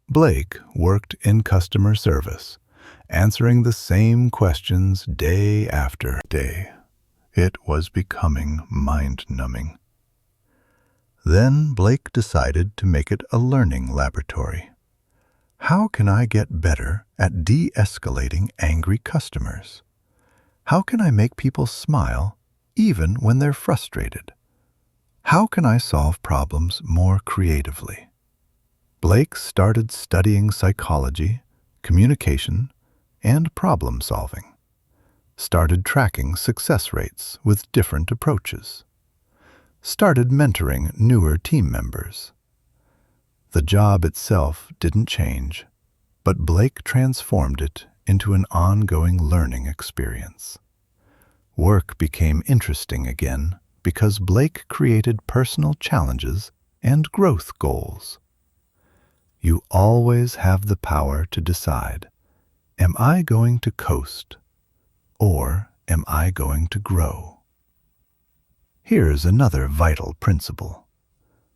Blake worked in customer service, answering the same questions day after day. It was becoming mind-numbing. Then Blake decided to make it a learning laboratory. How can I get better at de-escalating angry customers? How can I make people smile even when they're frustrated? How can I solve problems more creatively? Blake started studying psychology, communication, and problem solving. Started tracking success rates with different approaches. Started mentoring newer team members. The job itself didn't change, but Blake transformed it into an ongoing learning experience. Work became interesting again because Blake created personal challenges and growth goals. You always have the power to decide, am I going to coast or am I going to grow? Here's another vital principle.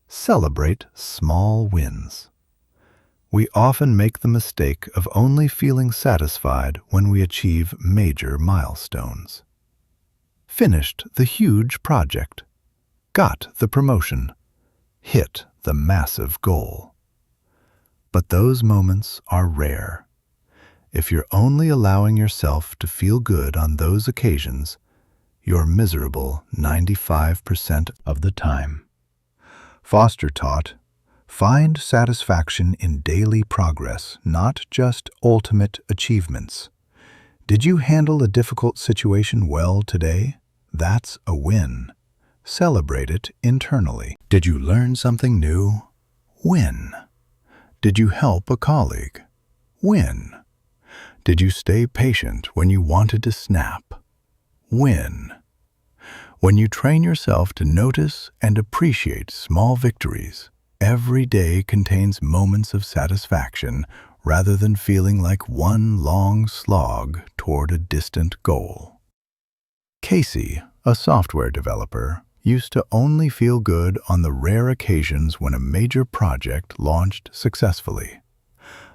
Celebrate small wins. We often make the mistake of only feeling satisfied when we achieve major milestones. Finished the huge project, got the promotion, hit the massive goal. But those moments are rare. If you're only allowing yourself to feel good on those occasions, you're miserable 95% of the time. Foster taught, find satisfaction in daily progress, not just ultimate achievements. Did you handle a difficult situation well today? That's a win. Celebrate it internally. Did you learn something new? Win. Did you help a colleague? Win. Did you stay patient when you wanted to snap? Win. When you train yourself to notice and appreciate small victories, every day contains moments of satisfaction rather than feeling like one long slog toward a distant goal. Casey, a software developer, used to only feel good on the rare occasions when a major project launched successfully.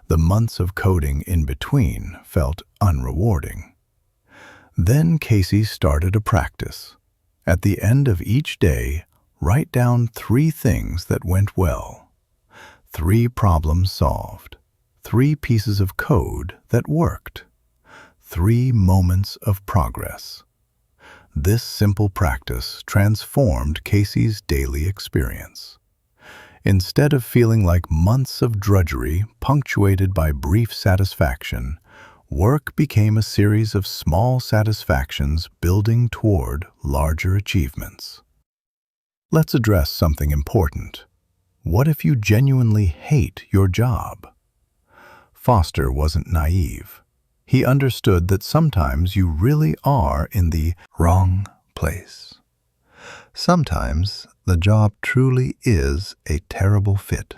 The months of coding in between felt unrewarding. Then Casey started a practice. At the end of each day, write down 3 things that went well. 3 problems solved. 3 pieces of code that worked. 3 moments of progress. This simple practice transformed Casey's daily experience. Instead of feeling like months of drudgery punctuated by brief satisfaction, work became a series of small satisfactions building toward larger achievements. Let's address something important. What if you genuinely hate your job? Foster wasn't naive. He understood that sometimes you really are in the wrong place. Sometimes the job truly is a terrible fit.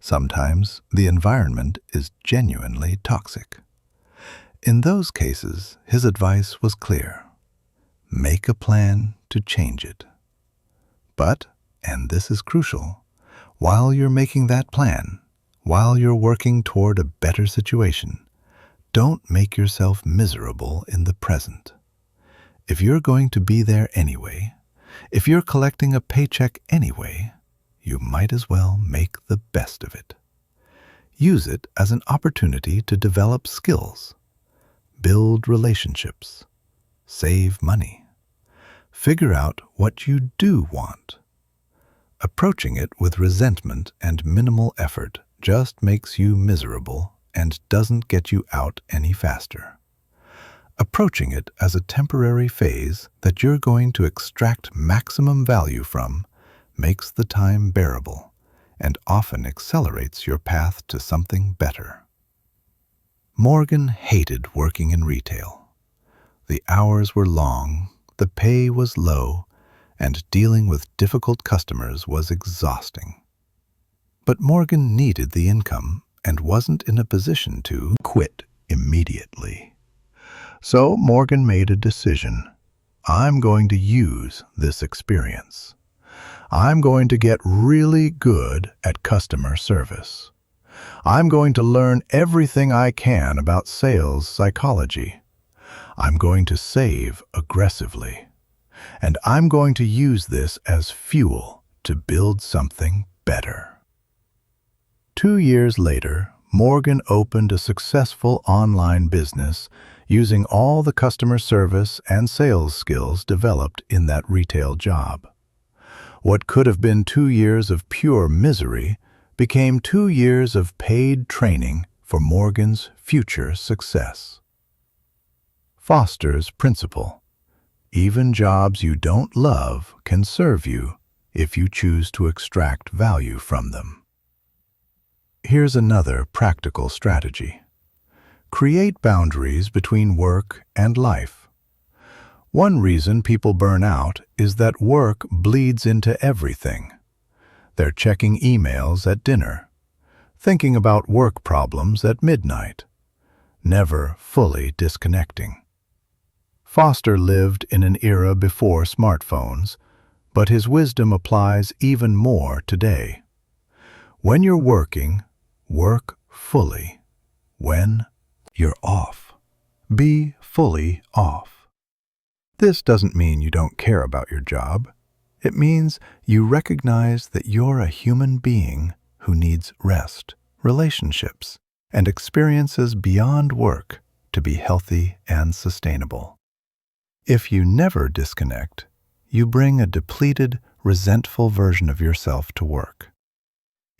Sometimes the environment is genuinely toxic. In those cases, his advice was clear. Make a plan to change it. But, and this is crucial, while you're making that plan, while you're working toward a better situation, don't make yourself miserable in the present. If you're going to be there anyway, if you're collecting a paycheck anyway, you might as well make the best of it. Use it as an opportunity to develop skills, build relationships, save money, Figure out what you do want. Approaching it with resentment and minimal effort just makes you miserable and doesn't get you out any faster. Approaching it as a temporary phase that you're going to extract maximum value from makes the time bearable and often accelerates your path to something better. Morgan hated working in retail. The hours were long, the pay was low, and dealing with difficult customers was exhausting. But Morgan needed the income and wasn't in a position to quit immediately. So Morgan made a decision. I'm going to use this experience. I'm going to get really good at customer service. I'm going to learn everything I can about sales psychology. I'm going to save aggressively. And I'm going to use this as fuel to build something better. 2 years later, Morgan opened a successful online business using all the customer service and sales skills developed in that retail job. What could have been 2 years of pure misery became 2 years of paid training for Morgan's future success. Foster's principle: even jobs you don't love can serve you if you choose to extract value from them. Here's another practical strategy. Create boundaries between work and life. One reason people burn out is that work bleeds into everything. They're checking emails at dinner, thinking about work problems at midnight, never fully disconnecting. Foster lived in an era before smartphones, but his wisdom applies even more today. When you're working, work fully. When you're off, be fully off. This doesn't mean you don't care about your job. It means you recognize that you're a human being who needs rest, relationships, and experiences beyond work to be healthy and sustainable. If you never disconnect, you bring a depleted, resentful version of yourself to work.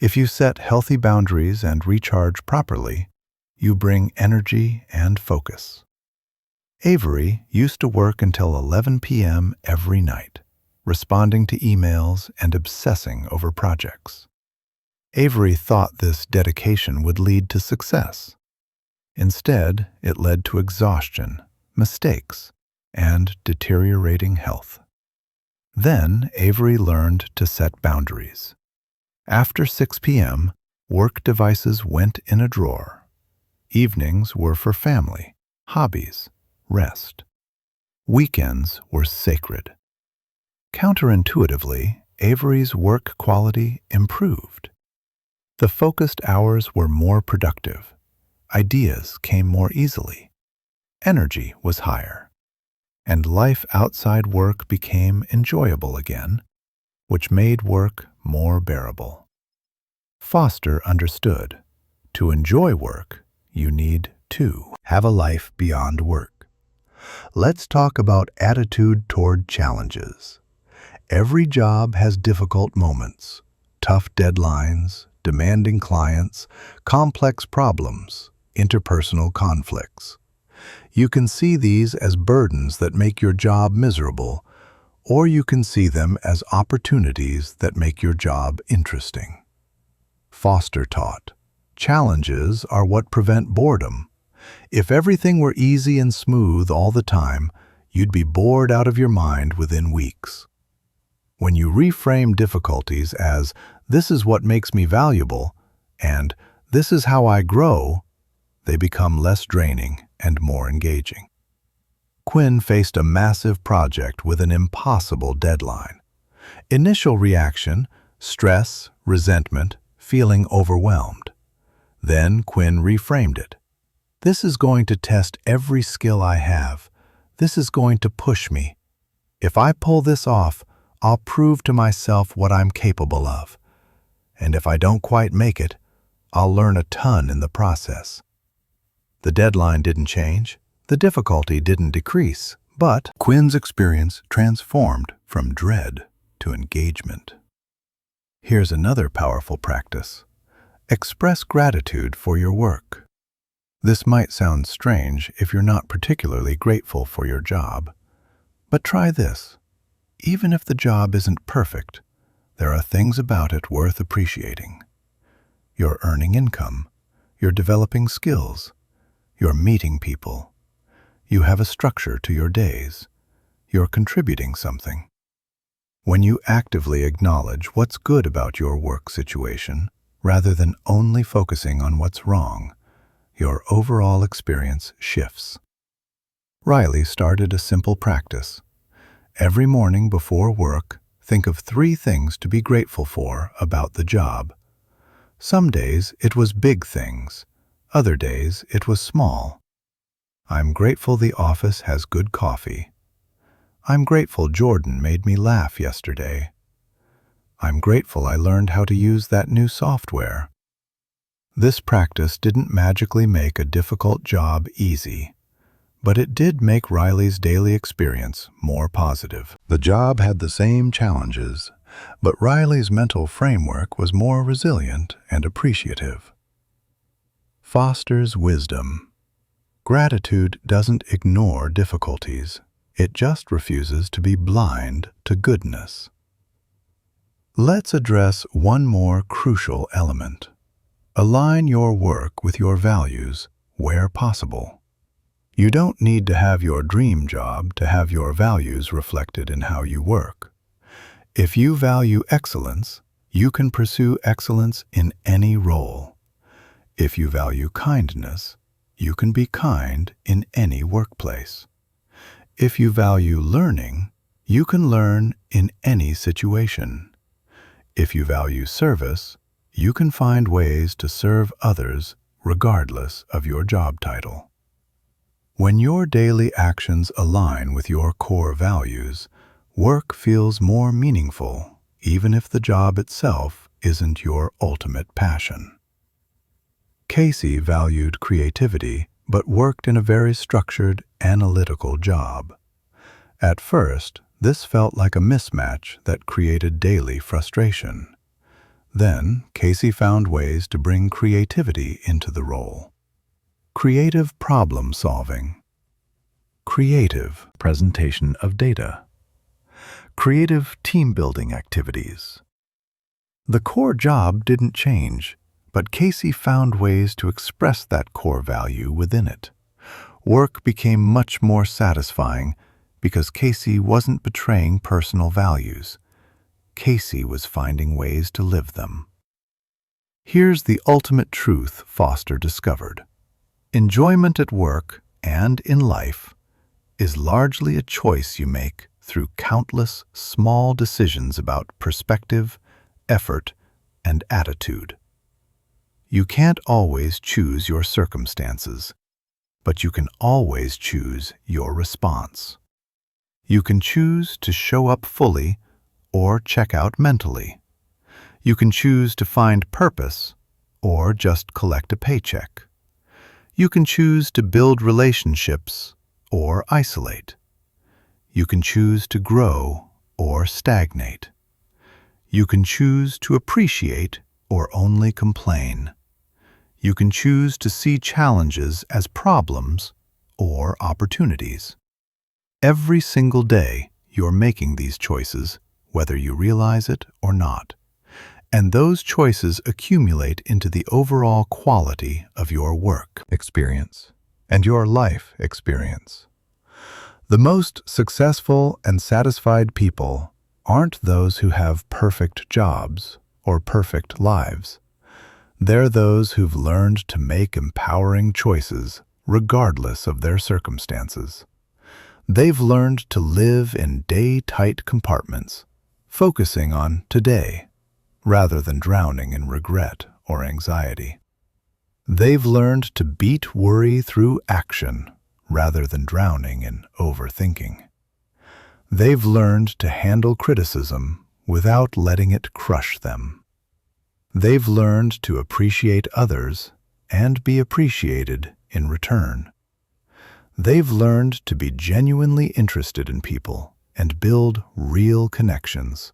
If you set healthy boundaries and recharge properly, you bring energy and focus. Avery used to work until 11 p.m. every night, responding to emails and obsessing over projects. Avery thought this dedication would lead to success. Instead, it led to exhaustion, mistakes, and deteriorating health. Then Avery learned to set boundaries. After 6 p.m., work devices went in a drawer. Evenings were for family, hobbies, rest. Weekends were sacred. Counterintuitively, Avery's work quality improved. The focused hours were more productive. Ideas came more easily. Energy was higher. And life outside work became enjoyable again, which made work more bearable. Foster understood. To enjoy work, you need to have a life beyond work. Let's talk about attitude toward challenges. Every job has difficult moments, tough deadlines, demanding clients, complex problems, interpersonal conflicts. You can see these as burdens that make your job miserable, or you can see them as opportunities that make your job interesting. Foster taught, challenges are what prevent boredom. If everything were easy and smooth all the time, you'd be bored out of your mind within weeks. When you reframe difficulties as, "This is what makes me valuable," and "This is how I grow," they become less draining and more engaging. Quinn faced a massive project with an impossible deadline. Initial reaction: stress, resentment, feeling overwhelmed. Then Quinn reframed it. "This is going to test every skill I have. This is going to push me. If I pull this off, I'll prove to myself what I'm capable of. And if I don't quite make it, I'll learn a ton in the process." The deadline didn't change, the difficulty didn't decrease, But Quinn's experience transformed from dread to engagement. Here's another powerful practice. Express gratitude for your work. This might sound strange if you're not particularly grateful for your job, but try this. Even if the job isn't perfect, there are things about it worth appreciating. You're earning income, you're developing skills, you're meeting people, you have a structure to your days, you're contributing something. When you actively acknowledge what's good about your work situation, rather than only focusing on what's wrong, your overall experience shifts. Riley started a simple practice. Every morning before work, think of 3 things to be grateful for about the job. Some days it was big things, other days it was small. I'm grateful the office has good coffee. I'm grateful Jordan made me laugh yesterday. I'm grateful I learned how to use that new software. This practice didn't magically make a difficult job easy, but it did make Riley's daily experience more positive. The job had the same challenges, but Riley's mental framework was more resilient and appreciative. Fosters wisdom. Gratitude doesn't ignore difficulties. It just refuses to be blind to goodness. Let's address one more crucial element. Align your work with your values where possible. You don't need to have your dream job to have your values reflected in how you work. If you value excellence, you can pursue excellence in any role. If you value kindness, you can be kind in any workplace. If you value learning, you can learn in any situation. If you value service, you can find ways to serve others regardless of your job title. When your daily actions align with your core values, work feels more meaningful, even if the job itself isn't your ultimate passion. Casey valued creativity, but worked in a very structured, analytical job. At first, this felt like a mismatch that created daily frustration. Then, Casey found ways to bring creativity into the role. Creative problem solving. Creative presentation of data. Creative team building activities. The core job didn't change, but Casey found ways to express that core value within it. Work became much more satisfying because Casey wasn't betraying personal values. Casey was finding ways to live them. Here's the ultimate truth Foster discovered. Enjoyment at work and in life is largely a choice you make through countless small decisions about perspective, effort, and attitude. You can't always choose your circumstances, but you can always choose your response. You can choose to show up fully or check out mentally. You can choose to find purpose or just collect a paycheck. You can choose to build relationships or isolate. You can choose to grow or stagnate. You can choose to appreciate or only complain. You can choose to see challenges as problems or opportunities. Every single day, you're making these choices, whether you realize it or not. And those choices accumulate into the overall quality of your work experience and your life experience. The most successful and satisfied people aren't those who have perfect jobs or perfect lives. They're those who've learned to make empowering choices regardless of their circumstances. They've learned to live in day-tight compartments, focusing on today, rather than drowning in regret or anxiety. They've learned to beat worry through action, rather than drowning in overthinking. They've learned to handle criticism without letting it crush them. They've learned to appreciate others and be appreciated in return. They've learned to be genuinely interested in people and build real connections.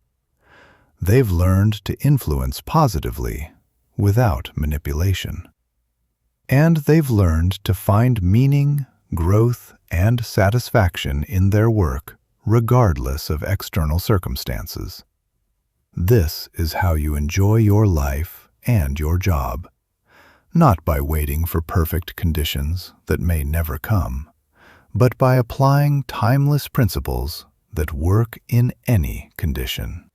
They've learned to influence positively without manipulation. And they've learned to find meaning, growth, and satisfaction in their work regardless of external circumstances. This is how you enjoy your life and your job, not by waiting for perfect conditions that may never come, but by applying timeless principles that work in any condition.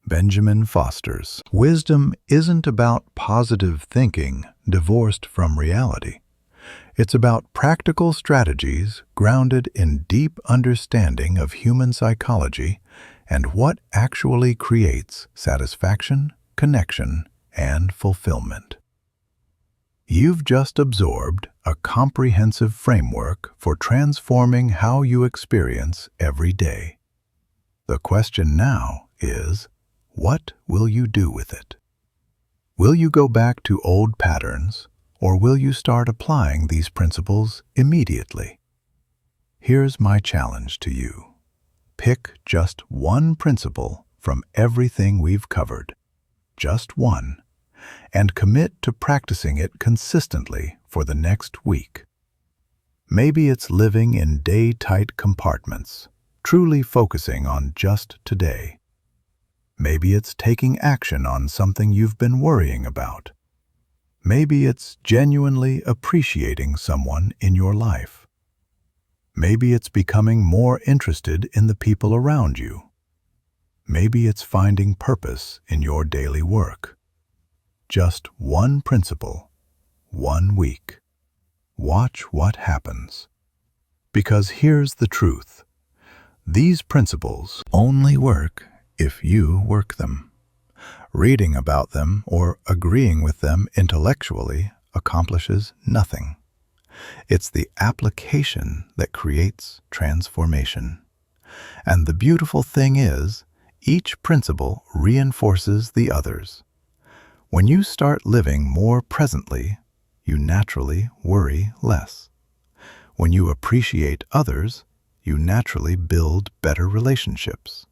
Benjamin Foster's wisdom isn't about positive thinking divorced from reality. It's about practical strategies grounded in deep understanding of human psychology and what actually creates satisfaction, connection, and fulfillment. You've just absorbed a comprehensive framework for transforming how you experience every day. The question now is, what will you do with it? Will you go back to old patterns, or will you start applying these principles immediately? Here's my challenge to you. Pick just one principle from everything we've covered, just one, and commit to practicing it consistently for the next week. Maybe it's living in day-tight compartments, truly focusing on just today. Maybe it's taking action on something you've been worrying about. Maybe it's genuinely appreciating someone in your life. Maybe it's becoming more interested in the people around you. Maybe it's finding purpose in your daily work. Just one principle, 1 week. Watch what happens. Because here's the truth. These principles only work if you work them. Reading about them or agreeing with them intellectually accomplishes nothing. It's the application that creates transformation. And the beautiful thing is, each principle reinforces the others. When you start living more presently, you naturally worry less. When you appreciate others, you naturally build better relationships.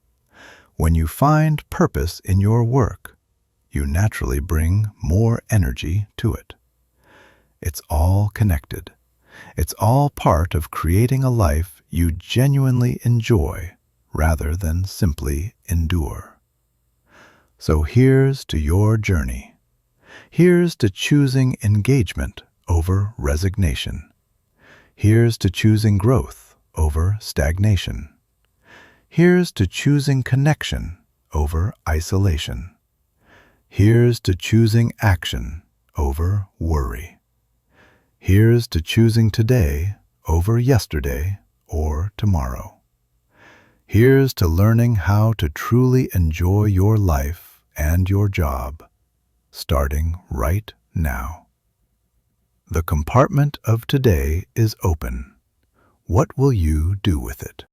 When you find purpose in your work, you naturally bring more energy to it. It's all connected. It's all part of creating a life you genuinely enjoy rather than simply endure. So here's to your journey. Here's to choosing engagement over resignation. Here's to choosing growth over stagnation. Here's to choosing connection over isolation. Here's to choosing action over worry. Here's to choosing today over yesterday or tomorrow. Here's to learning how to truly enjoy your life and your job, starting right now. The compartment of today is open. What will you do with it?